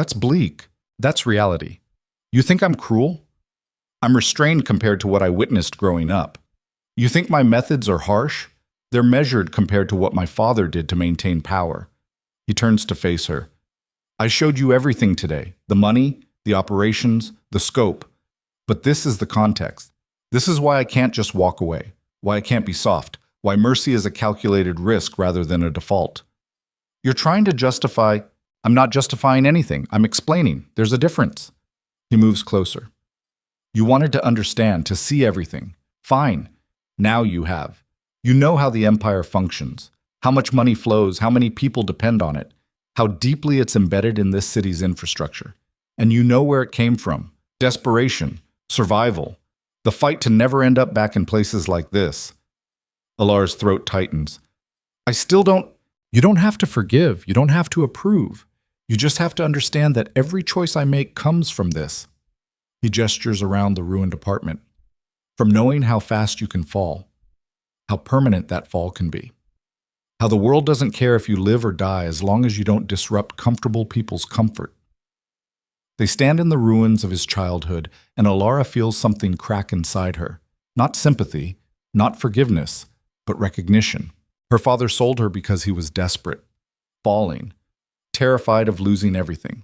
That's bleak. That's reality. You think I'm cruel? I'm restrained compared to what I witnessed growing up. You think my methods are harsh? They're measured compared to what my father did to maintain power. He turns to face her. I showed you everything today, the money, the operations, the scope. But this is the context. This is why I can't just walk away, why I can't be soft, why mercy is a calculated risk rather than a default. You're trying to justify. I'm not justifying anything. I'm explaining. There's a difference. He moves closer. You wanted to understand, to see everything. Fine. Now you have. You know how the empire functions, how much money flows, how many people depend on it, how deeply it's embedded in this city's infrastructure. And you know where it came from. Desperation, survival, the fight to never end up back in places like this. Elara's throat tightens. I still don't. You don't have to forgive. You don't have to approve. You just have to understand that every choice I make comes from this. He gestures around the ruined apartment. From knowing how fast you can fall, how permanent that fall can be, how the world doesn't care if you live or die as long as you don't disrupt comfortable people's comfort. They stand in the ruins of his childhood, and Elara feels something crack inside her. Not sympathy, not forgiveness, but recognition. Her father sold her because he was desperate, falling, terrified of losing everything.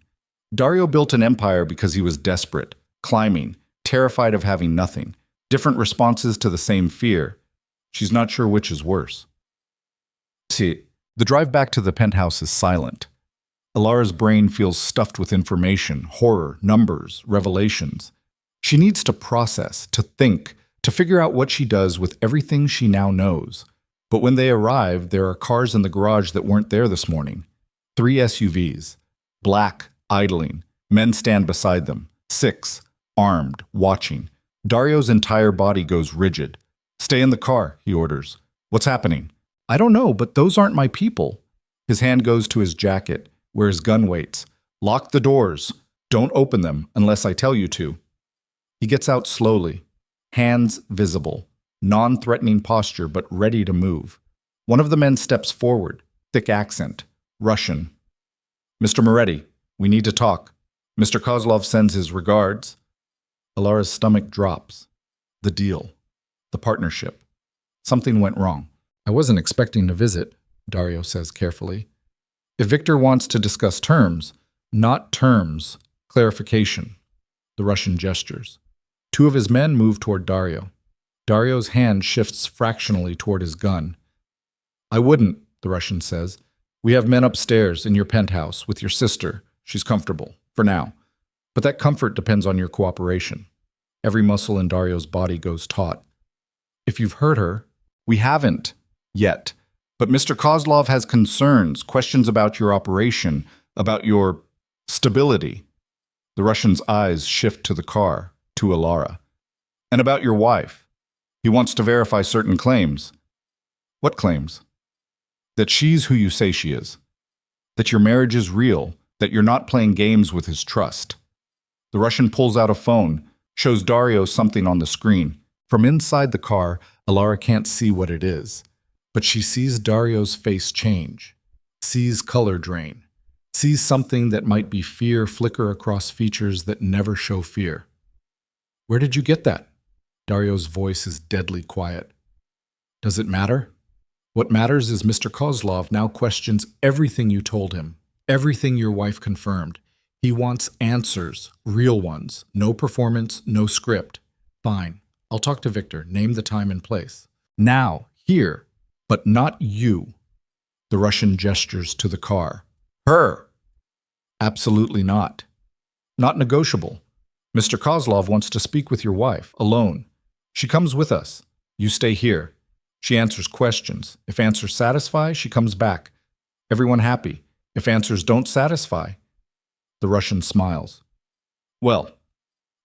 Daario built an empire because he was desperate, climbing, terrified of having nothing. Different responses to the same fear. She's not sure which is worse. See, the drive back to the penthouse is silent. Elara's brain feels stuffed with information, horror, numbers, revelations. She needs to process, to think, to figure out what she does with everything she now knows. But when they arrive, there are cars in the garage that weren't there this morning. 3 SUVs, black, idling. Men stand beside them. 6, armed, watching. Daario's entire body goes rigid. Stay in the car, he orders. What's happening? I don't know, but those aren't my people. His hand goes to his jacket, where his gun waits. Lock the doors. Don't open them unless I tell you to. He gets out slowly, hands visible, non-threatening posture but ready to move. One of the men steps forward, thick accent, Russian. Mr. Moretti, we need to talk. Mr. Coslov sends his regards. Elara's stomach drops. The deal. The partnership. Something went wrong. I wasn't expecting a visit, Daario says carefully. If Victor wants to discuss terms, not terms, clarification. The Russian gestures. 2 of his men move toward Daario. Dario's hand shifts fractionally toward his gun. I wouldn't, the Russian says. We have men upstairs in your penthouse with your sister. She's comfortable, for now. But that comfort depends on your cooperation. Every muscle in Dario's body goes taut. If you've hurt her, we haven't, yet. But Mr. Coslov has concerns, questions about your operation, about your stability. The Russian's eyes shift to the car, to Elara. And about your wife. He wants to verify certain claims. What claims? That she's who you say she is. That your marriage is real. That you're not playing games with his trust. The Russian pulls out a phone, shows Daario something on the screen. From inside the car, Elara can't see what it is. But she sees Dario's face change, sees color drain, sees something that might be fear flicker across features that never show fear. Where did you get that? Dario's voice is deadly quiet. Does it matter? What matters is Mr. Coslov now questions everything you told him, everything your wife confirmed. He wants answers, real ones, no performance, no script. Fine, I'll talk to Victor, name the time and place. Now, here, but not you. The Russian gestures to the car. Her. Absolutely not. Not negotiable. Mr. Coslov wants to speak with your wife, alone. She comes with us. You stay here. She answers questions. If answers satisfy, she comes back. Everyone happy. If answers don't satisfy. The Russian smiles. Well,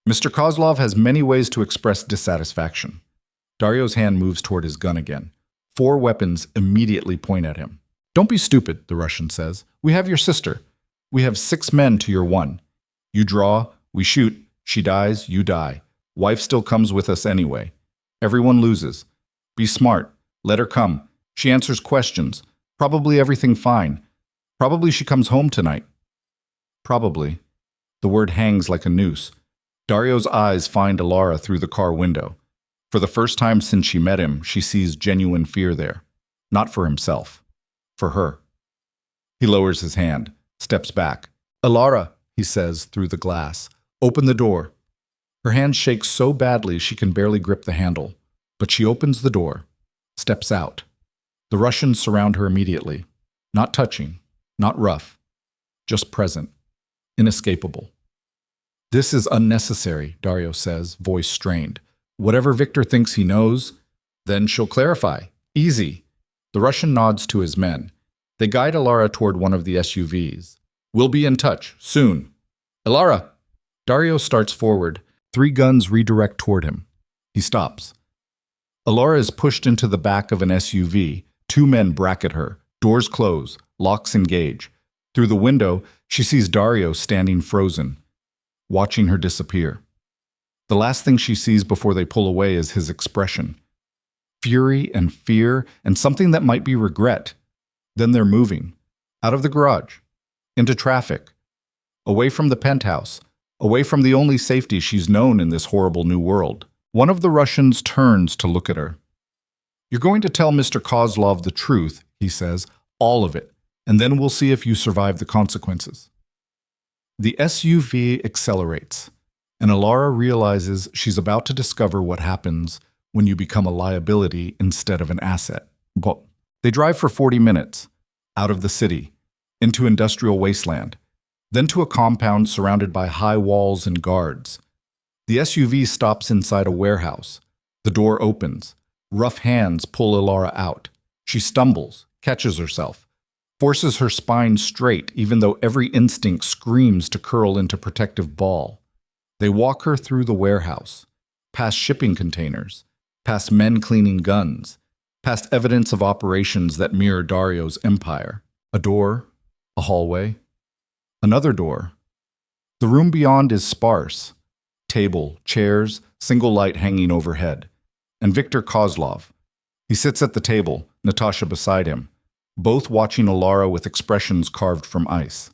Mr. Coslov has many ways to express dissatisfaction. Dario's hand moves toward his gun again. 4 weapons immediately point at him. Don't be stupid, the Russian says. We have your sister. We have 6 men to your 1. You draw, we shoot, she dies, you die. Wife still comes with us anyway. Everyone loses. Be smart. Let her come. She answers questions. Probably everything fine. Probably she comes home tonight. Probably. The word hangs like a noose. Dario's eyes find Elara through the car window. For the first time since she met him, she sees genuine fear there. Not for himself. For her. He lowers his hand, steps back. "Elara," he says through the glass. "Open the door." Her hand shakes so badly she can barely grip the handle. But she opens the door, steps out. The Russians surround her immediately. Not touching, not rough. Just present. Inescapable. "This is unnecessary," Daario says, voice strained. "Whatever Victor thinks he knows, then she'll clarify. Easy." The Russian nods to his men. They guide Elara toward one of the SUVs. "We'll be in touch, soon." "Elara!" Daario starts forward. 3 guns redirect toward him. He stops. Elara is pushed into the back of an SUV. 2 men bracket her. Doors close. Locks engage. Through the window, she sees Daario standing frozen, watching her disappear. The last thing she sees before they pull away is his expression. Fury and fear and something that might be regret. Then they're moving. Out of the garage. Into traffic. Away from the penthouse. Away from the only safety she's known in this horrible new world. One of the Russians turns to look at her. "You're going to tell Mr. Coslov the truth," he says. "All of it. And then we'll see if you survive the consequences." The SUV accelerates, and Elara realizes she's about to discover what happens when you become a liability instead of an asset. But they drive for 40 minutes, out of the city, into industrial wasteland, then to a compound surrounded by high walls and guards. The SUV stops inside a warehouse. The door opens. Rough hands pull Elara out. She stumbles, catches herself, forces her spine straight even though every instinct screams to curl into protective ball. They walk her through the warehouse, past shipping containers, past men cleaning guns, past evidence of operations that mirror Daario's empire. A door, a hallway, another door. The room beyond is sparse. Table, chairs, single light hanging overhead. And Victor Coslov. He sits at the table, Natasha beside him, both watching Elara with expressions carved from ice.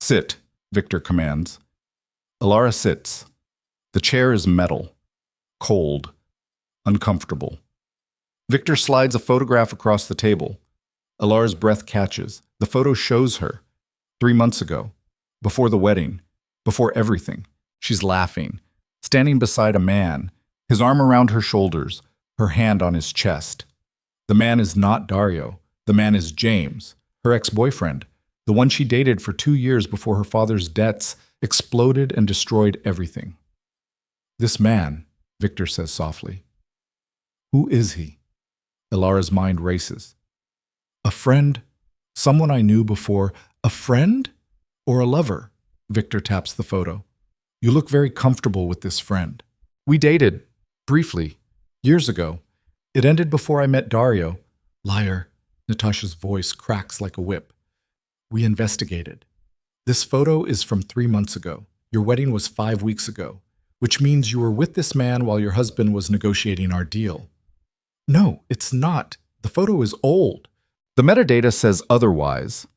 "Sit," Victor commands. Elara sits. The chair is metal, cold, uncomfortable. Victor slides a photograph across the table. Elara's breath catches. The photo shows her. 3 months ago, before the wedding, before everything. She's laughing, standing beside a man, his arm around her shoulders, her hand on his chest. The man is not Daario. The man is James, her ex-boyfriend, the one she dated for 2 years before her father's debts exploded and destroyed everything. "This man," Victor says softly. "Who is he?" Elara's mind races. "A friend? Someone I knew before? A friend? Or a lover?" Victor taps the photo. "You look very comfortable with this friend." "We dated, briefly, years ago. It ended before I met Daario." "Liar." Natasha's voice cracks like a whip. "We investigated. This photo is from 3 months ago. Your wedding was 5 weeks ago, which means you were with this man while your husband was negotiating our deal." "No, it's not. The photo is old." "The metadata says otherwise."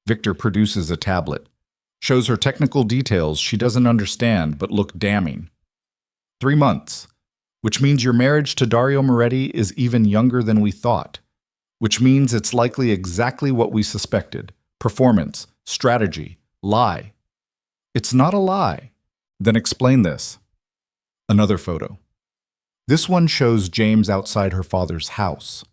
Victor produces a tablet, shows her technical details she doesn't understand but look damning. 3 months, which means your marriage to Daario Moretti is even younger than we thought, which means it's likely exactly what we suspected. Performance, strategy, lie. "It's not a lie." "Then explain this." Another photo. This one shows James outside her father's house.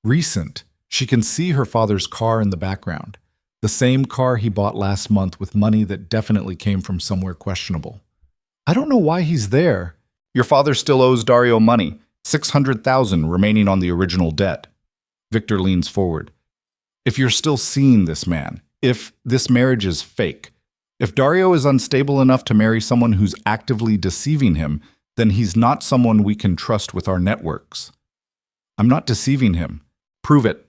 Recent. She can see her father's car in the background. The same car he bought last month with money that definitely came from somewhere questionable. "I don't know why he's there." "Your father still owes Daario money, $600,000 remaining on the original debt." Victor leans forward. "If you're still seeing this man, if this marriage is fake, if Daario is unstable enough to marry someone who's actively deceiving him, then he's not someone we can trust with our networks." "I'm not deceiving him." "Prove it."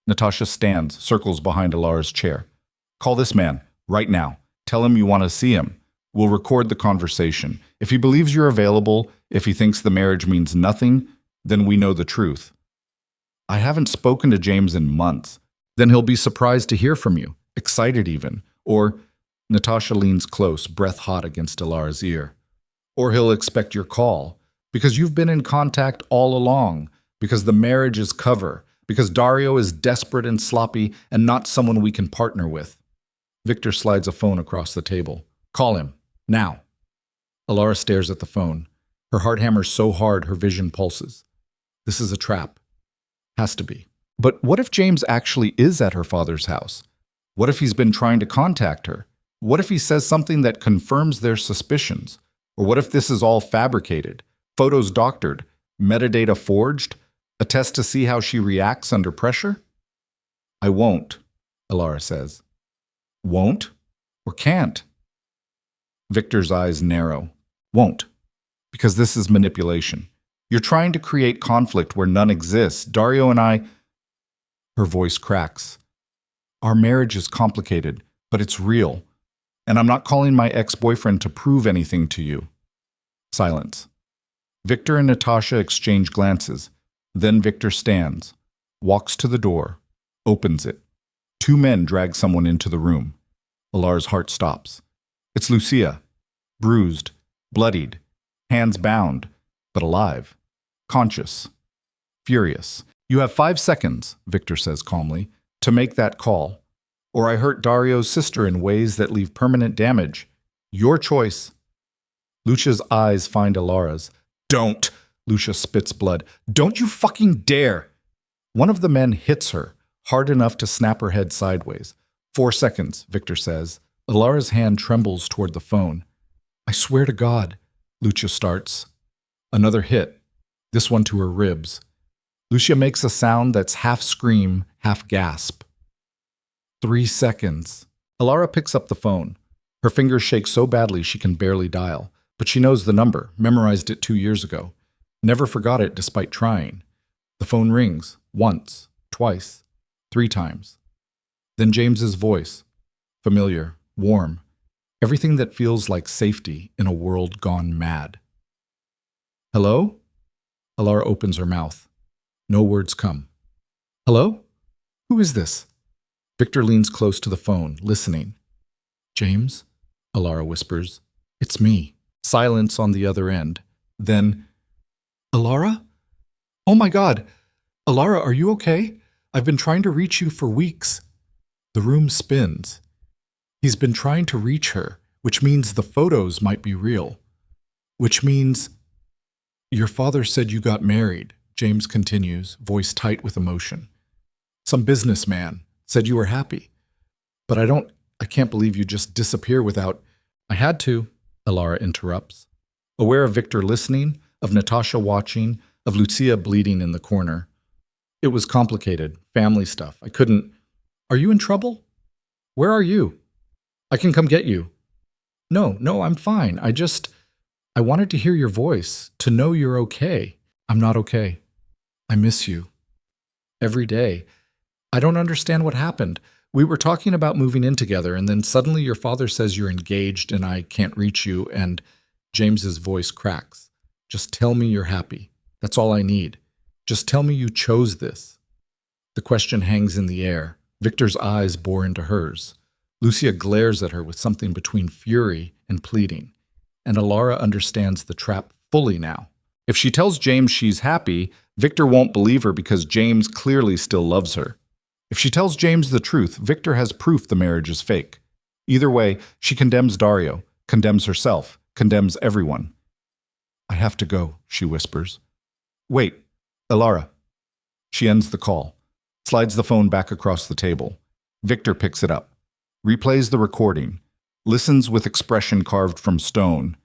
Natasha stands, circles behind Elara's chair. "Call this man, right now. Tell him you want to see him. We'll record the conversation. If he believes you're available, if he thinks the marriage means nothing, then we know the truth." "I haven't spoken to James in months." "Then he'll be surprised to hear from you, excited even. Or Natasha leans close, breath hot against Elara's ear. Or he'll expect your call, because you've been in contact all along, because the marriage is cover, because Daario is desperate and sloppy and not someone we can partner with. Victor slides a phone across the table. Call him. Now. Elara stares at the phone. Her heart hammers so hard her vision pulses. This is a trap. Has to be. But what if James actually is at her father's house? What if he's been trying to contact her? What if he says something that confirms their suspicions? Or what if this is all fabricated? Photos doctored? Metadata forged? A test to see how she reacts under pressure? I won't, Elara says. Won't? Or can't? Victor's eyes narrow. Won't. Because this is manipulation. You're trying to create conflict where none exists. Daario and I... Her voice cracks. Our marriage is complicated, but it's real. And I'm not calling my ex-boyfriend to prove anything to you. Silence. Victor and Natasha exchange glances. Then Victor stands, walks to the door, opens it. Two men drag someone into the room. Elara's heart stops. It's Lucia, bruised, bloodied, hands bound, but alive, conscious, furious. You have 5 seconds, Victor says calmly, to make that call. Or I hurt Daario's sister in ways that leave permanent damage. Your choice. Lucia's eyes find Elara's. Don't! Lucia spits blood. Don't you fucking dare! One of the men hits her, hard enough to snap her head sideways. 4 seconds, Victor says. Elara's hand trembles toward the phone. I swear to God, Lucia starts. Another hit, this one to her ribs. Lucia makes a sound that's half scream, half gasp. 3 seconds. Elara picks up the phone. Her fingers shake so badly she can barely dial, but she knows the number, memorized it 2 years ago. Never forgot it despite trying. The phone rings, once, twice, 3 times. Then James's voice, familiar, warm, everything that feels like safety in a world gone mad. Hello? Elara opens her mouth. No words come. Hello? Who is this? Victor leans close to the phone, listening. James? Elara whispers. It's me. Silence on the other end. Then, Elara? Oh my God! Elara, are you okay? I've been trying to reach you for weeks. The room spins. He's been trying to reach her, which means the photos might be real. Which means... Your father said you got married, James continues, voice tight with emotion. Some businessman said you were happy. But I can't believe you just disappear without... I had to, Elara interrupts. Aware of Victor listening, of Natasha watching, of Lucia bleeding in the corner. It was complicated, family stuff. I couldn't... Are you in trouble? Where are you? I can come get you. No, I'm fine. I wanted to hear your voice, to know you're okay. I'm not okay. I miss you. Every day. I don't understand what happened. We were talking about moving in together, and then suddenly your father says you're engaged and I can't reach you, and James's voice cracks. Just tell me you're happy. That's all I need. Just tell me you chose this. The question hangs in the air. Victor's eyes bore into hers. Lucia glares at her with something between fury and pleading. And Elara understands the trap fully now. If she tells James she's happy, Victor won't believe her because James clearly still loves her. If she tells James the truth, Victor has proof the marriage is fake. Either way, she condemns Daario, condemns herself, condemns everyone. I have to go, she whispers. Wait, Elara. She ends the call, slides the phone back across the table. Victor picks it up, replays the recording, listens with expression carved from stone.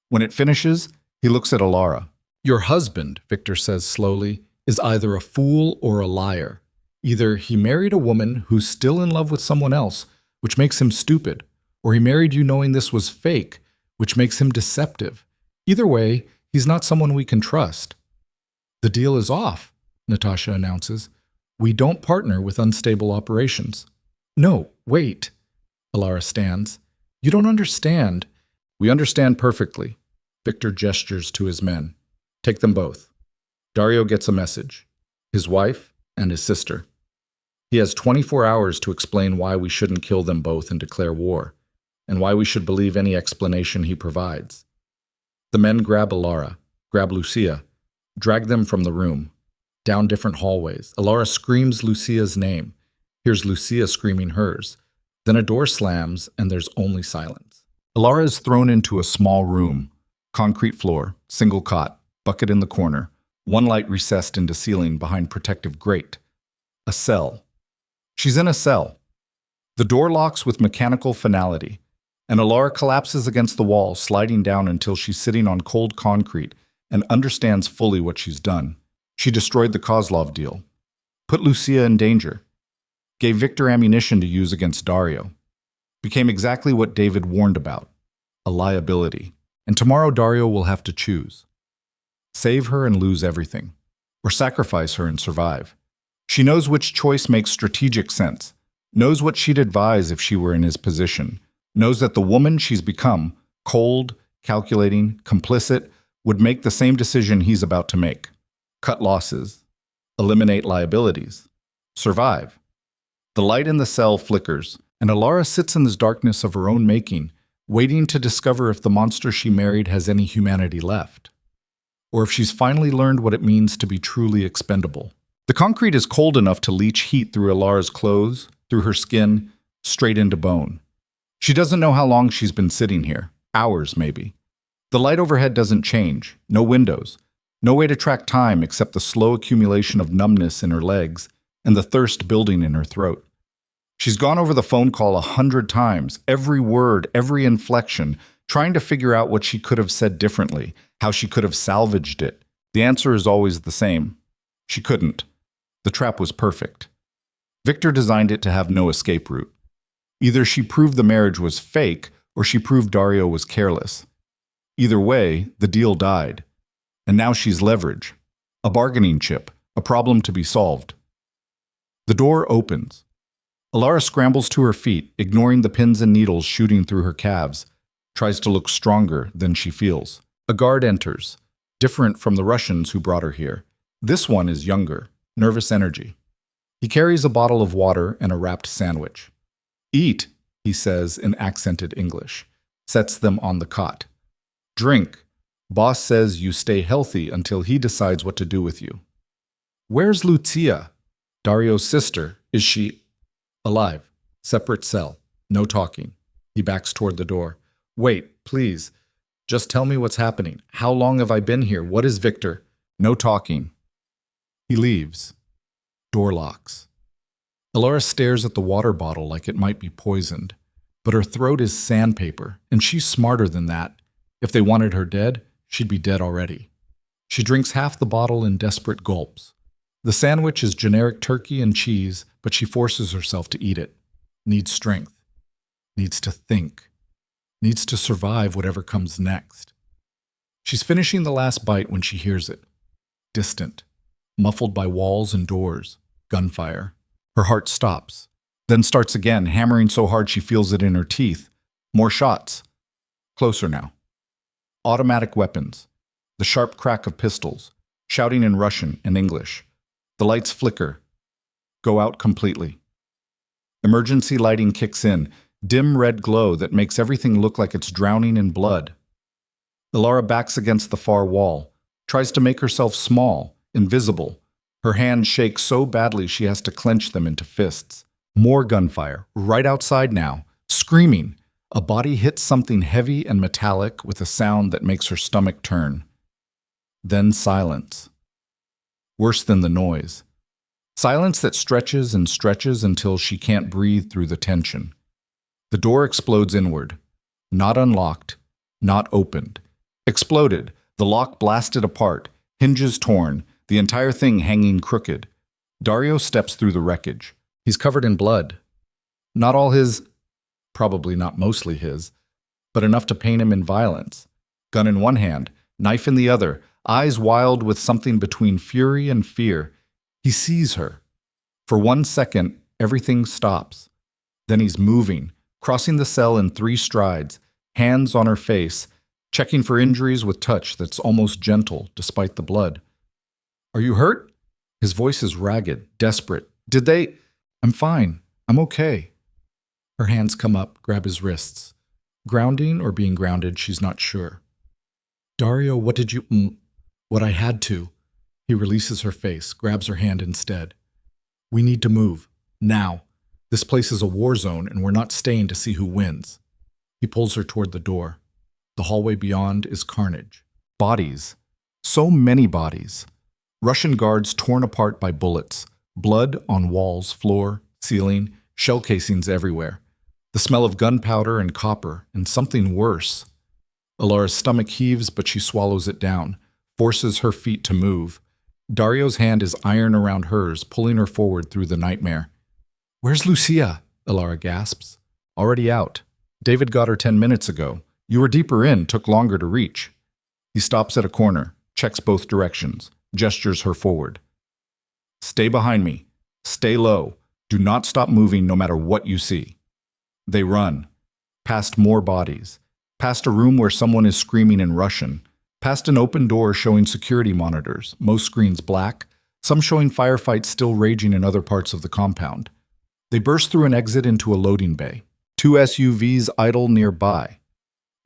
When it finishes, he looks at Elara. Your husband, Victor says slowly, is either a fool or a liar. Either he married a woman who's still in love with someone else, which makes him stupid, or he married you knowing this was fake, which makes him deceptive. Either way, he's not someone we can trust. The deal is off, Natasha announces. We don't partner with unstable operations. No, wait, Elara stands. You don't understand. We understand perfectly. Victor gestures to his men. Take them both. Daario gets a message. His wife and his sister. He has 24 hours to explain why we shouldn't kill them both and declare war. and why we should believe any explanation he provides. The men grab Elara, grab Lucia, drag them from the room, down different hallways. Elara screams Lucia's name, hears Lucia screaming hers. Then a door slams and there's only silence. Elara is thrown into a small room, concrete floor, single cot, bucket in the corner, one light recessed into ceiling behind protective grate. A cell. She's in a cell. The door locks with mechanical finality, and Elara collapses against the wall, sliding down until she's sitting on cold concrete and understands fully what she's done. She destroyed the Coslov deal, put Lucia in danger, gave Victor ammunition to use against Daario, became exactly what David warned about, a liability. And tomorrow Daario will have to choose. Save her and lose everything, or sacrifice her and survive. She knows which choice makes strategic sense, knows what she'd advise if she were in his position, knows that the woman she's become, cold, calculating, complicit, would make the same decision he's about to make. Cut losses, eliminate liabilities, survive. The light in the cell flickers, and Elara sits in this darkness of her own making, waiting to discover if the monster she married has any humanity left, or if she's finally learned what it means to be truly expendable. The concrete is cold enough to leach heat through Elara's clothes, through her skin, straight into bone. She doesn't know how long she's been sitting here, hours maybe. The light overhead doesn't change, no windows, no way to track time except the slow accumulation of numbness in her legs and the thirst building in her throat. She's gone over the phone call 100 times, every word, every inflection, trying to figure out what she could have said differently, how she could have salvaged it. The answer is always the same. She couldn't. The trap was perfect. Victor designed it to have no escape route. Either she proved the marriage was fake, or she proved Daario was careless. Either way, the deal died. And now she's leverage. A bargaining chip, a problem to be solved. The door opens. Elara scrambles to her feet, ignoring the pins and needles shooting through her calves, tries to look stronger than she feels. A guard enters, different from the Russians who brought her here. This one is younger, nervous energy. He carries a bottle of water and a wrapped sandwich. "Eat," he says in accented English, sets them on the cot. "Drink. Boss says you stay healthy until he decides what to do with you." "Where's Lucia?" "Daario's sister. Is she—" "Alive. Separate cell. No talking." He backs toward the door. "Wait, please. Just tell me what's happening. How long have I been here? What is Victor?" "No talking." He leaves. Door locks. Elara stares at the water bottle like it might be poisoned, but her throat is sandpaper, and she's smarter than that. If they wanted her dead, she'd be dead already. She drinks half the bottle in desperate gulps. The sandwich is generic turkey and cheese, but she forces herself to eat it. Needs strength. Needs to think. Needs to survive whatever comes next. She's finishing the last bite when she hears it. Distant. Muffled by walls and doors. Gunfire. Her heart stops. Then starts again, hammering so hard she feels it in her teeth. More shots. Closer now. Automatic weapons. The sharp crack of pistols. Shouting in Russian and English. The lights flicker. Go out completely. Emergency lighting kicks in. Dim red glow that makes everything look like it's drowning in blood. Elara backs against the far wall. Tries to make herself small, invisible. Her hands shake so badly she has to clench them into fists. More gunfire, right outside now, screaming. A body hits something heavy and metallic with a sound that makes her stomach turn. Then silence. Worse than the noise. Silence that stretches and stretches until she can't breathe through the tension. The door explodes inward. Not unlocked, not opened. Exploded, the lock blasted apart, hinges torn, the entire thing hanging crooked. Daario steps through the wreckage. He's covered in blood. Not all his, probably not mostly his, but enough to paint him in violence. Gun in one hand, knife in the other, eyes wild with something between fury and fear. He sees her. For 1 second, everything stops. Then he's moving, crossing the cell in 3 strides, hands on her face, checking for injuries with touch that's almost gentle despite the blood. "Are you hurt?" His voice is ragged, desperate. "Did they—" "I'm fine. I'm okay." Her hands come up, grab his wrists. Grounding or being grounded, she's not sure. Daario, what did you... What I had to. He releases her face, grabs her hand instead. We need to move. Now. This place is a war zone, and we're not staying to see who wins. He pulls her toward the door. The hallway beyond is carnage. Bodies. So many bodies. Russian guards torn apart by bullets. Blood on walls, floor, ceiling, shell casings everywhere. The smell of gunpowder and copper, and something worse. Elara's stomach heaves, but she swallows it down, forces her feet to move. Daario's hand is iron around hers, pulling her forward through the nightmare. Where's Lucia? Elara gasps. Already out. David got her 10 minutes ago. You were deeper in, took longer to reach. He stops at a corner, checks both directions, gestures her forward. Stay behind me. Stay low. Do not stop moving no matter what you see. They run. Past more bodies. Past a room where someone is screaming in Russian. Past an open door showing security monitors, most screens black, some showing firefights still raging in other parts of the compound. They burst through an exit into a loading bay. 2 SUVs idle nearby.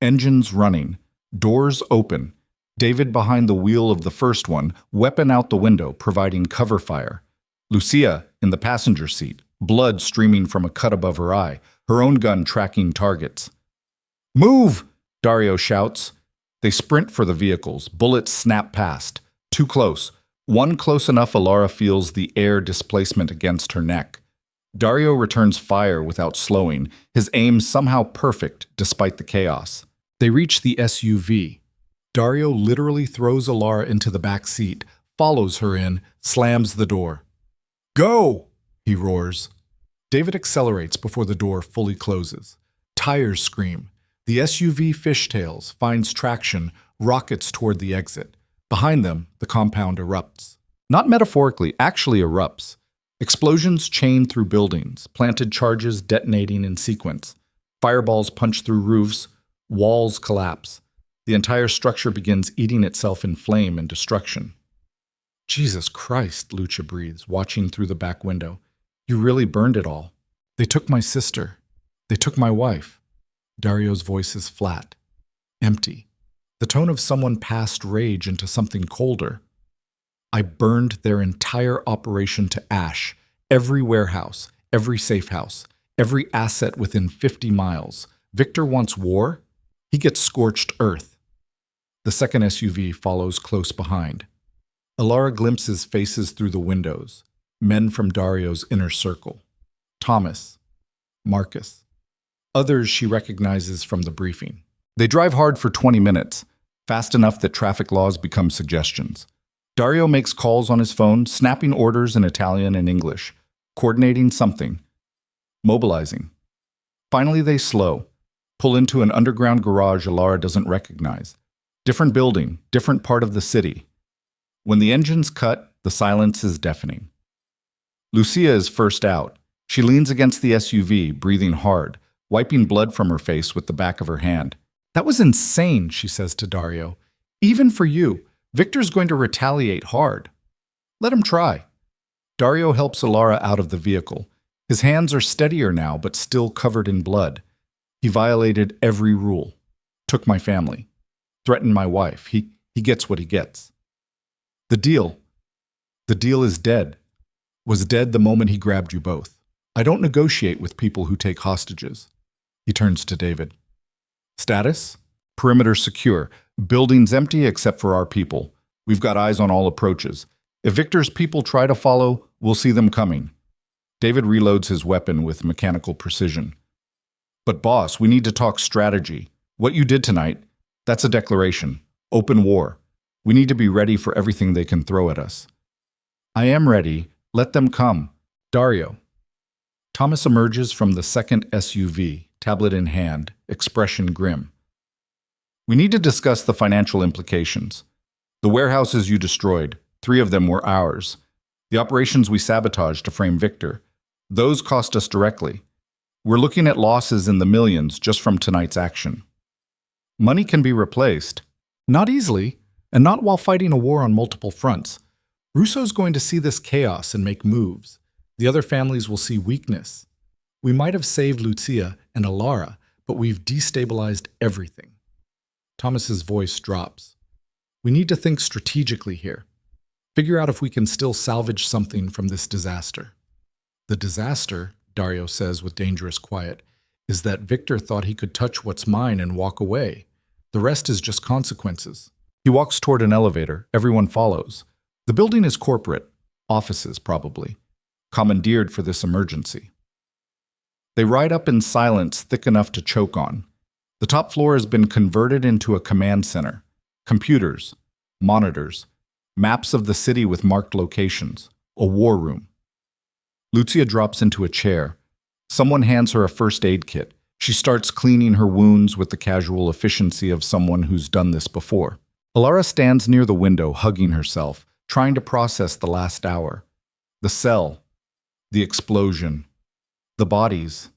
Engines running. Doors open. David behind the wheel of the first one, weapon out the window, providing cover fire. Lucia in the passenger seat, blood streaming from a cut above her eye, her own gun tracking targets. Move! Daario shouts. They sprint for the vehicles. Bullets snap past. Too close. One close enough Elara feels the air displacement against her neck. Daario returns fire without slowing, his aim somehow perfect despite the chaos. They reach the SUV. Daario literally throws Elara into the back seat, follows her in, slams the door. Go! He roars. David accelerates before the door fully closes. Tires scream. The SUV fishtails, finds traction, rockets toward the exit. Behind them, the compound erupts. Not metaphorically, actually erupts. Explosions chain through buildings, planted charges detonating in sequence. Fireballs punch through roofs, walls collapse. The entire structure begins eating itself in flame and destruction. Jesus Christ, Lucia breathes, watching through the back window. You really burned it all. They took my sister. They took my wife. Daario's voice is flat, empty. The tone of someone past rage into something colder. I burned their entire operation to ash. Every warehouse, every safe house, every asset within 50 miles. Victor wants war. He gets scorched earth. The second SUV follows close behind. Elara glimpses faces through the windows. Men from Daario's inner circle. Thomas. Marcus. Others she recognizes from the briefing. They drive hard for 20 minutes, fast enough that traffic laws become suggestions. Daario makes calls on his phone, snapping orders in Italian and English, coordinating something, mobilizing. Finally, they slow, pull into an underground garage Elara doesn't recognize. Different building, different part of the city. When the engines cut, the silence is deafening. Lucia is first out. She leans against the SUV, breathing hard, wiping blood from her face with the back of her hand. That was insane, she says to Daario. Even for you, Victor's going to retaliate hard. Let him try. Daario helps Elara out of the vehicle. His hands are steadier now, but still covered in blood. He violated every rule. Took my family. Threatened my wife. He gets what he gets. The deal is dead. Was dead the moment he grabbed you both. I don't negotiate with people who take hostages. He turns to David. Status? Perimeter secure. Buildings empty except for our people. We've got eyes on all approaches. If Victor's people try to follow, we'll see them coming. David reloads his weapon with mechanical precision. But boss, we need to talk strategy. What you did tonight, that's a declaration. Open war. We need to be ready for everything they can throw at us. I am ready. Let them come. Daario. Thomas emerges from the second SUV, tablet in hand, expression grim. We need to discuss the financial implications. The warehouses you destroyed, 3 of them were ours. The operations we sabotaged to frame Victor, those cost us directly. We're looking at losses in the millions just from tonight's action. Money can be replaced. Not easily, and not while fighting a war on multiple fronts. Russo's going to see this chaos and make moves. The other families will see weakness. We might have saved Lucia and Elara, but we've destabilized everything. Thomas's voice drops. We need to think strategically here. Figure out if we can still salvage something from this disaster. The disaster, Daario says with dangerous quiet, is that Victor thought he could touch what's mine and walk away. The rest is just consequences. He walks toward an elevator. Everyone follows. The building is corporate. Offices, probably. Commandeered for this emergency. They ride up in silence thick enough to choke on. The top floor has been converted into a command center. Computers, monitors, maps of the city with marked locations, a war room. Lucia drops into a chair. Someone hands her a first aid kit. She starts cleaning her wounds with the casual efficiency of someone who's done this before. Elara stands near the window, hugging herself, trying to process the last hour. The cell, the explosion, the bodies.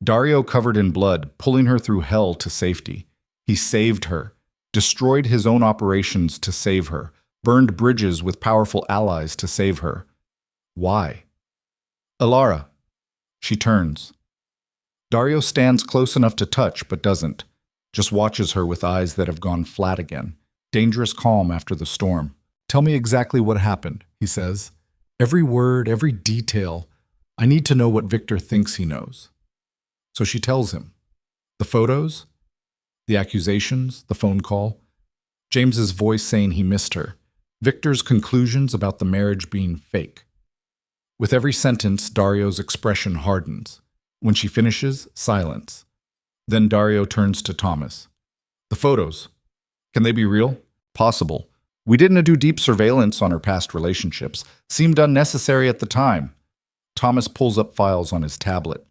Daario covered in blood, pulling her through hell to safety. He saved her, destroyed his own operations to save her, burned bridges with powerful allies to save her. Why? Elara. She turns. Daario stands close enough to touch, but doesn't. Just watches her with eyes that have gone flat again. Dangerous calm after the storm. Tell me exactly what happened, he says. Every word, every detail. I need to know what Victor thinks he knows. So she tells him. The photos, the accusations, the phone call. James's voice saying he missed her. Victor's conclusions about the marriage being fake. With every sentence, Daario's expression hardens. When she finishes, silence. Then Daario turns to Thomas. The photos. Can they be real? Possible. We didn't do deep surveillance on her past relationships. Seemed unnecessary at the time. Thomas pulls up files on his tablet.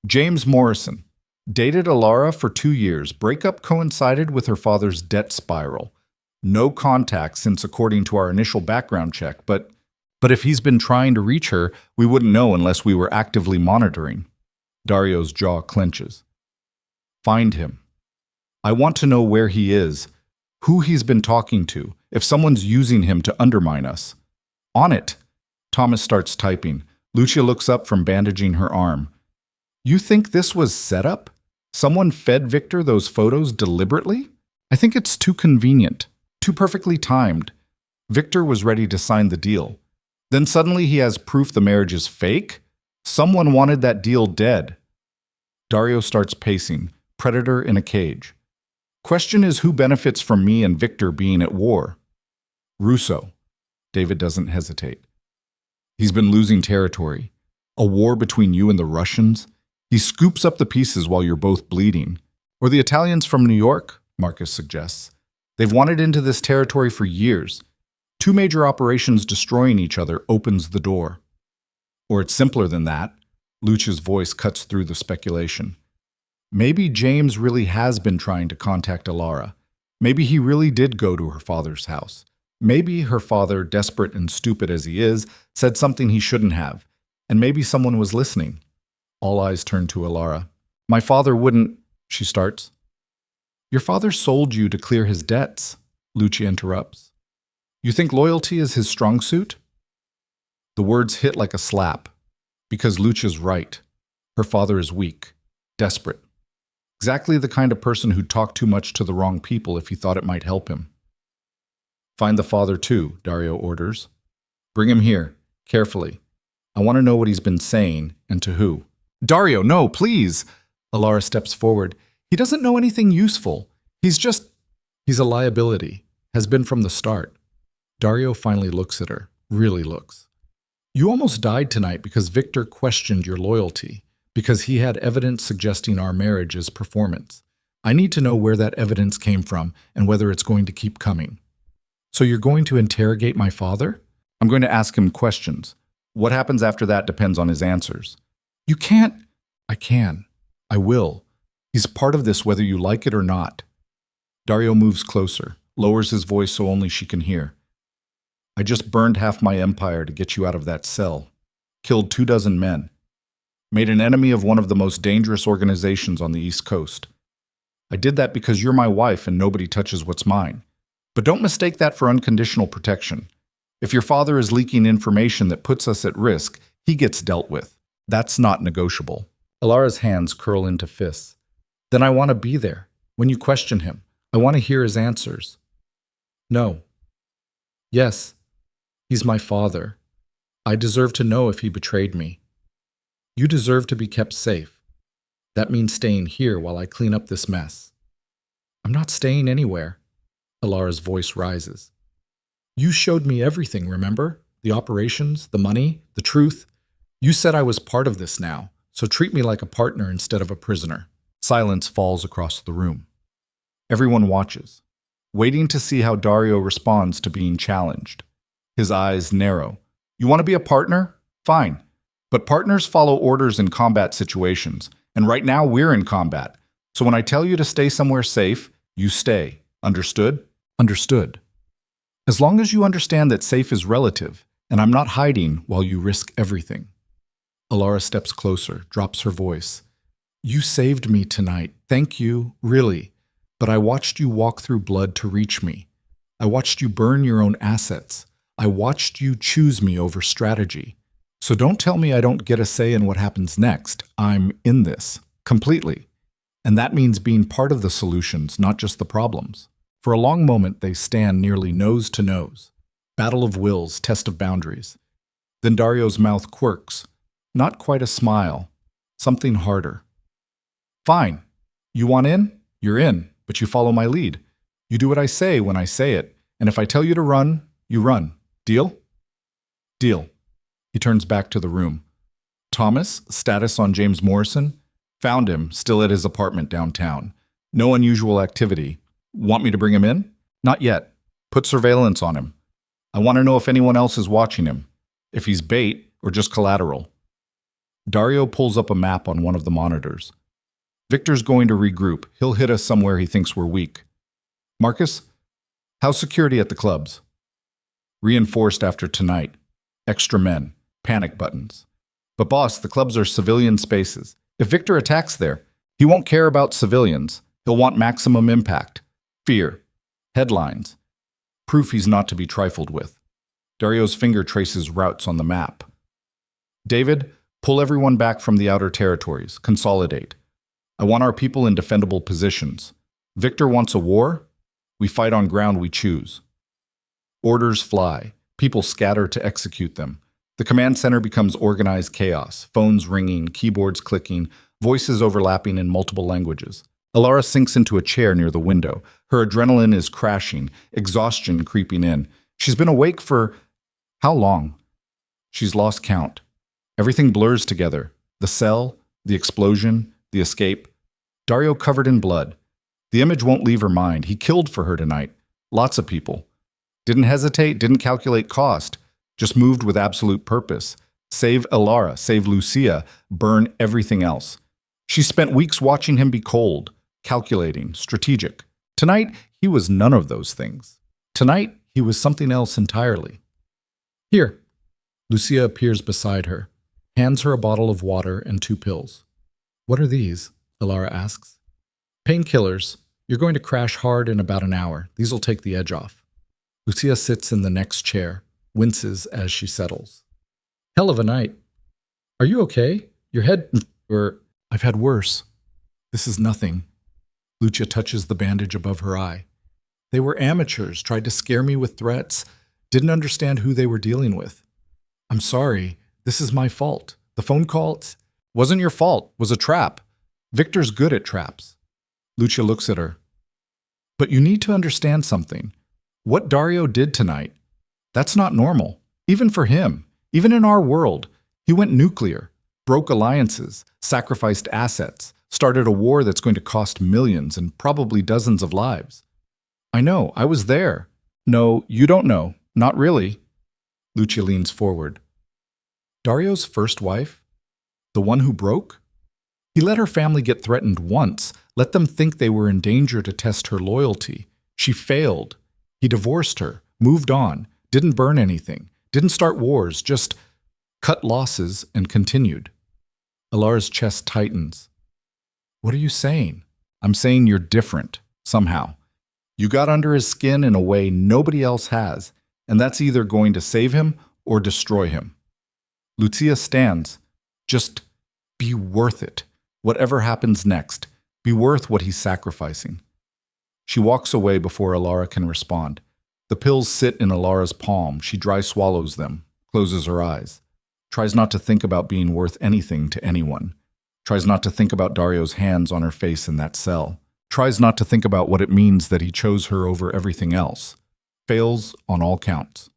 James Morrison. Dated Elara for 2 years. Breakup coincided with her father's debt spiral. No contact since according to our initial background check, but if he's been trying to reach her, we wouldn't know unless we were actively monitoring. Daario's jaw clenches. Find him. I want to know where he is, who he's been talking to, if someone's using him to undermine us. On it. Thomas starts typing. Lucia looks up from bandaging her arm. You think this was set up? Someone fed Victor those photos deliberately? I think it's too convenient, too perfectly timed. Victor was ready to sign the deal. Then suddenly he has proof the marriage is fake? Someone wanted that deal dead. Daario starts pacing, predator in a cage. Question is who benefits from me and Victor being at war? Russo. David doesn't hesitate. He's been losing territory. A war between you and the Russians? He scoops up the pieces while you're both bleeding. Or the Italians from New York, Marcus suggests. They've wanted into this territory for years. 2 major operations destroying each other opens the door. Or it's simpler than that. Lucia's voice cuts through the speculation. Maybe James really has been trying to contact Elara. Maybe he really did go to her father's house. Maybe her father, desperate and stupid as he is, said something he shouldn't have. And maybe someone was listening. All eyes turn to Elara. My father wouldn't, she starts. Your father sold you to clear his debts, Lucia interrupts. You think loyalty is his strong suit? The words hit like a slap. Because Lucia's right. Her father is weak, desperate. Exactly the kind of person who'd talk too much to the wrong people if he thought it might help him. Find the father too, Daario orders. Bring him here, carefully. I want to know what he's been saying and to who. Daario, no, please! Elara steps forward. He doesn't know anything useful. He's a liability. Has been from the start. Daario finally looks at her. Really looks. You almost died tonight because Victor questioned your loyalty. Because he had evidence suggesting our marriage is performance. I need to know where that evidence came from and whether it's going to keep coming. So you're going to interrogate my father? I'm going to ask him questions. What happens after that depends on his answers. You can't. I can. I will. He's part of this whether you like it or not. Daario moves closer, lowers his voice so only she can hear. I just burned half my empire to get you out of that cell. Killed 24 men. Made an enemy of one of the most dangerous organizations on the East Coast. I did that because you're my wife and nobody touches what's mine. But don't mistake that for unconditional protection. If your father is leaking information that puts us at risk, he gets dealt with. That's not negotiable. Elara's hands curl into fists. Then I want to be there. When you question him, I want to hear his answers. No. Yes. He's my father. I deserve to know if he betrayed me. You deserve to be kept safe. That means staying here while I clean up this mess. I'm not staying anywhere. Elara's voice rises. You showed me everything, remember? The operations, the money, the truth. You said I was part of this now, so treat me like a partner instead of a prisoner. Silence falls across the room. Everyone watches, waiting to see how Daario responds to being challenged. His eyes narrow. You want to be a partner? Fine. But partners follow orders in combat situations, and right now we're in combat. So when I tell you to stay somewhere safe, you stay. Understood? Understood. As long as you understand that safe is relative, and I'm not hiding while you risk everything. Elara steps closer, drops her voice. You saved me tonight. Thank you, really. But I watched you walk through blood to reach me. I watched you burn your own assets. I watched you choose me over strategy. So don't tell me I don't get a say in what happens next. I'm in this, completely. And that means being part of the solutions, not just the problems. For a long moment, they stand nearly nose to nose. Battle of wills, test of boundaries. Then Daario's mouth quirks. Not quite a smile. Something harder. Fine. You want in? You're in, but you follow my lead. You do what I say when I say it, and if I tell you to run, you run. Deal? Deal. He turns back to the room. Thomas, status on James Morrison? Found him, still at his apartment downtown. No unusual activity. Want me to bring him in? Not yet. Put surveillance on him. I want to know if anyone else is watching him. If he's bait or just collateral. Daario pulls up a map on one of the monitors. Victor's going to regroup. He'll hit us somewhere he thinks we're weak. Marcus, how's security at the clubs? Reinforced after tonight. Extra men. Panic buttons. But boss, the clubs are civilian spaces. If Victor attacks there, he won't care about civilians. He'll want maximum impact. Fear. Headlines. Proof he's not to be trifled with. Daario's finger traces routes on the map. David, pull everyone back from the outer territories. Consolidate. I want our people in defendable positions. Victor wants a war. We fight on ground we choose. Orders fly. People scatter to execute them. The command center becomes organized chaos, phones ringing, keyboards clicking, voices overlapping in multiple languages. Elara sinks into a chair near the window. Her adrenaline is crashing, exhaustion creeping in. She's been awake for how long? She's lost count. Everything blurs together. The cell, the explosion, the escape. Daario covered in blood. The image won't leave her mind. He killed for her tonight. Lots of people. Didn't hesitate, didn't calculate cost. Just moved with absolute purpose. Save Elara, save Lucia, burn everything else. She spent weeks watching him be cold, calculating, strategic. Tonight, he was none of those things. Tonight, he was something else entirely. Here. Lucia appears beside her, hands her a bottle of water and 2 pills. What are these? Elara asks. Painkillers. You're going to crash hard in about an hour. These'll take the edge off. Lucia sits in the next chair, winces as she settles. Hell of a night. Are you okay? Your head... I've had worse. This is nothing. Lucia touches the bandage above her eye. They were amateurs, tried to scare me with threats, didn't understand who they were dealing with. I'm sorry. This is my fault. The phone call... Wasn't your fault. Was a trap. Victor's good at traps. Lucia looks at her. But you need to understand something. What Daario did tonight, that's not normal. Even for him. Even in our world. He went nuclear, broke alliances, sacrificed assets, started a war that's going to cost millions and probably dozens of lives. I know, I was there. No, you don't know. Not really. Lucia leans forward. Daario's first wife? The one who broke? He let her family get threatened once, let them think they were in danger to test her loyalty. She failed. He divorced her, moved on, didn't burn anything, didn't start wars, just cut losses and continued. Elara's chest tightens. What are you saying? I'm saying you're different, somehow. You got under his skin in a way nobody else has, and that's either going to save him or destroy him. Lucia stands. Just be worth it. Whatever happens next, be worth what he's sacrificing. She walks away before Elara can respond. The pills sit in Elara's palm. She dry swallows them, closes her eyes, tries not to think about being worth anything to anyone, tries not to think about Daario's hands on her face in that cell, tries not to think about what it means that he chose her over everything else. Fails on all counts.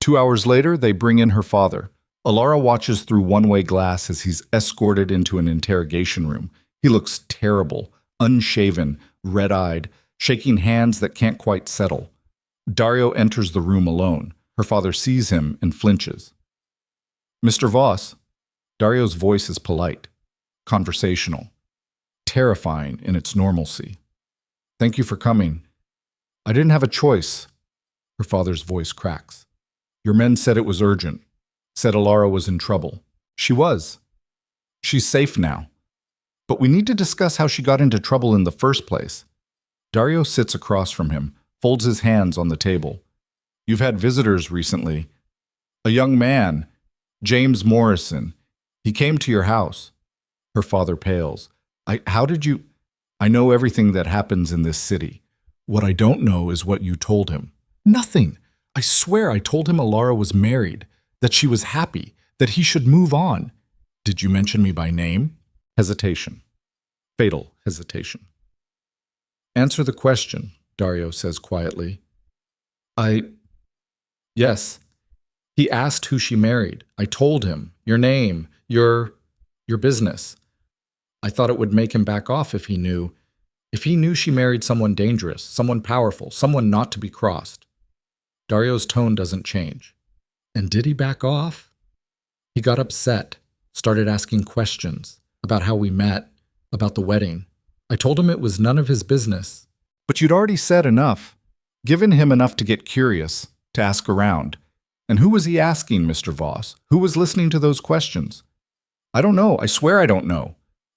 2 hours later, they bring in her father. Elara watches through one-way glass as he's escorted into an interrogation room. He looks terrible, unshaven, red-eyed, shaking hands that can't quite settle. Daario enters the room alone. Her father sees him and flinches. "Mr. Voss." Dario's voice is polite, conversational, terrifying in its normalcy. "Thank you for coming. I didn't have a choice." Her father's voice cracks. "Your men said it was urgent, said Elara was in trouble. She was. She's safe now. But we need to discuss how she got into trouble in the first place." Daario sits across from him, folds his hands on the table. "You've had visitors recently. A young man, James Morrison. He came to your house." Her father pales. How did you? "I know everything that happens in this city. What I don't know is what you told him." "Nothing. I swear I told him Elara was married, that she was happy, that he should move on." "Did you mention me by name?" Hesitation. Fatal hesitation. "Answer the question," Daario says quietly. Yes. He asked who she married. I told him. Your name. Your business. I thought it would make him back off if he knew. If he knew she married someone dangerous, someone powerful, someone not to be crossed." Dario's tone doesn't change. "And did he back off?" "He got upset, started asking questions about how we met, about the wedding. I told him it was none of his business." "But you'd already said enough, given him enough to get curious, to ask around. And who was he asking, Mr. Voss? Who was listening to those questions?" "I don't know. I swear I don't know.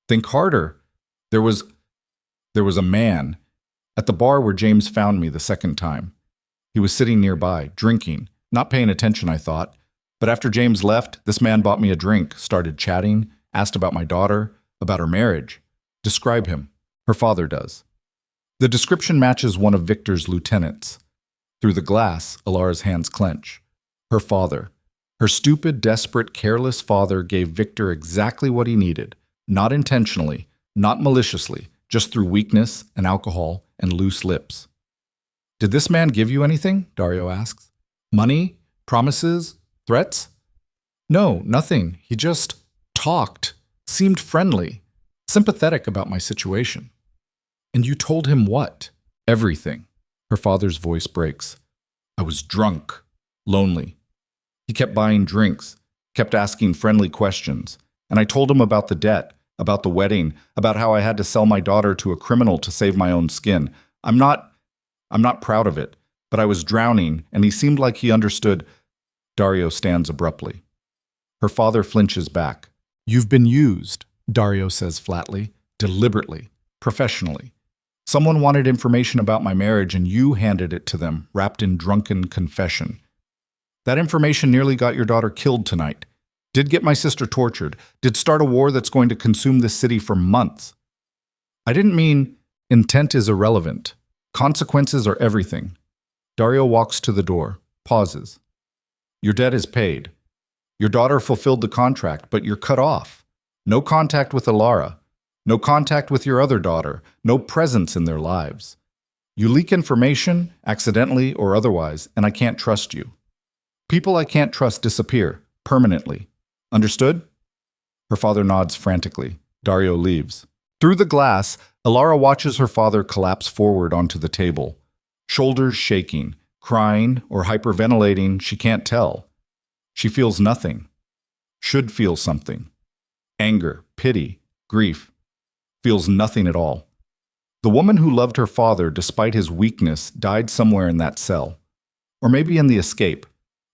Think harder. There was a man at the bar where James found me the second time. He was sitting nearby, drinking, not paying attention, I thought. But after James left, this man bought me a drink, started chatting, asked about my daughter, about her marriage. Describe him." Her father does. The description matches one of Victor's lieutenants. Through the glass, Elara's hands clench. Her father. Her stupid, desperate, careless father gave Victor exactly what he needed. Not intentionally, not maliciously, just through weakness and alcohol and loose lips. "Did this man give you anything?" Daario asks. "Money? Promises? Threats?" "No, nothing. He just talked, seemed friendly, sympathetic about my situation." "And you told him what?" "Everything." Her father's voice breaks. "I was drunk, lonely. He kept buying drinks, kept asking friendly questions, and I told him about the debt, about the wedding, about how I had to sell my daughter to a criminal to save my own skin. I'm not proud of it, but I was drowning, and he seemed like he understood." Daario stands abruptly. Her father flinches back. "You've been used," Daario says flatly, deliberately, professionally. "Someone wanted information about my marriage, and you handed it to them, wrapped in drunken confession. That information nearly got your daughter killed tonight. Did get my sister tortured. Did start a war that's going to consume this city for months. I didn't mean intent is irrelevant. Consequences are everything." Daario walks to the door, pauses. "Your debt is paid. Your daughter fulfilled the contract, but you're cut off. No contact with Elara. No contact with your other daughter. No presence in their lives. You leak information, accidentally or otherwise, and I can't trust you. People I can't trust disappear, permanently. Understood?" Her father nods frantically. Daario leaves. Through the glass, Elara watches her father collapse forward onto the table. Shoulders shaking, crying or hyperventilating, she can't tell. She feels nothing. Should feel something. Anger, pity, grief. Feels nothing at all. The woman who loved her father despite his weakness died somewhere in that cell. Or maybe in the escape.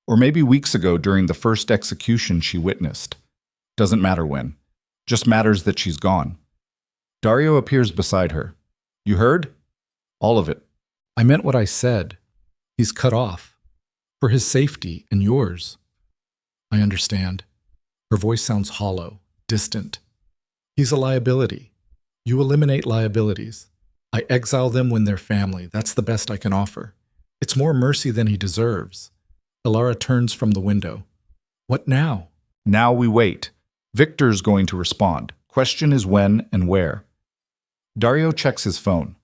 Or maybe weeks ago during the first execution she witnessed. Doesn't matter when. Just matters that she's gone. Daario appears beside her. "You heard?" "All of it." "I meant what I said. He's cut off. For his safety and yours." "I understand." Her voice sounds hollow, distant. "He's a liability. You eliminate liabilities. I exile them when they're family. That's the best I can offer. It's more mercy than he deserves. Elara turns from the window. What now? Now we wait. Victor's going to respond. Question is when and where. Daario checks his phone.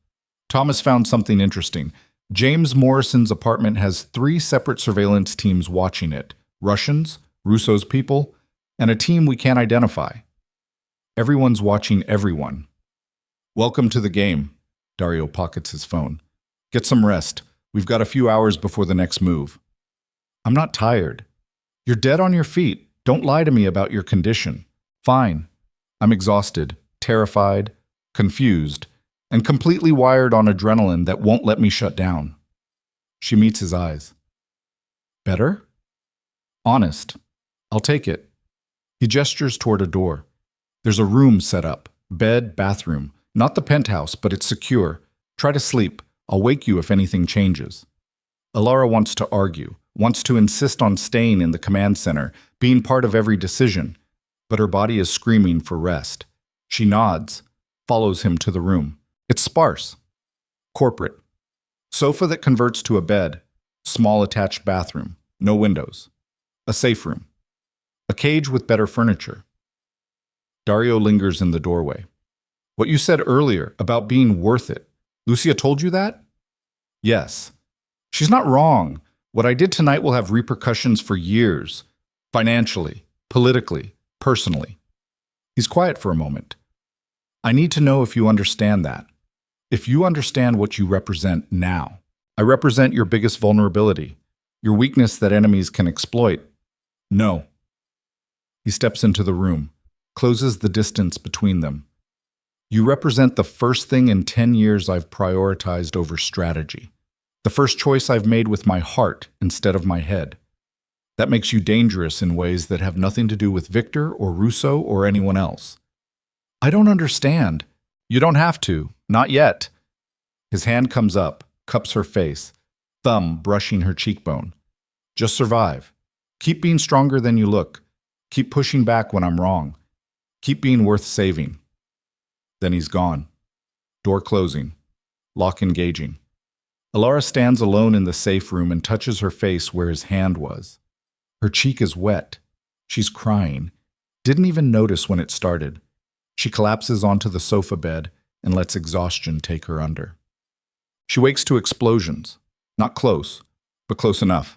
Thomas found something interesting. James Morrison's apartment has 3 separate surveillance teams watching it. Russians, Russo's people, and a team we can't identify. Everyone's watching everyone. Welcome to the game. Daario pockets his phone. Get some rest. We've got a few hours before the next move. I'm not tired. You're dead on your feet. Don't lie to me about your condition. Fine. I'm exhausted, terrified, confused, and completely wired on adrenaline that won't let me shut down. She meets his eyes. Better? Honest. I'll take it. He gestures toward a door. There's a room set up. Bed, bathroom. Not the penthouse, but it's secure. Try to sleep. I'll wake you if anything changes. Elara wants to argue, wants to insist on staying in the command center, being part of every decision, but her body is screaming for rest. She nods, follows him to the room. It's sparse. Corporate. Sofa that converts to a bed. Small attached bathroom. No windows. A safe room. A cage with better furniture. Daario lingers in the doorway. What you said earlier about being worth it. Lucia told you that? Yes. She's not wrong. What I did tonight will have repercussions for years. Financially, politically, personally. He's quiet for a moment. I need to know if you understand that. If you understand what you represent now. I represent your biggest vulnerability. Your weakness that enemies can exploit. No. He steps into the room, closes the distance between them. You represent the first thing in 10 years I've prioritized over strategy. The first choice I've made with my heart instead of my head. That makes you dangerous in ways that have nothing to do with Victor or Russo or anyone else. I don't understand. You don't have to. Not yet. His hand comes up, cups her face, thumb brushing her cheekbone. Just survive. Keep being stronger than you look. Keep pushing back when I'm wrong. Keep being worth saving. Then he's gone. Door closing. Lock engaging. Elara stands alone in the safe room and touches her face where his hand was. Her cheek is wet. She's crying. Didn't even notice when it started. She collapses onto the sofa bed and lets exhaustion take her under. She wakes to explosions. Not close, but close enough.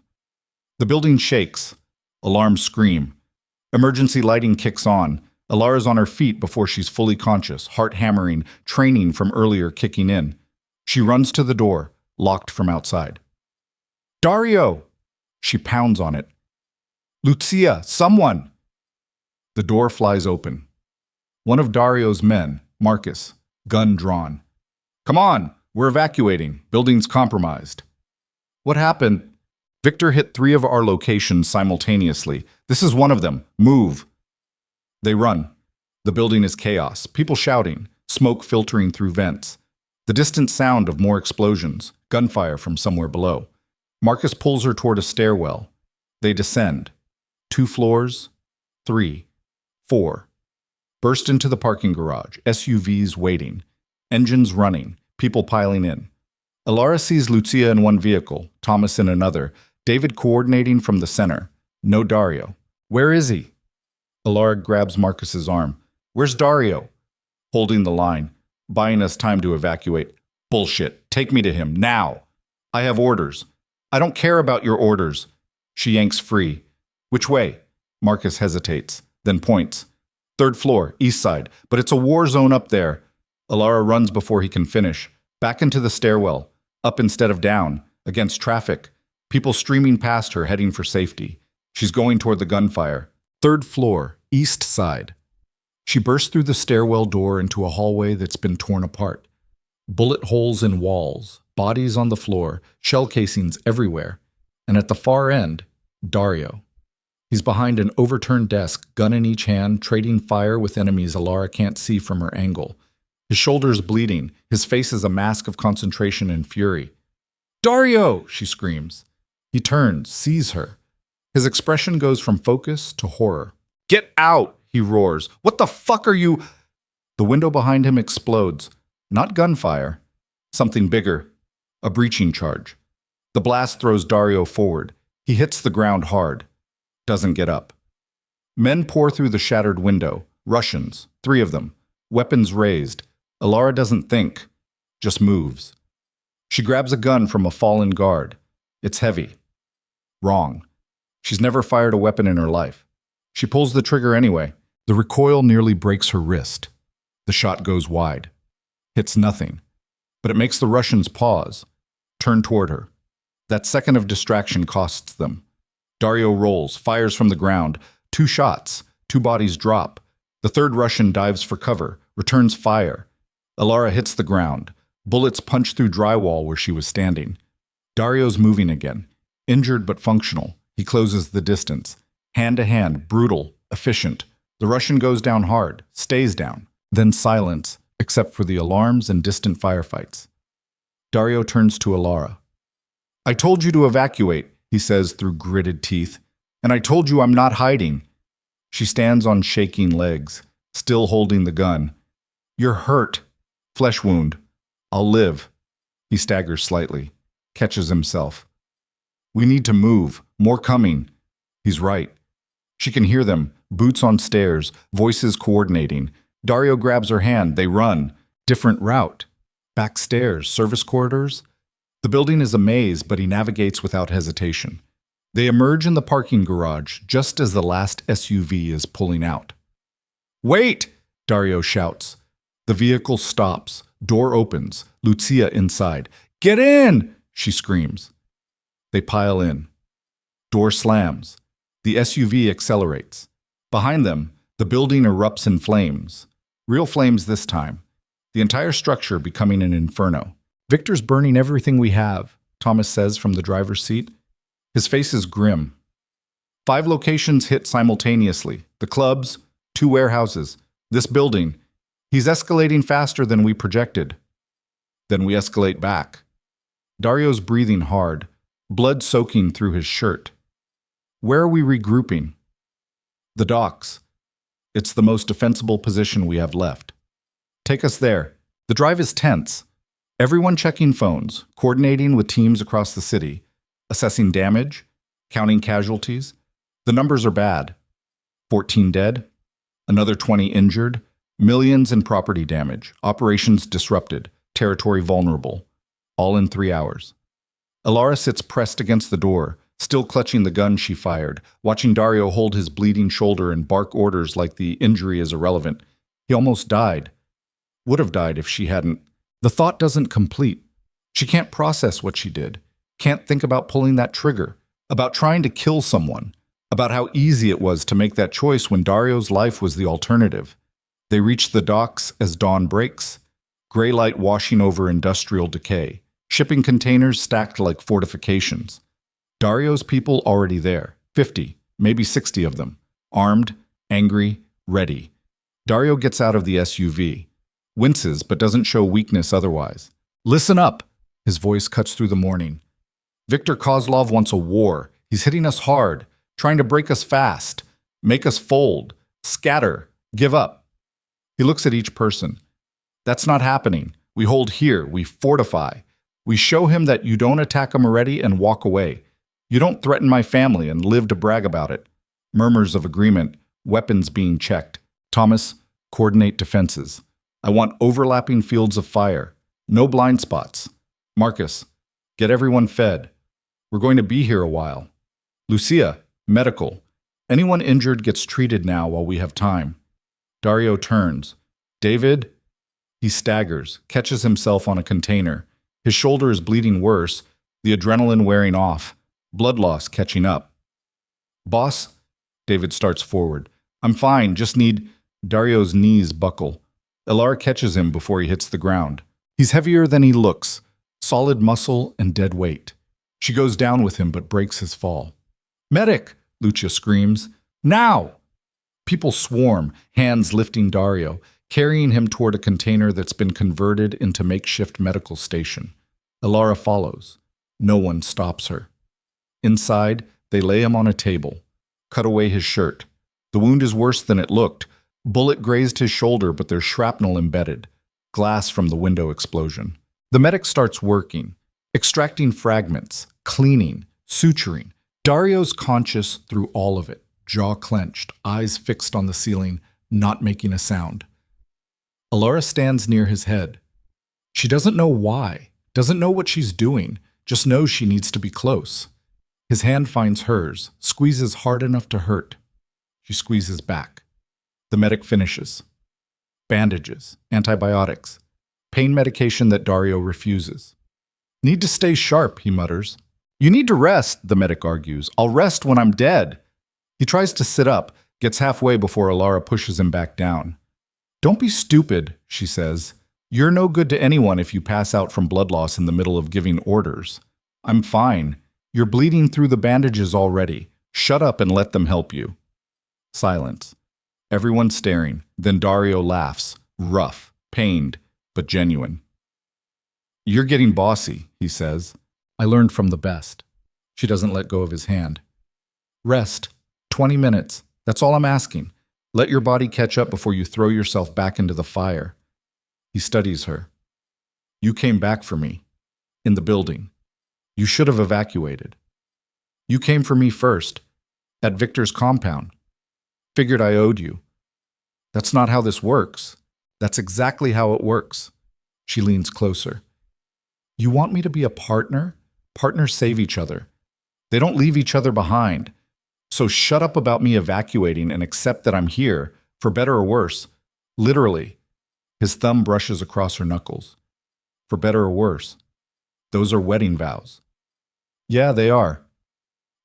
The building shakes. Alarms scream. Emergency lighting kicks on. Elara's on her feet before she's fully conscious, heart hammering, training from earlier kicking in. She runs to the door, locked from outside. Daario! She pounds on it. Lucia, someone! The door flies open. One of Daario's men, Marcus, gun drawn. Come on, we're evacuating. Building's compromised. What happened? Victor hit 3 of our locations simultaneously. This is one of them. Move. They run. The building is chaos. People shouting, smoke filtering through vents. The distant sound of more explosions, gunfire from somewhere below. Marcus pulls her toward a stairwell. They descend. 2 floors, 3, 4. Burst into the parking garage, SUVs waiting. Engines running, people piling in. Elara sees Lucia in one vehicle, Thomas in another, David coordinating from the center. No Daario. Where is he? Elara grabs Marcus's arm. Where's Daario? Holding the line. Buying us time to evacuate. Bullshit. Take me to him, now. I have orders. I don't care about your orders. She yanks free. Which way? Marcus hesitates, then points. 3rd floor, east side, but it's a war zone up there. Elara runs before he can finish. Back into the stairwell. Up instead of down. Against traffic. People streaming past her, heading for safety. She's going toward the gunfire. 3rd floor, east side. She bursts through the stairwell door into a hallway that's been torn apart. Bullet holes in walls, bodies on the floor, shell casings everywhere. And at the far end, Daario. He's behind an overturned desk, gun in each hand, trading fire with enemies Elara can't see from her angle. His shoulders bleeding, his face is a mask of concentration and fury. Daario! She screams. He turns, sees her. His expression goes from focus to horror. Get out! He roars. What the fuck are you? The window behind him explodes. Not gunfire. Something bigger. A breaching charge. The blast throws Daario forward. He hits the ground hard. Doesn't get up. Men pour through the shattered window. Russians. 3 of them. Weapons raised. Elara doesn't think. Just moves. She grabs a gun from a fallen guard. It's heavy. Wrong. She's never fired a weapon in her life. She pulls the trigger anyway. The recoil nearly breaks her wrist. The shot goes wide. Hits nothing. But it makes the Russians pause. Turn toward her. That second of distraction costs them. Daario rolls, fires from the ground. 2 shots. 2 bodies drop. The third Russian dives for cover, returns fire. Elara hits the ground. Bullets punch through drywall where she was standing. Daario's moving again. Injured but functional. He closes the distance. Hand to hand, brutal, efficient. The Russian goes down hard, stays down. Then silence, except for the alarms and distant firefights. Daario turns to Elara. "I told you to evacuate," he says through gritted teeth. "And I told you I'm not hiding." She stands on shaking legs, still holding the gun. "You're hurt. Flesh wound. I'll live." He staggers slightly, catches himself. "We need to move. More coming." He's right. She can hear them, boots on stairs, voices coordinating. Daario grabs her hand. They run. Different route. Back stairs, service corridors. The building is a maze, but he navigates without hesitation. They emerge in the parking garage just as the last SUV is pulling out. "Wait!" Daario shouts. The vehicle stops. Door opens. Lucia inside. "Get in!" she screams. They pile in. Door slams. The SUV accelerates. Behind them, the building erupts in flames. Real flames this time. The entire structure becoming an inferno. "Victor's burning everything we have," Thomas says from the driver's seat. His face is grim. 5 locations hit simultaneously. The clubs, 2 warehouses, this building. He's escalating faster than we projected. Then we escalate back. Daario's breathing hard, blood soaking through his shirt. Where are we regrouping? The docks. It's the most defensible position we have left. Take us there. The drive is tense. Everyone checking phones, coordinating with teams across the city, assessing damage, counting casualties. The numbers are bad. 14 dead, another 20 injured, millions in property damage, operations disrupted, territory vulnerable, all in 3 hours. Elara sits pressed against the door, still clutching the gun she fired, watching Daario hold his bleeding shoulder and bark orders like the injury is irrelevant. He almost died. Would have died if she hadn't. The thought doesn't complete. She can't process what she did, can't think about pulling that trigger, about trying to kill someone, about how easy it was to make that choice when Daario's life was the alternative. They reach the docks as dawn breaks, gray light washing over industrial decay, shipping containers stacked like fortifications. Daario's people already there, 50, maybe 60 of them, armed, angry, ready. Daario gets out of the SUV, winces but doesn't show weakness otherwise. "Listen up," his voice cuts through the morning. "Victor Coslov wants a war. He's hitting us hard, trying to break us fast, make us fold, scatter, give up." He looks at each person. "That's not happening. We hold here, we fortify. We show him that you don't attack him already and walk away. You don't threaten my family and live to brag about it." Murmurs of agreement, weapons being checked. "Thomas, coordinate defenses. I want overlapping fields of fire. No blind spots. Marcus, get everyone fed. We're going to be here a while. Lucia, medical. Anyone injured gets treated now while we have time." Daario turns. "David?" He staggers, catches himself on a container. His shoulder is bleeding worse, the adrenaline wearing off, blood loss catching up. "Boss?" David starts forward. "I'm fine, just need—" Dario's knees buckle. Elara catches him before he hits the ground. He's heavier than he looks, solid muscle and dead weight. She goes down with him but breaks his fall. "Medic!" Lucia screams. "Now!" People swarm, hands lifting Daario, carrying him toward a container that's been converted into makeshift medical station. Elara follows. No one stops her. Inside, they lay him on a table, cut away his shirt. The wound is worse than it looked, Bullet grazed his shoulder, but there's shrapnel embedded. Glass from the window explosion. The medic starts working, extracting fragments, cleaning, suturing. Daario's conscious through all of it, jaw clenched, eyes fixed on the ceiling, not making a sound. Elara stands near his head. She doesn't know why, doesn't know what she's doing, just knows she needs to be close. His hand finds hers, squeezes hard enough to hurt. She squeezes back. The medic finishes. Bandages, antibiotics, pain medication that Daario refuses. Need to stay sharp, he mutters. You need to rest, the medic argues. I'll rest when I'm dead. He tries to sit up, gets halfway before Elara pushes him back down. Don't be stupid, she says. You're no good to anyone if you pass out from blood loss in the middle of giving orders. I'm fine. You're bleeding through the bandages already. Shut up and let them help you. Silence. Everyone staring. Then Daario laughs, rough, pained, but genuine. You're getting bossy, he says. I learned from the best. She doesn't let go of his hand. Rest. 20 minutes. That's all I'm asking. Let your body catch up before you throw yourself back into the fire. He studies her. You came back for me. In the building. You should have evacuated. You came for me first. At Victor's compound. Figured I owed you. That's not how this works. That's exactly how it works. She leans closer. You want me to be a partner? Partners save each other. They don't leave each other behind. So shut up about me evacuating and accept that I'm here, for better or worse. Literally. His thumb brushes across her knuckles. For better or worse. Those are wedding vows. Yeah, they are.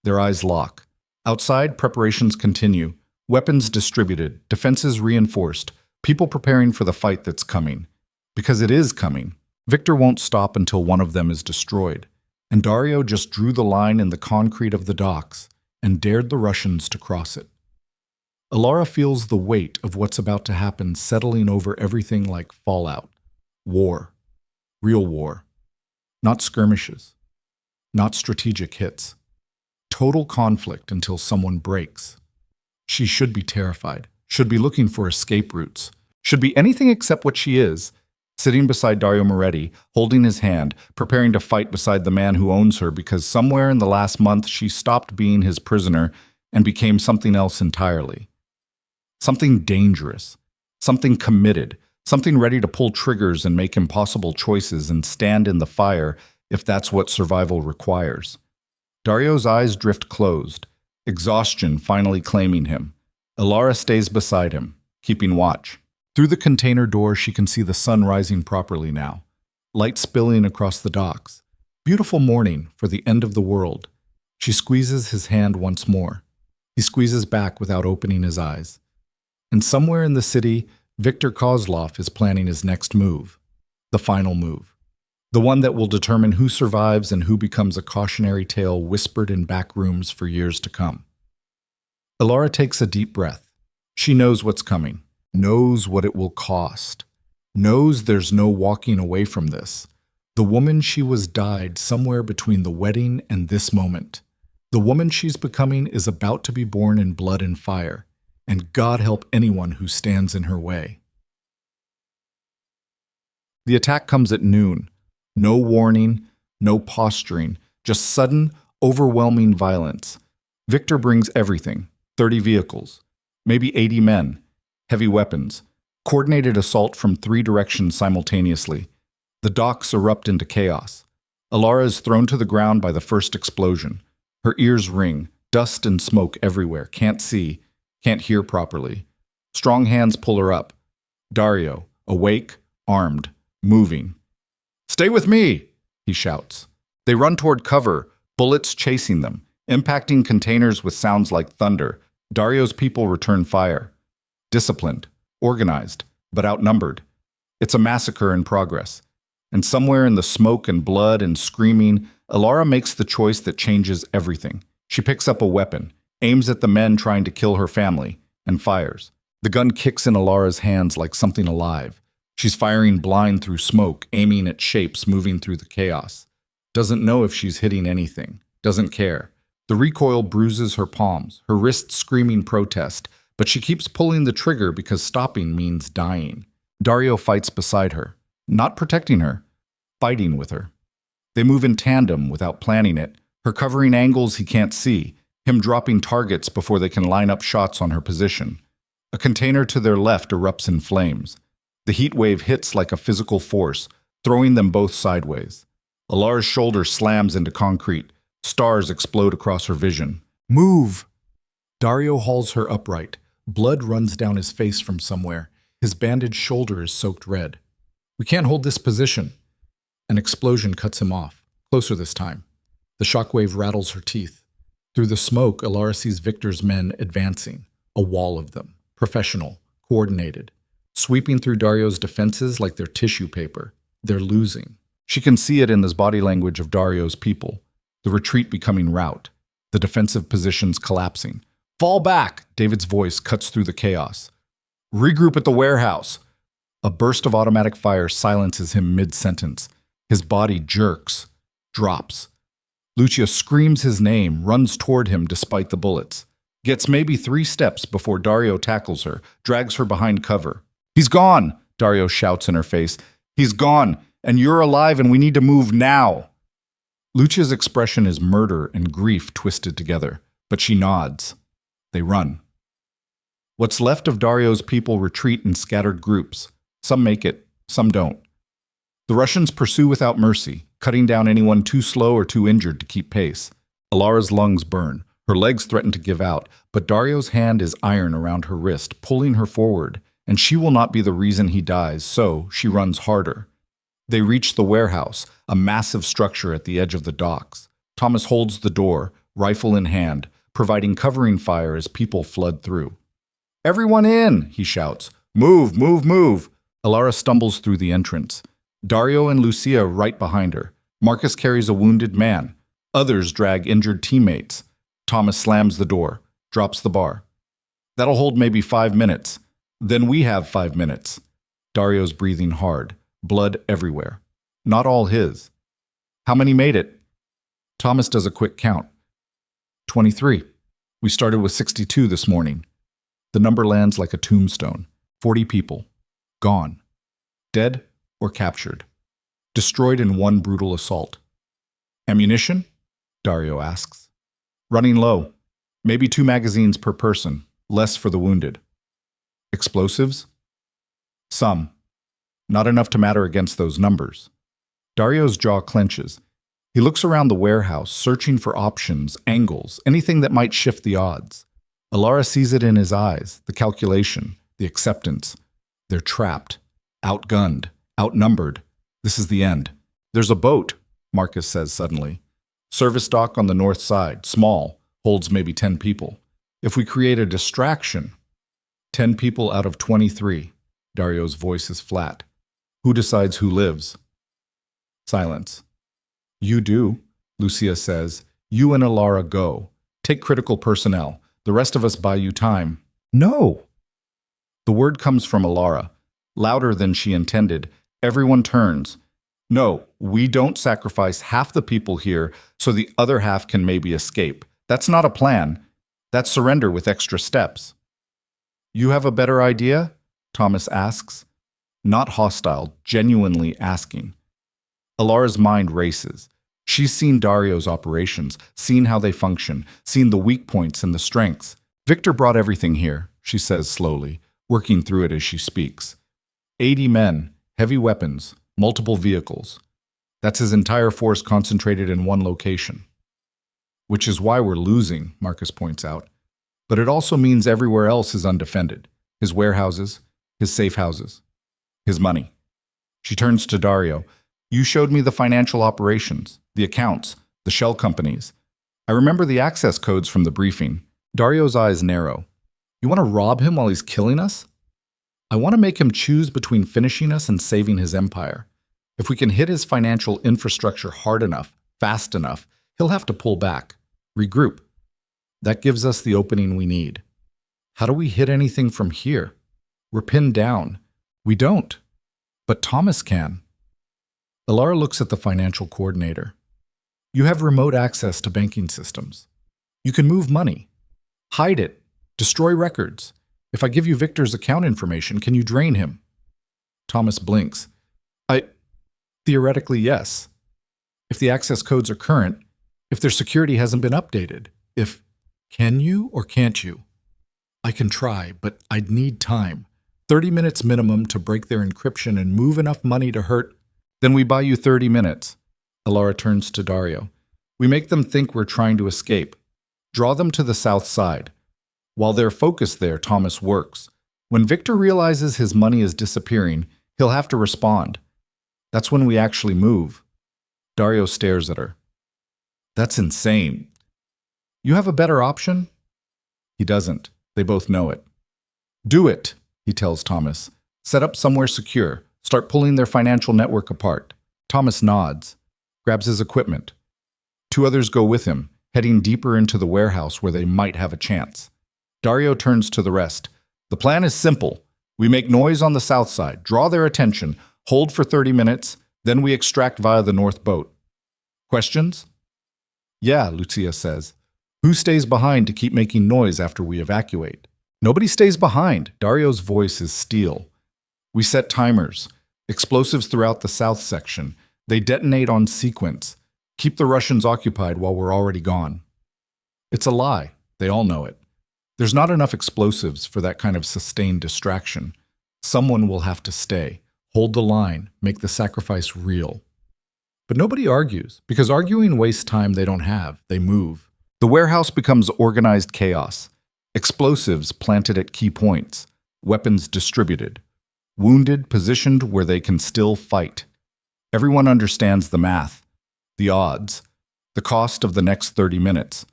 Their eyes lock. Outside, preparations continue. Weapons distributed, defenses reinforced, people preparing for the fight that's coming. Because it is coming. Victor won't stop until one of them is destroyed. And Daario just drew the line in the concrete of the docks and dared the Russians to cross it. Elara feels the weight of what's about to happen settling over everything like fallout. War. Real war. Not skirmishes. Not strategic hits. Total conflict until someone breaks. She should be terrified, should be looking for escape routes, should be anything except what she is, sitting beside Daario Moretti, holding his hand, preparing to fight beside the man who owns her because somewhere in the last month she stopped being his prisoner and became something else entirely. Something dangerous, something committed, something ready to pull triggers and make impossible choices and stand in the fire if that's what survival requires. Daario's eyes drift closed, exhaustion finally claiming him. Elara stays beside him, keeping watch. Through the container door, she can see the sun rising properly now, light spilling across the docks. Beautiful morning for the end of the world. She squeezes his hand once more. He squeezes back without opening his eyes. And somewhere in the city, Victor Coslov is planning his next move, the final move. The one that will determine who survives and who becomes a cautionary tale whispered in back rooms for years to come. Elara takes a deep breath. She knows what's coming, knows what it will cost, knows there's no walking away from this. The woman she was died somewhere between the wedding and this moment. The woman she's becoming is about to be born in blood and fire, and God help anyone who stands in her way. The attack comes at noon. No warning, no posturing, just sudden, overwhelming violence. Victor brings everything, 30 vehicles, maybe 80 men, heavy weapons, coordinated assault from 3 directions simultaneously. The docks erupt into chaos. Elara is thrown to the ground by the first explosion. Her ears ring, dust and smoke everywhere, can't see, can't hear properly. Strong hands pull her up. Daario, awake, armed, moving. Stay with me, he shouts. They run toward cover, bullets chasing them, impacting containers with sounds like thunder. Daario's people return fire. Disciplined, organized, but outnumbered. It's a massacre in progress. And somewhere in the smoke and blood and screaming, Elara makes the choice that changes everything. She picks up a weapon, aims at the men trying to kill her family, and fires. The gun kicks in Elara's hands like something alive. She's firing blind through smoke, aiming at shapes moving through the chaos. Doesn't know if she's hitting anything. Doesn't care. The recoil bruises her palms, her wrists screaming protest, But she keeps pulling the trigger because stopping means dying. Daario fights beside her, not protecting her, fighting with her. They move in tandem without planning it, her covering angles he can't see, him dropping targets before they can line up shots on her position. A container to their left erupts in flames. The heat wave hits like a physical force, throwing them both sideways. Elara's shoulder slams into concrete. Stars explode across her vision. Move! Daario hauls her upright. Blood runs down his face from somewhere. His bandaged shoulder is soaked red. We can't hold this position. An explosion cuts him off. Closer this time. The shockwave rattles her teeth. Through the smoke, Elara sees Victor's men advancing. A wall of them. Professional. Coordinated. Sweeping through Daario's defenses like they're tissue paper. They're losing. She can see it in the body language of Daario's people. The retreat becoming rout. The defensive positions collapsing. Fall back! David's voice cuts through the chaos. Regroup at the warehouse. A burst of automatic fire silences him mid-sentence. His body jerks. Drops. Lucia screams his name, runs toward him despite the bullets. Gets maybe 3 steps before Daario tackles her, drags her behind cover. He's gone! Daario shouts in her face. He's gone, and you're alive and we need to move now! Lucia's expression is murder and grief twisted together, but she nods. They run. What's left of Daario's people retreat in scattered groups. Some make it, some don't. The Russians pursue without mercy, cutting down anyone too slow or too injured to keep pace. Elara's lungs burn. Her legs threaten to give out, but Dario's hand is iron around her wrist, pulling her forward, and she will not be the reason he dies, so she runs harder. They reach the warehouse, a massive structure at the edge of the docks. Thomas holds the door, rifle in hand, providing covering fire as people flood through. Everyone in, he shouts. Move, move, move. Elara stumbles through the entrance. Daario and Lucia right behind her. Marcus carries a wounded man. Others drag injured teammates. Thomas slams the door, drops the bar. That'll hold maybe 5 minutes. Then we have 5 minutes. Dario's breathing hard, blood everywhere. Not all his. How many made it? Thomas does a quick count. 23. We started with 62 this morning. The number lands like a tombstone. 40 people. Gone. Dead or captured. Destroyed in one brutal assault. Ammunition? Daario asks. Running low. Maybe 2 magazines per person. Less for the wounded. Explosives? Some. Not enough to matter against those numbers. Dario's jaw clenches. He looks around the warehouse, searching for options, angles, anything that might shift the odds. Elara sees it in his eyes, the calculation, the acceptance. They're trapped, outgunned, outnumbered. This is the end. There's a boat, Marcus says suddenly. Service dock on the north side, small, holds maybe 10 people. If we create a distraction, 10 people out of 23. Dario's voice is flat. Who decides who lives? Silence. You do, Lucia says. You and Elara go. Take critical personnel. The rest of us buy you time. No! The word comes from Elara, louder than she intended. Everyone turns. No, we don't sacrifice half the people here so the other half can maybe escape. That's not a plan. That's surrender with extra steps. You have a better idea? Thomas asks. Not hostile, genuinely asking. Elara's mind races. She's seen Dario's operations, seen how they function, seen the weak points and the strengths. Victor brought everything here, she says slowly, working through it as she speaks. 80 men, heavy weapons, multiple vehicles. That's his entire force concentrated in one location. Which is why we're losing, Marcus points out. But it also means everywhere else is undefended. His warehouses, his safe houses, his money. She turns to Daario. You showed me the financial operations, the accounts, the shell companies. I remember the access codes from the briefing. Dario's eyes narrow. You want to rob him while he's killing us? I want to make him choose between finishing us and saving his empire. If we can hit his financial infrastructure hard enough, fast enough, he'll have to pull back, regroup. That gives us the opening we need. How do we hit anything from here? We're pinned down. We don't. But Thomas can. Elara looks at the financial coordinator. You have remote access to banking systems. You can move money, hide it, destroy records. If I give you Victor's account information, can you drain him? Thomas blinks. Theoretically, yes. If the access codes are current, if their security hasn't been updated, Can you or can't you? I can try, but I'd need time. 30 minutes minimum to break their encryption and move enough money to hurt. Then we buy you 30 minutes. Elara turns to Daario. We make them think we're trying to escape. Draw them to the south side. While they're focused there, Thomas works. When Victor realizes his money is disappearing, he'll have to respond. That's when we actually move. Daario stares at her. That's insane. You have a better option? He doesn't. They both know it. Do it, he tells Thomas. Set up somewhere secure. Start pulling their financial network apart. Thomas nods, grabs his equipment. 2 others go with him, heading deeper into the warehouse where they might have a chance. Daario turns to the rest. The plan is simple. We make noise on the south side, draw their attention, hold for 30 minutes, then we extract via the north boat. Questions? Yeah, Lucia says. Who stays behind to keep making noise after we evacuate? Nobody stays behind. Daario's voice is steel. We set timers. Explosives throughout the south section. They detonate on sequence. Keep the Russians occupied while we're already gone. It's a lie. They all know it. There's not enough explosives for that kind of sustained distraction. Someone will have to stay. Hold the line. Make the sacrifice real. But nobody argues, because arguing wastes time they don't have. They move. The warehouse becomes organized chaos. Explosives planted at key points. Weapons distributed. Wounded positioned where they can still fight. Everyone understands the math, the odds, the cost of the next 30 minutes.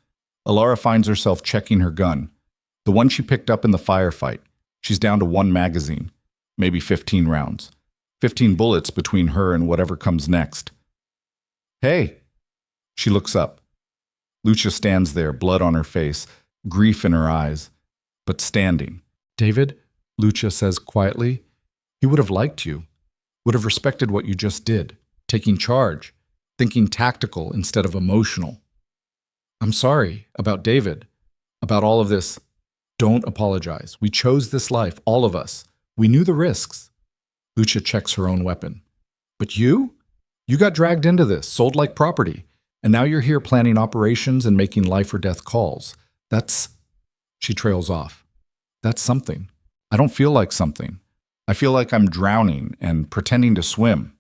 Elara finds herself checking her gun. The one she picked up in the firefight. She's down to 1 magazine, maybe 15 rounds. 15 bullets between her and whatever comes next. Hey! She looks up. Lucia stands there, blood on her face, grief in her eyes, but standing. David, Lucia says quietly, he would have liked you, would have respected what you just did, taking charge, thinking tactical instead of emotional. I'm sorry about David, about all of this. Don't apologize. We chose this life, all of us. We knew the risks. Lucia checks her own weapon. But you? You got dragged into this, sold like property, and now you're here planning operations and making life or death calls. She trails off. That's something. I don't feel like something. I feel like I'm drowning and pretending to swim.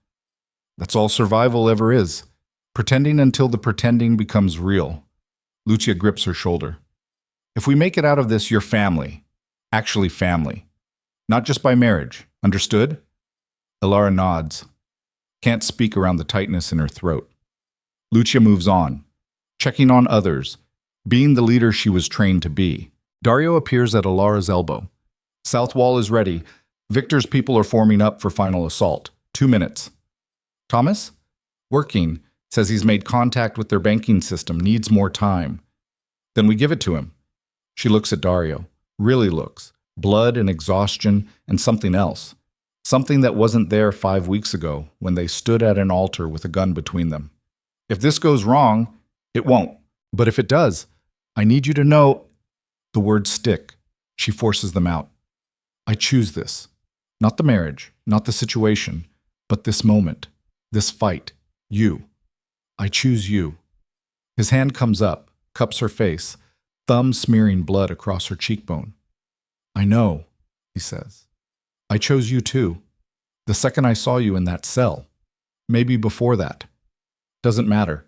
That's all survival ever is. Pretending until the pretending becomes real. Lucia grips her shoulder. If we make it out of this, you're family. Actually family. Not just by marriage. Understood? Elara nods. Can't speak around the tightness in her throat. Lucia moves on, checking on others, being the leader she was trained to be. Daario appears at Elara's elbow. South wall is ready. Victor's people are forming up for final assault. 2 minutes. Thomas? Working. Says he's made contact with their banking system, needs more time. Then we give it to him. She looks at Daario. Really looks. Blood and exhaustion and something else. Something that wasn't there 5 weeks ago when they stood at an altar with a gun between them. If this goes wrong, it won't. But if it does, I need you to know. The words stick. She forces them out. I choose this. Not the marriage, not the situation, but this moment, this fight, you. I choose you. His hand comes up, cups her face, thumb smearing blood across her cheekbone. I know, he says. I chose you too. The second I saw you in that cell. Maybe before that. Doesn't matter.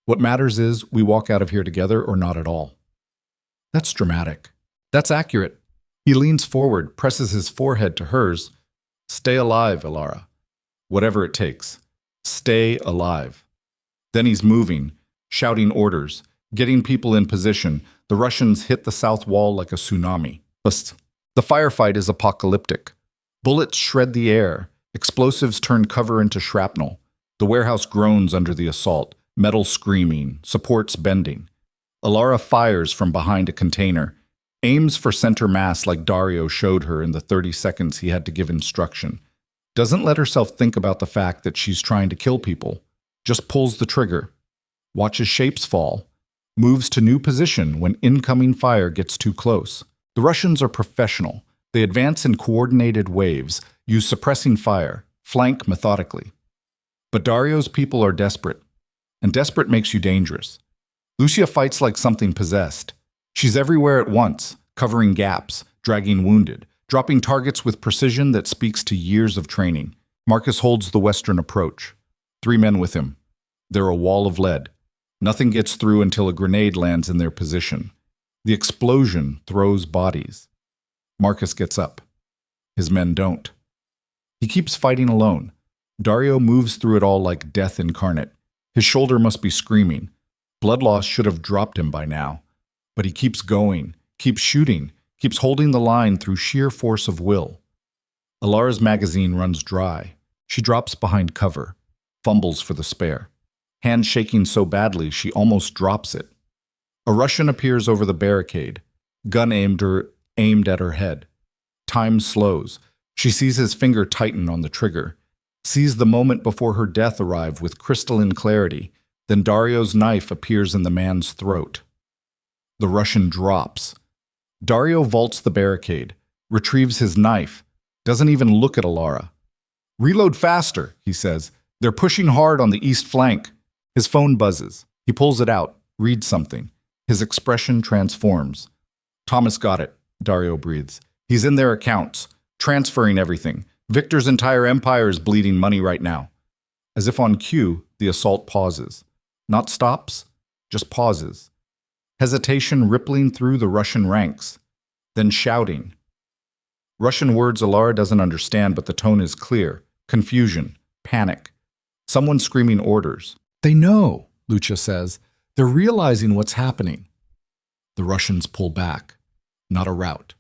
What matters is we walk out of here together or not at all. That's dramatic. That's accurate. He leans forward, presses his forehead to hers. Stay alive, Elara. Whatever it takes. Stay alive. Then he's moving, shouting orders, getting people in position. The Russians hit the south wall like a tsunami. The firefight is apocalyptic. Bullets shred the air. Explosives turn cover into shrapnel. The warehouse groans under the assault, metal screaming, supports bending. Elara fires from behind a container, aims for center mass like Daario showed her in the 30 seconds he had to give instruction. Doesn't let herself think about the fact that she's trying to kill people. Just pulls the trigger. Watches shapes fall. Moves to new position when incoming fire gets too close. The Russians are professional. They advance in coordinated waves, use suppressing fire, flank methodically. But Daario's people are desperate, and desperate makes you dangerous. Lucia fights like something possessed. She's everywhere at once, covering gaps, dragging wounded, dropping targets with precision that speaks to years of training. Marcus holds the western approach. 3 men with him. They're a wall of lead. Nothing gets through until a grenade lands in their position. The explosion throws bodies. Marcus gets up. His men don't. He keeps fighting alone. Daario moves through it all like death incarnate. His shoulder must be screaming. Blood loss should have dropped him by now. But he keeps going, keeps shooting, keeps holding the line through sheer force of will. Elara's magazine runs dry. She drops behind cover, fumbles for the spare. Hand shaking so badly she almost drops it. A Russian appears over the barricade, gun aimed at her head. Time slows. She sees his finger tighten on the trigger, sees the moment before her death arrive with crystalline clarity. Then Daario's knife appears in the man's throat. The Russian drops. Daario vaults the barricade, retrieves his knife, doesn't even look at Elara. "Reload faster," he says. "They're pushing hard on the east flank." His phone buzzes. He pulls it out, reads something. His expression transforms. "Thomas got it," Daario breathes. "He's in their accounts, transferring everything. Victor's entire empire is bleeding money right now." As if on cue, the assault pauses. Not stops, just pauses. Hesitation rippling through the Russian ranks. Then shouting. Russian words Elara doesn't understand, but the tone is clear. Confusion, panic. Someone screaming orders. "They know," Lucia says. "They're realizing what's happening." The Russians pull back. Not a rout.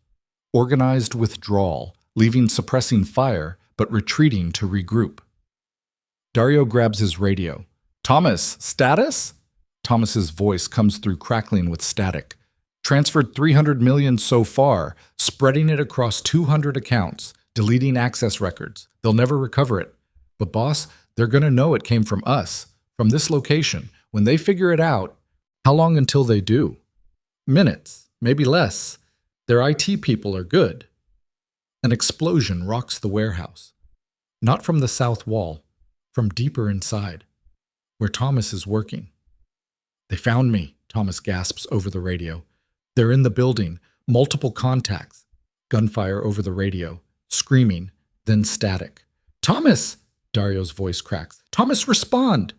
Organized withdrawal, leaving suppressing fire, but retreating to regroup. Daario grabs his radio. "Thomas, status?" Thomas's voice comes through crackling with static. "Transferred 300 million so far, spreading it across 200 accounts, deleting access records. They'll never recover it. But boss, they're gonna know it came from us, from this location. When they figure it out, how long until they do?" "Minutes, maybe less. Their IT people are good." An explosion rocks the warehouse. Not from the south wall, from deeper inside, where Thomas is working. "They found me," Thomas gasps over the radio. "They're in the building, multiple contacts." Gunfire over the radio, screaming, then static. "Thomas!" Daario's voice cracks. "Thomas, respond!"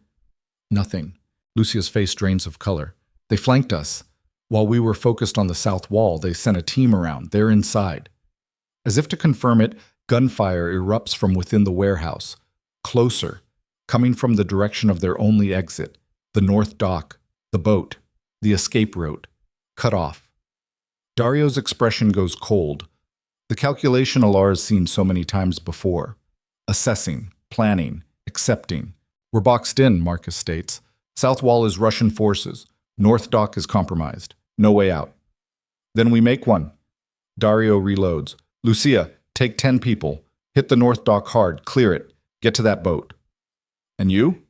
Nothing. Lucia's face drains of color. "They flanked us. While we were focused on the south wall, they sent a team around. They're inside." As if to confirm it, gunfire erupts from within the warehouse. Closer, coming from the direction of their only exit, the north dock, the boat, the escape route, cut off. Daario's expression goes cold. The calculation Elara's seen so many times before. Assessing, planning, accepting. "We're boxed in," Marcus states. "South wall is Russian forces. North dock is compromised. No way out." "Then we make one." Daario reloads. "Lucia, take 10 people. Hit the north dock hard. Clear it. Get to that boat." "And you?"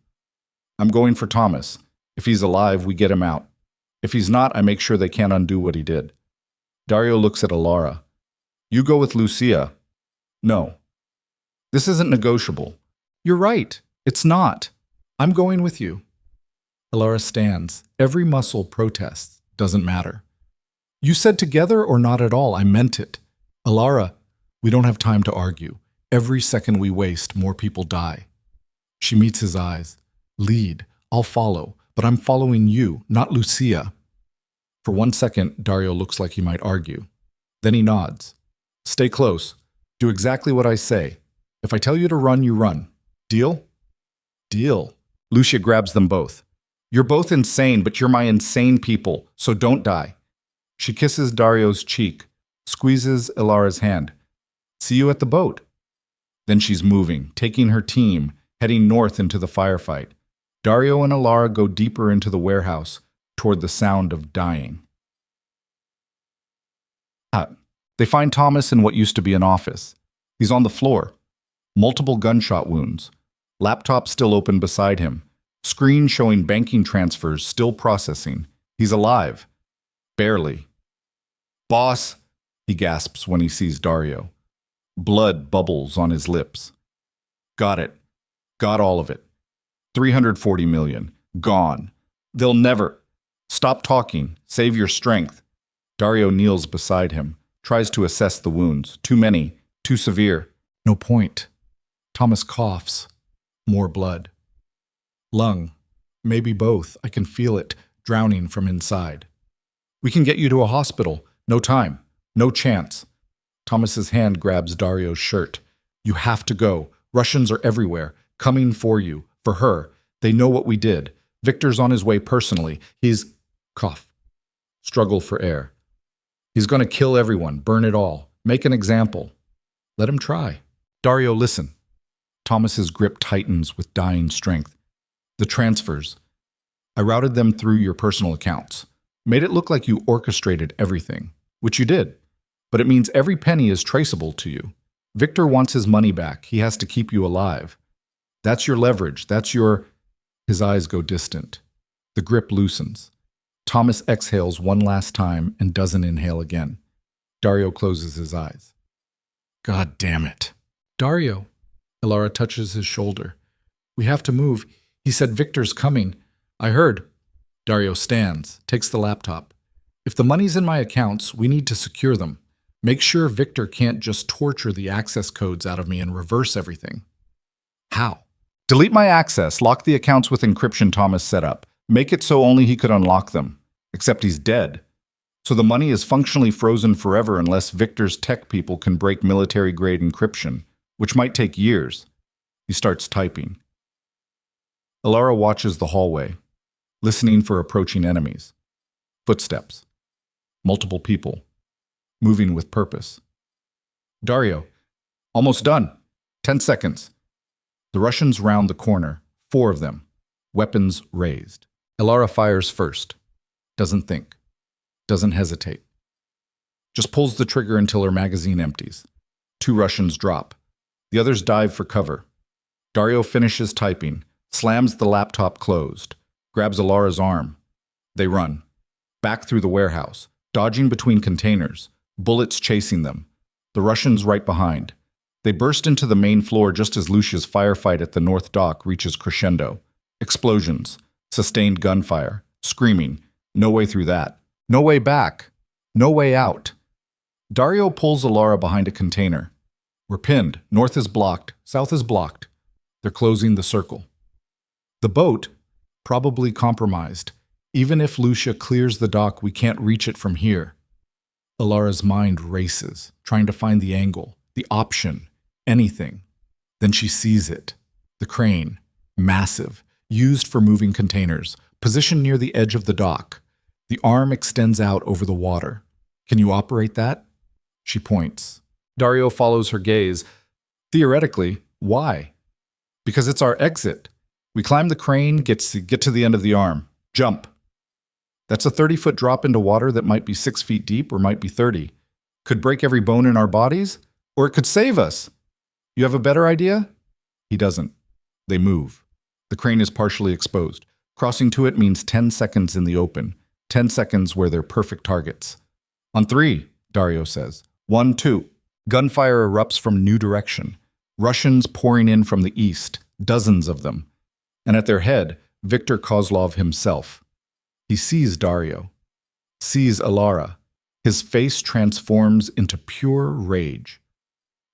"I'm going for Thomas. If he's alive, we get him out. If he's not, I make sure they can't undo what he did." Daario looks at Elara. "You go with Lucia." "No. This isn't negotiable." "You're right. It's not. I'm going with you." Elara stands. Every muscle protests. Doesn't matter. "You said together or not at all. I meant it." "Elara, we don't have time to argue. Every second we waste, more people die." She meets his eyes. "Lead. I'll follow. But I'm following you, not Lucia." For 1 second, Daario looks like he might argue. Then he nods. "Stay close. Do exactly what I say. If I tell you to run, you run. Deal?" "Deal." Lucia grabs them both. "You're both insane, but you're my insane people, so don't die." She kisses Daario's cheek, squeezes Elara's hand. "See you at the boat." Then she's moving, taking her team, heading north into the firefight. Daario and Elara go deeper into the warehouse, toward the sound of dying. They find Thomas in what used to be an office. He's on the floor. Multiple gunshot wounds. Laptop still open beside him. Screen showing banking transfers still processing. He's alive. Barely. "Boss!" he gasps when he sees Daario. Blood bubbles on his lips. Got it. Got all of it. 340 million. Gone. They'll never. Stop talking. Save your strength. Daario kneels beside him, tries to assess the wounds. Too many. Too severe. No point. Thomas coughs. More blood. Lung. Maybe both. I can feel it, drowning from inside. We can get you to a hospital. No time. No chance. Thomas's hand grabs Dario's shirt. You have to go. Russians are everywhere. Coming for you. For her. They know what we did. Victor's on his way personally. He's... Cough. Struggle for air. He's going to kill everyone. Burn it all. Make an example. Let him try. Daario, listen. Thomas's grip tightens with dying strength. The transfers. I routed them through your personal accounts. Made it look like you orchestrated everything. Which you did. But it means every penny is traceable to you. Victor wants his money back. He has to keep you alive. That's your leverage. That's your... His eyes go distant. The grip loosens. Thomas exhales one last time and doesn't inhale again. Daario closes his eyes. God damn it. Daario. Elara touches his shoulder. We have to move. He said Victor's coming. I heard. Daario stands, takes the laptop. If the money's in my accounts, we need to secure them. Make sure Victor can't just torture the access codes out of me and reverse everything. How? Delete my access, lock the accounts with encryption Thomas set up. Make it so only he could unlock them. Except he's dead. So the money is functionally frozen forever unless Victor's tech people can break military-grade encryption, which might take years. He starts typing. Elara watches the hallway, listening for approaching enemies. Footsteps. Multiple people. Moving with purpose. Daario. Almost done. 10 seconds. The Russians round the corner. 4 of them. Weapons raised. Elara fires first. Doesn't think. Doesn't hesitate. Just pulls the trigger until her magazine empties. 2 Russians drop. The others dive for cover. Daario finishes typing, slams the laptop closed, grabs Elara's arm. They run. Back through the warehouse, dodging between containers, bullets chasing them. The Russians right behind. They burst into the main floor just as Lucia's firefight at the North Dock reaches crescendo. Explosions. Sustained gunfire. Screaming. No way through that. No way back. No way out. Daario pulls Elara behind a container. We're pinned. North is blocked. South is blocked. They're closing the circle. The boat, probably compromised. Even if Lucia clears the dock, we can't reach it from here. Elara's mind races, trying to find the angle, the option, anything. Then she sees it. The crane, massive, used for moving containers, positioned near the edge of the dock. The arm extends out over the water. Can you operate that? She points. Daario follows her gaze. Theoretically, why? Because it's our exit. We climb the crane, get to the end of the arm. Jump. That's a 30-foot drop into water that might be 6 feet deep or might be 30. Could break every bone in our bodies, or it could save us. You have a better idea? He doesn't. They move. The crane is partially exposed. Crossing to it means 10 seconds in the open. 10 seconds where they're perfect targets. On 3, Daario says. 1, 2. Gunfire erupts from new direction. Russians pouring in from the east, dozens of them. And at their head, Victor Coslov himself. He sees Daario, sees Elara. His face transforms into pure rage.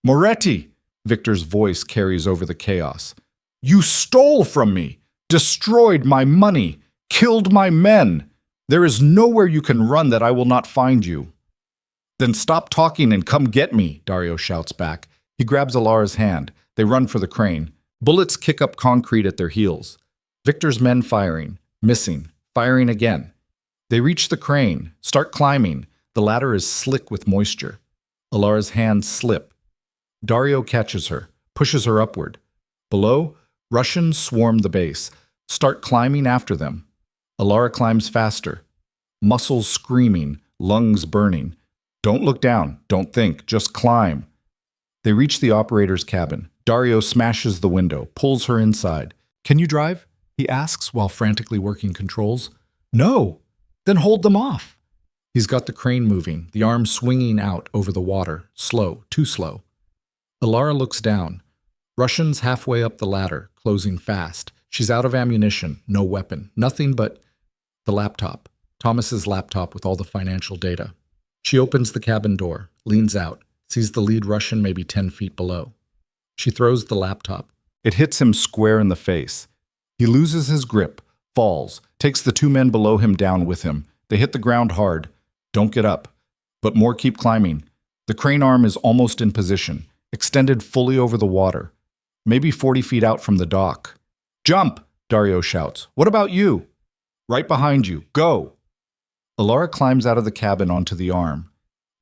Moretti! Victor's voice carries over the chaos. You stole from me, destroyed my money, killed my men. There is nowhere you can run that I will not find you. Then stop talking and come get me, Daario shouts back. He grabs Elara's hand. They run for the crane. Bullets kick up concrete at their heels. Victor's men firing, missing, firing again. They reach the crane, start climbing. The ladder is slick with moisture. Elara's hands slip. Daario catches her, pushes her upward. Below, Russians swarm the base, start climbing after them. Elara climbs faster. Muscles screaming, lungs burning. Don't look down, don't think, just climb. They reach the operator's cabin. Daario smashes the window, pulls her inside. Can you drive? He asks while frantically working controls. No! Then hold them off. He's got the crane moving, the arm swinging out over the water, slow, too slow. Elara looks down. Russians halfway up the ladder, closing fast. She's out of ammunition, no weapon, nothing but the laptop. Thomas's laptop with all the financial data. She opens the cabin door, leans out, sees the lead Russian maybe 10 feet below. She throws the laptop. It hits him square in the face. He loses his grip, falls, takes the 2 men below him down with him. They hit the ground hard. Don't get up. But more keep climbing. The crane arm is almost in position, extended fully over the water, maybe 40 feet out from the dock. Jump, Daario shouts. What about you? Right behind you. Go. Elara climbs out of the cabin onto the arm.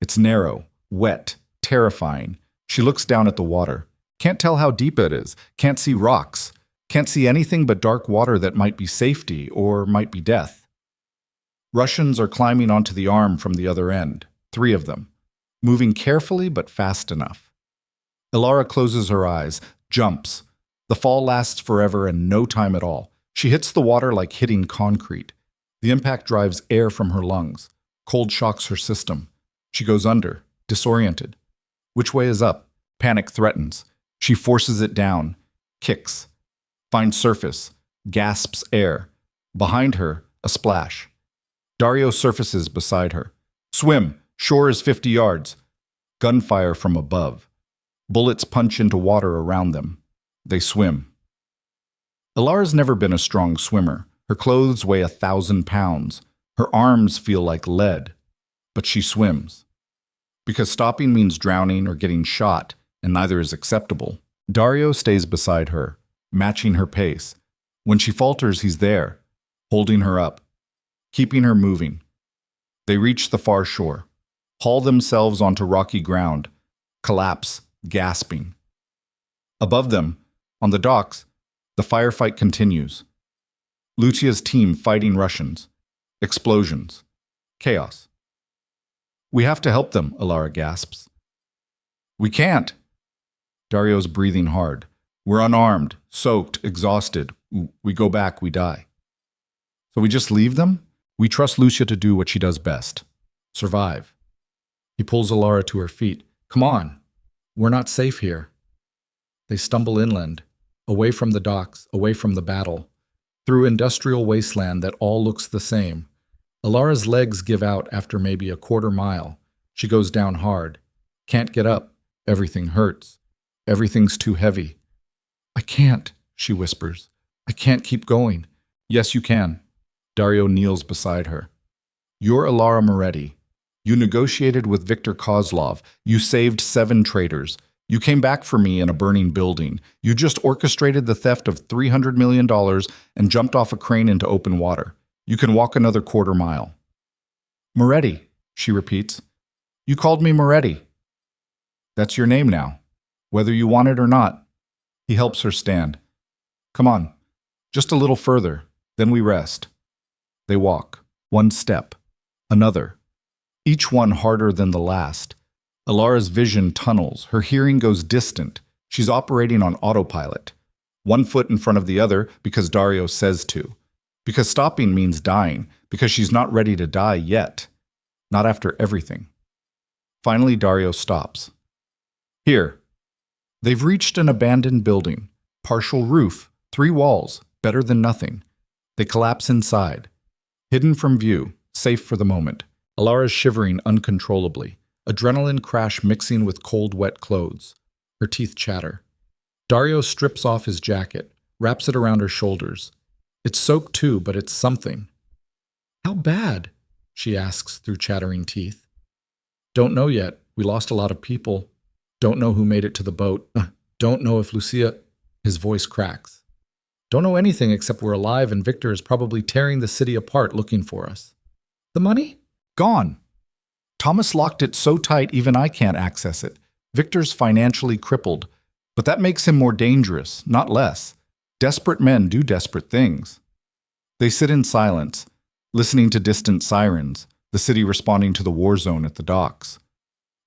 It's narrow, wet, terrifying. She looks down at the water. Can't tell how deep it is. Can't see rocks. Can't see anything but dark water that might be safety or might be death. Russians are climbing onto the arm from the other end, 3 of them, moving carefully but fast enough. Elara closes her eyes, jumps. The fall lasts forever and no time at all. She hits the water like hitting concrete. The impact drives air from her lungs. Cold shocks her system. She goes under, disoriented. Which way is up? Panic threatens. She forces it down, kicks, finds surface, gasps air. Behind her, a splash. Daario surfaces beside her. Swim! Shore is 50 yards. Gunfire from above. Bullets punch into water around them. They swim. Elara's never been a strong swimmer. Her clothes weigh 1,000 pounds. Her arms feel like lead. But she swims. Because stopping means drowning or getting shot, and neither is acceptable. Daario stays beside her, matching her pace. When she falters, he's there, holding her up, keeping her moving. They reach the far shore, haul themselves onto rocky ground, collapse, gasping. Above them, on the docks, the firefight continues. Lucia's team fighting Russians. Explosions. Chaos. We have to help them, Elara gasps. We can't. Daario's breathing hard. We're unarmed, soaked, exhausted. We go back, we die. So we just leave them? We trust Lucia to do what she does best. Survive. He pulls Elara to her feet. Come on. We're not safe here. They stumble inland, away from the docks, away from the battle, through industrial wasteland that all looks the same. Elara's legs give out after maybe a quarter mile. She goes down hard. Can't get up. Everything hurts. Everything's too heavy. I can't, she whispers. I can't keep going. Yes, you can. Daario kneels beside her. You're Elara Moretti. You negotiated with Victor Coslov. You saved 7 traitors. You came back for me in a burning building. You just orchestrated the theft of $300 million and jumped off a crane into open water. You can walk another quarter mile. Moretti, she repeats. You called me Moretti. That's your name now, whether you want it or not. He helps her stand. Come on, just a little further, then we rest. They walk, 1 step, another, each one harder than the last. Elara's vision tunnels, her hearing goes distant. She's operating on autopilot. 1 foot in front of the other because Daario says to. Because stopping means dying, because she's not ready to die yet. Not after everything. Finally, Daario stops. Here. They've reached an abandoned building. Partial roof, 3 walls, better than nothing. They collapse inside. Hidden from view, safe for the moment. Elara's shivering uncontrollably. Adrenaline crash mixing with cold, wet clothes. Her teeth chatter. Daario strips off his jacket, wraps it around her shoulders. It's soaked too, but it's something. How bad? She asks through chattering teeth. Don't know yet. We lost a lot of people. Don't know who made it to the boat. Don't know if Lucia... His voice cracks. Don't know anything except we're alive and Victor is probably tearing the city apart looking for us. The money? Gone. Thomas locked it so tight even I can't access it. Victor's financially crippled. But that makes him more dangerous, not less. Desperate men do desperate things. They sit in silence, listening to distant sirens, the city responding to the war zone at the docks.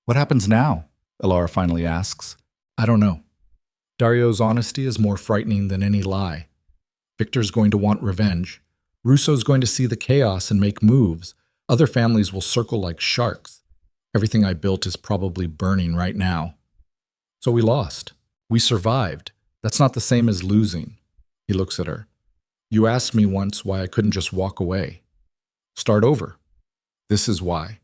What happens now? Elara finally asks. I don't know. Daario's honesty is more frightening than any lie. Victor's going to want revenge. Russo's going to see the chaos and make moves. Other families will circle like sharks. Everything I built is probably burning right now. So we lost. We survived. That's not the same as losing. He looks at her. You asked me once why I couldn't just walk away. Start over. This is why.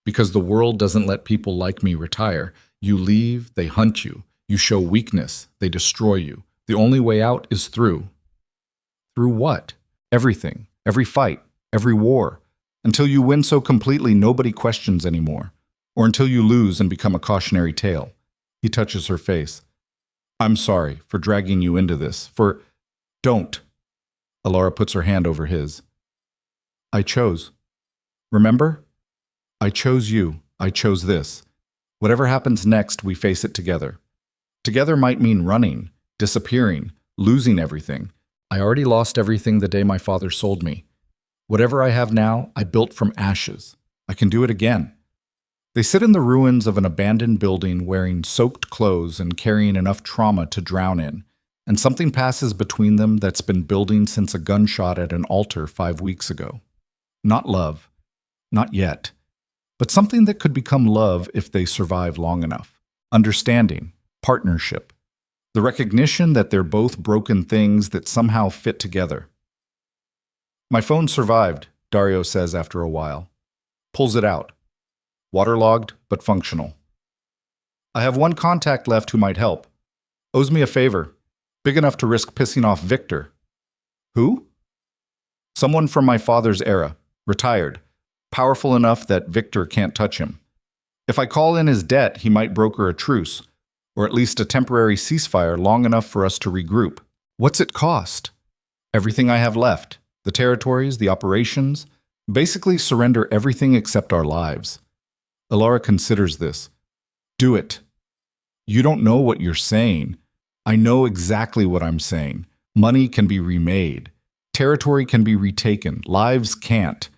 Because the world doesn't let people like me retire. You leave, they hunt you. You show weakness, they destroy you. The only way out is through. Through what? Everything. Every fight. Every war. Until you win so completely nobody questions anymore. Or until you lose and become a cautionary tale. He touches her face. I'm sorry for dragging you into this. Don't. Elara puts her hand over his. I chose. Remember? I chose you. I chose this. Whatever happens next, we face it together. Together might mean running, disappearing, losing everything. I already lost everything the day my father sold me. Whatever I have now, I built from ashes. I can do it again. They sit in the ruins of an abandoned building wearing soaked clothes and carrying enough trauma to drown in, and something passes between them that's been building since a gunshot at an altar 5 weeks ago. Not love. Not yet. But something that could become love if they survive long enough. Understanding. Partnership. The recognition that they're both broken things that somehow fit together. My phone survived, Daario says after a while. Pulls it out. Waterlogged, but functional. I have one contact left who might help. Owes me a favor. Big enough to risk pissing off Victor. Who? Someone from my father's era. Retired. Powerful enough that Victor can't touch him. If I call in his debt, he might broker a truce, or at least a temporary ceasefire long enough for us to regroup. What's it cost? Everything I have left. The territories, the operations. Basically surrender everything except our lives. Elara considers this. Do it. You don't know what you're saying. I know exactly what I'm saying. Money can be remade. Territory can be retaken. Lives can't.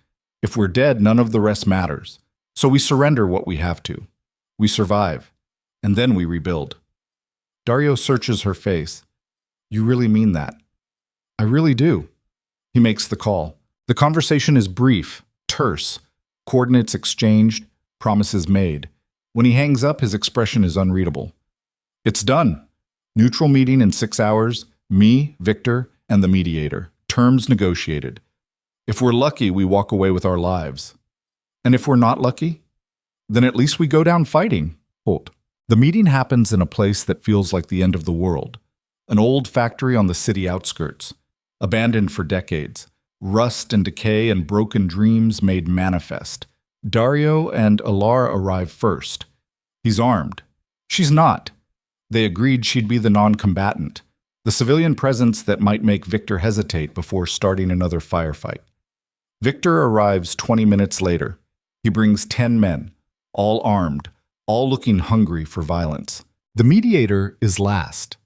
If we're dead, none of the rest matters. So we surrender what we have to. We survive. And then we rebuild. Daario searches her face. You really mean that? I really do. He makes the call. The conversation is brief, terse. Coordinates exchanged, promises made. When he hangs up, his expression is unreadable. It's done. Neutral meeting in 6 hours. Me, Victor, and the mediator. Terms negotiated. If we're lucky, we walk away with our lives. And if we're not lucky, then at least we go down fighting. Holt. The meeting happens in a place that feels like the end of the world. An old factory on the city outskirts. Abandoned for decades. Rust and decay and broken dreams made manifest. Daario and Elara arrive first. He's armed. She's not. They agreed she'd be the non-combatant. The civilian presence that might make Victor hesitate before starting another firefight. Victor arrives 20 minutes later. He brings 10 men, all armed, all looking hungry for violence. The mediator is last.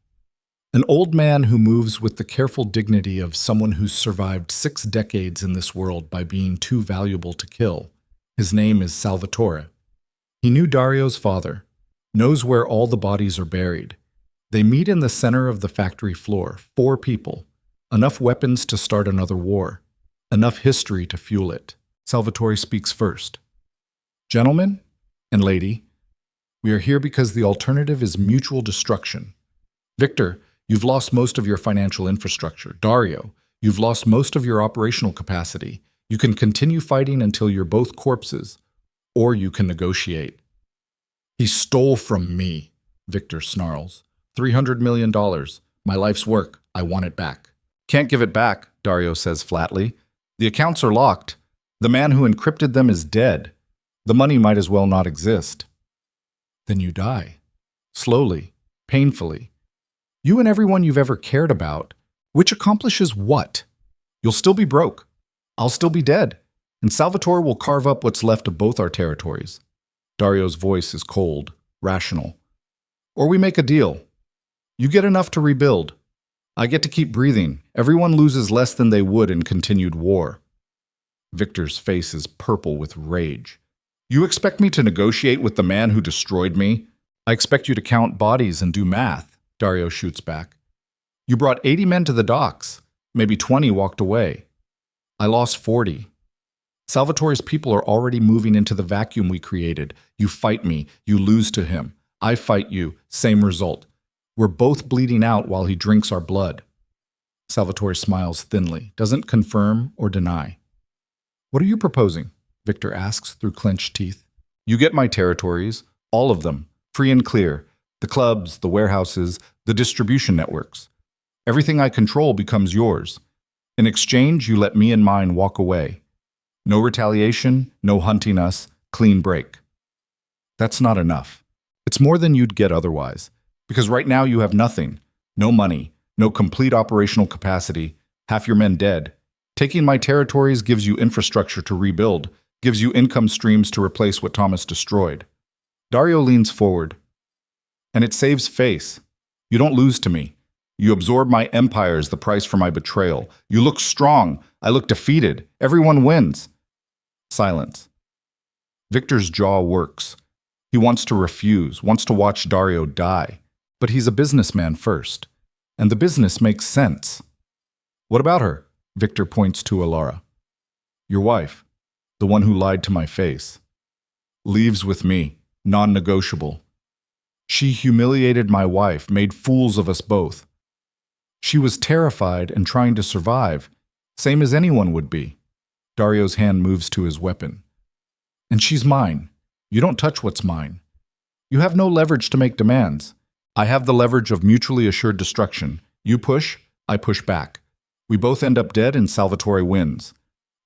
An old man who moves with the careful dignity of someone who's survived 6 decades in this world by being too valuable to kill. His name is Salvatore. He knew Daario's father, knows where all the bodies are buried. They meet in the center of the factory floor, 4 people, enough weapons to start another war, enough history to fuel it. Salvatore speaks first. Gentlemen and lady, we are here because the alternative is mutual destruction. Victor, you've lost most of your financial infrastructure. Daario, you've lost most of your operational capacity. You can continue fighting until you're both corpses, or you can negotiate. He stole from me, Victor snarls. $300 million. My life's work. I want it back. Can't give it back, Daario says flatly. The accounts are locked. The man who encrypted them is dead. The money might as well not exist. Then you die. Slowly. Painfully. You and everyone you've ever cared about, which accomplishes what? You'll still be broke. I'll still be dead. And Salvatore will carve up what's left of both our territories. Daario's voice is cold, rational. Or we make a deal. You get enough to rebuild. I get to keep breathing. Everyone loses less than they would in continued war. Victor's face is purple with rage. You expect me to negotiate with the man who destroyed me? I expect you to count bodies and do math, Daario shoots back. You brought 80 men to the docks. Maybe 20 walked away. I lost 40. Salvatore's people are already moving into the vacuum we created. You fight me, you lose to him. I fight you, same result. We're both bleeding out while he drinks our blood. Salvatore smiles thinly, doesn't confirm or deny. What are you proposing? Victor asks through clenched teeth. You get my territories, all of them, free and clear. The clubs, the warehouses, the distribution networks. Everything I control becomes yours. In exchange, you let me and mine walk away. No retaliation, no hunting us, clean break. That's not enough. It's more than you'd get otherwise. Because right now you have nothing. No money, no complete operational capacity, half your men dead. Taking my territories gives you infrastructure to rebuild, gives you income streams to replace what Thomas destroyed. Daario leans forward. And it saves face. You don't lose to me. You absorb my empire as the price for my betrayal. You look strong. I look defeated. Everyone wins. Silence. Victor's jaw works. He wants to refuse, wants to watch Daario die. But he's a businessman first. And the business makes sense. What about her? Victor points to Elara. Your wife. The one who lied to my face. Leaves with me. Non-negotiable. She humiliated my wife, made fools of us both. She was terrified and trying to survive, same as anyone would be. Daario's hand moves to his weapon. And she's mine. You don't touch what's mine. You have no leverage to make demands. I have the leverage of mutually assured destruction. You push, I push back. We both end up dead and Salvatore wins.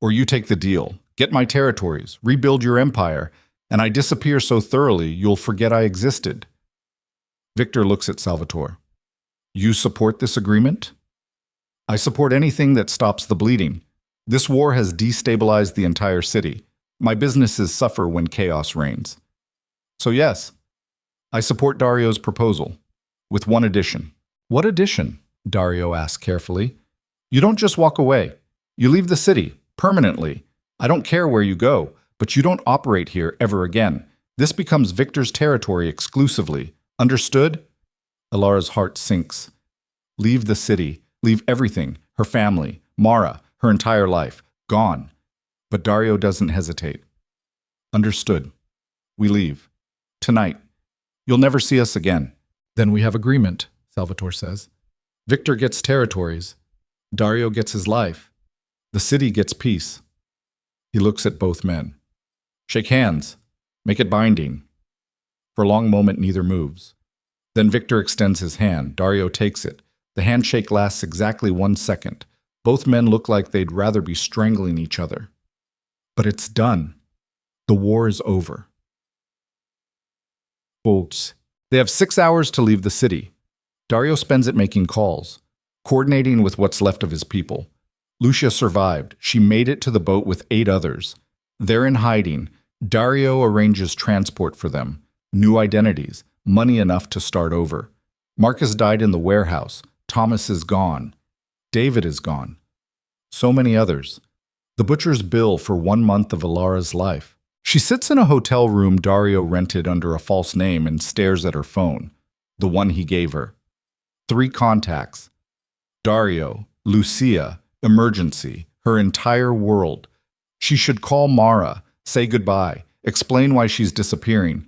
Or you take the deal, get my territories, rebuild your empire, and I disappear so thoroughly you'll forget I existed. Victor looks at Salvatore. You support this agreement? I support anything that stops the bleeding. This war has destabilized the entire city. My businesses suffer when chaos reigns. So yes, I support Daario's proposal, with one addition. What addition? Daario asks carefully. You don't just walk away. You leave the city, permanently. I don't care where you go, but you don't operate here ever again. This becomes Victor's territory exclusively. Understood? Elara's heart sinks. Leave the city, leave everything, her family, Mara, her entire life, gone. But Daario doesn't hesitate. Understood. We leave. Tonight. You'll never see us again. Then we have agreement, Salvatore says. Victor gets territories. Daario gets his life. The city gets peace. He looks at both men. Shake hands. Make it binding. For a long moment, neither moves. Then Victor extends his hand. Daario takes it. The handshake lasts exactly 1 second. Both men look like they'd rather be strangling each other. But it's done. The war is over. Folks, they have 6 hours to leave the city. Daario spends it making calls, coordinating with what's left of his people. Lucia survived. She made it to the boat with 8 others. They're in hiding. Daario arranges transport for them, new identities, money enough to start over. Marcus died in the warehouse. Thomas is gone. David is gone. So many others. The butcher's bill for 1 month of Elara's life. She sits in a hotel room Daario rented under a false name and stares at her phone, the one he gave her. 3 contacts. Daario, Lucia, emergency, her entire world. She should call Mara, say goodbye, explain why she's disappearing.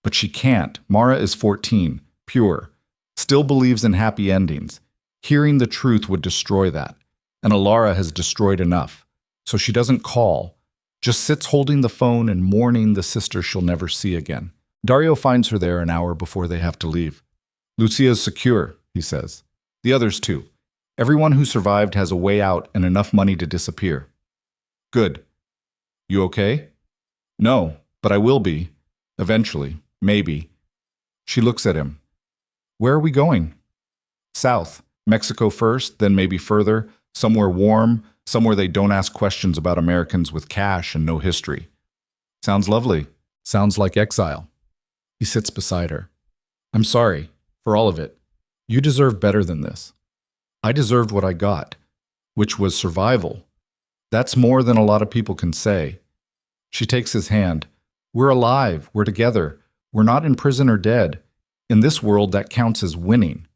But she can't. Mara is 14, pure, still believes in happy endings. Hearing the truth would destroy that. And Elara has destroyed enough. So she doesn't call, just sits holding the phone and mourning the sister she'll never see again. Daario finds her there an hour before they have to leave. Lucia's secure, he says. The others too. Everyone who survived has a way out and enough money to disappear. Good. You okay? No, but I will be. Eventually. Maybe. She looks at him. Where are we going? South. Mexico first, then maybe further. Somewhere warm. Somewhere they don't ask questions about Americans with cash and no history. Sounds lovely. Sounds like exile. He sits beside her. I'm sorry, for all of it. You deserve better than this. I deserved what I got, which was survival. That's more than a lot of people can say. She takes his hand. We're alive. We're together. We're not in prison or dead. In this world, that counts as winning.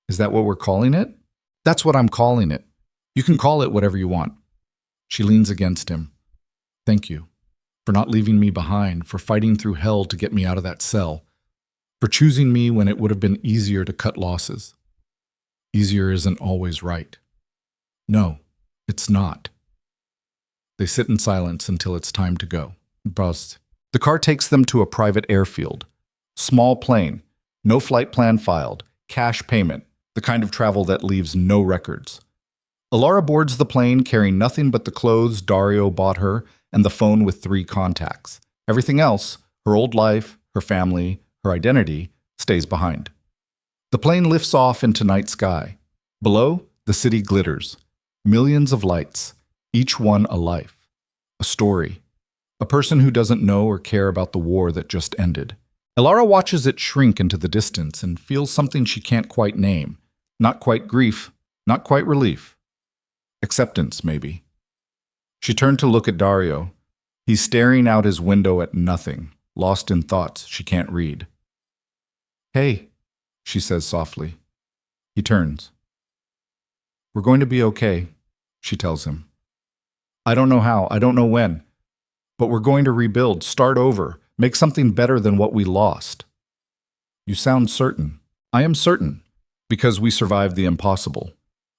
Is that what we're calling it? That's what I'm calling it. You can call it whatever you want. She leans against him. Thank you. For not leaving me behind, for fighting through hell to get me out of that cell, for choosing me when it would have been easier to cut losses. Easier isn't always right. No, it's not. They sit in silence until it's time to go. Bust. The car takes them to a private airfield. Small plane, no flight plan filed, cash payment, the kind of travel that leaves no records. Elara boards the plane carrying nothing but the clothes Daario bought her and the phone with 3 contacts. Everything else, her old life, her family, her identity, stays behind. The plane lifts off into night sky. Below, the city glitters. Millions of lights, each one a life, a story, a person who doesn't know or care about the war that just ended. Elara watches it shrink into the distance and feels something she can't quite name. Not quite grief, not quite relief. Acceptance, maybe. She turned to look at Daario. He's staring out his window at nothing, lost in thoughts she can't read. Hey, she says softly. He turns. We're going to be okay, she tells him. I don't know how, I don't know when, but we're going to rebuild, start over, make something better than what we lost. You sound certain. I am certain, because we survived the impossible.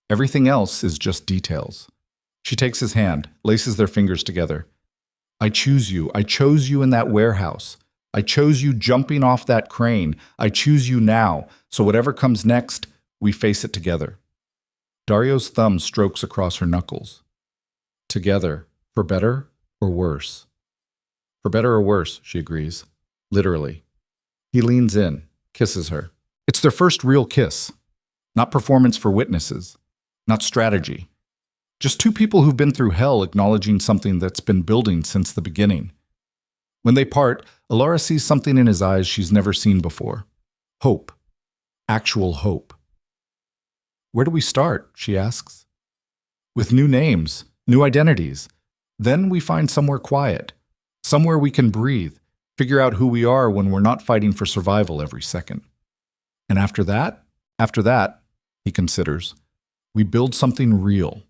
Everything else is just details. She takes his hand, laces their fingers together. I choose you. I chose you in that warehouse. I chose you jumping off that crane. I choose you now, so whatever comes next, we face it together. Daario's thumb strokes across her knuckles. Together, for better or worse. For better or worse, she agrees. Literally. He leans in, kisses her. It's their first real kiss. Not performance for witnesses. Not strategy. Just 2 people who've been through hell acknowledging something that's been building since the beginning. When they part, Elara sees something in his eyes she's never seen before. Hope. Actual hope. Where do we start? She asks. With new names, new identities. Then we find somewhere quiet. Somewhere we can breathe, figure out who we are when we're not fighting for survival every second. And after that, he considers, we build something real.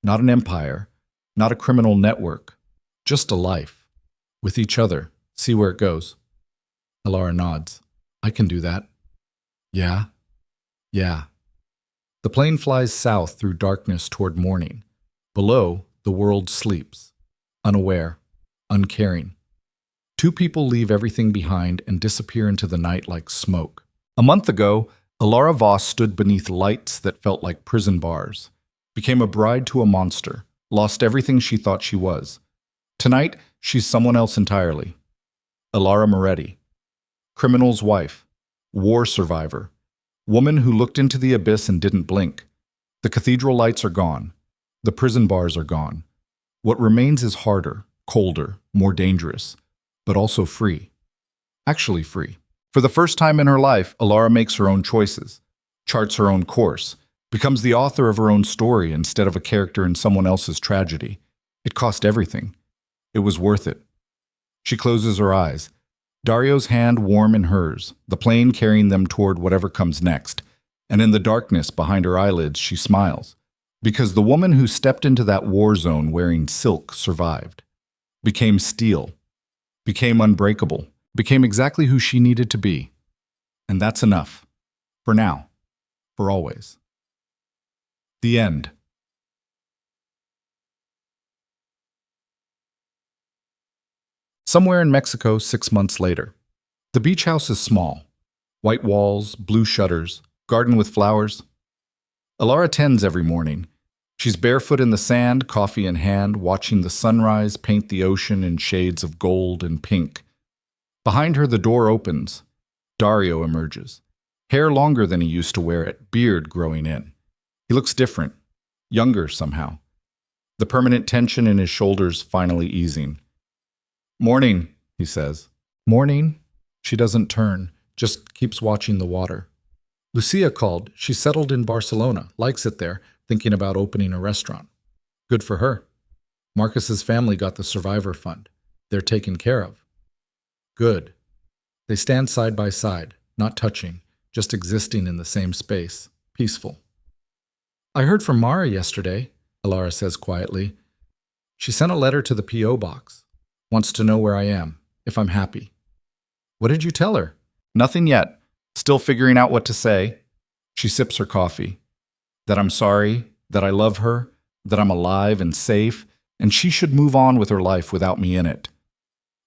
Not an empire, not a criminal network, just a life. With each other, see where it goes. Elara nods. I can do that. Yeah? Yeah. The plane flies south through darkness toward morning. Below, the world sleeps, unaware, uncaring. 2 people leave everything behind and disappear into the night like smoke. A month ago, Elara Voss stood beneath lights that felt like prison bars. Became a bride to a monster, lost everything she thought she was. Tonight, she's someone else entirely. Elara Moretti, criminal's wife, war survivor, woman who looked into the abyss and didn't blink. The cathedral lights are gone. The prison bars are gone. What remains is harder, colder, more dangerous, but also free. Actually free. For the first time in her life, Elara makes her own choices, charts her own course, becomes the author of her own story instead of a character in someone else's tragedy. It cost everything. It was worth it. She closes her eyes, Daario's hand warm in hers, the plane carrying them toward whatever comes next, and in the darkness behind her eyelids she smiles, because the woman who stepped into that war zone wearing silk survived, became steel, became unbreakable, became exactly who she needed to be. And that's enough. For now. For always. The end. Somewhere in Mexico 6 months later. The beach house is small. White walls, blue shutters, garden with flowers. Elara tends every morning. She's barefoot in the sand, coffee in hand, watching the sunrise paint the ocean in shades of gold and pink. Behind her, the door opens. Daario emerges. Hair longer than he used to wear it, beard growing in. He looks different, younger somehow. The permanent tension in his shoulders finally easing. Morning, he says. Morning? She doesn't turn, just keeps watching the water. Lucia called. She settled in Barcelona, likes it there, thinking about opening a restaurant. Good for her. Marcus's family got the survivor fund. They're taken care of. Good. They stand side by side, not touching, just existing in the same space, peaceful. I heard from Mara yesterday, Elara says quietly. She sent a letter to the P.O. box. Wants to know where I am, if I'm happy. What did you tell her? Nothing yet. Still figuring out what to say. She sips her coffee. That I'm sorry, that I love her, that I'm alive and safe, and she should move on with her life without me in it.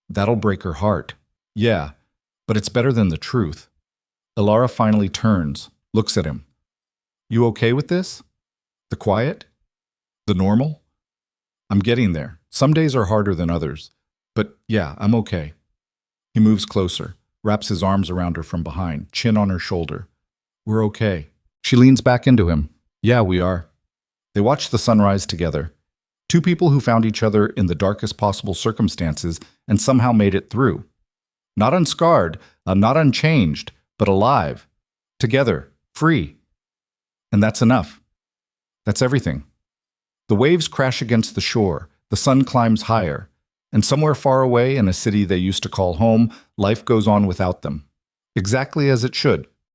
That'll break her heart. Yeah, but it's better than the truth. Elara finally turns, looks at him. You okay with this? The quiet? The normal? I'm getting there. Some days are harder than others. But yeah, I'm okay. He moves closer, wraps his arms around her from behind, chin on her shoulder. We're okay. She leans back into him. Yeah, we are. They watch the sunrise together. Two people who found each other in the darkest possible circumstances and somehow made it through. Not unscarred, not unchanged, but alive. Together, free. And that's enough. That's everything. The waves crash against the shore, the sun climbs higher, and somewhere far away in a city they used to call home, life goes on without them. Exactly as it should.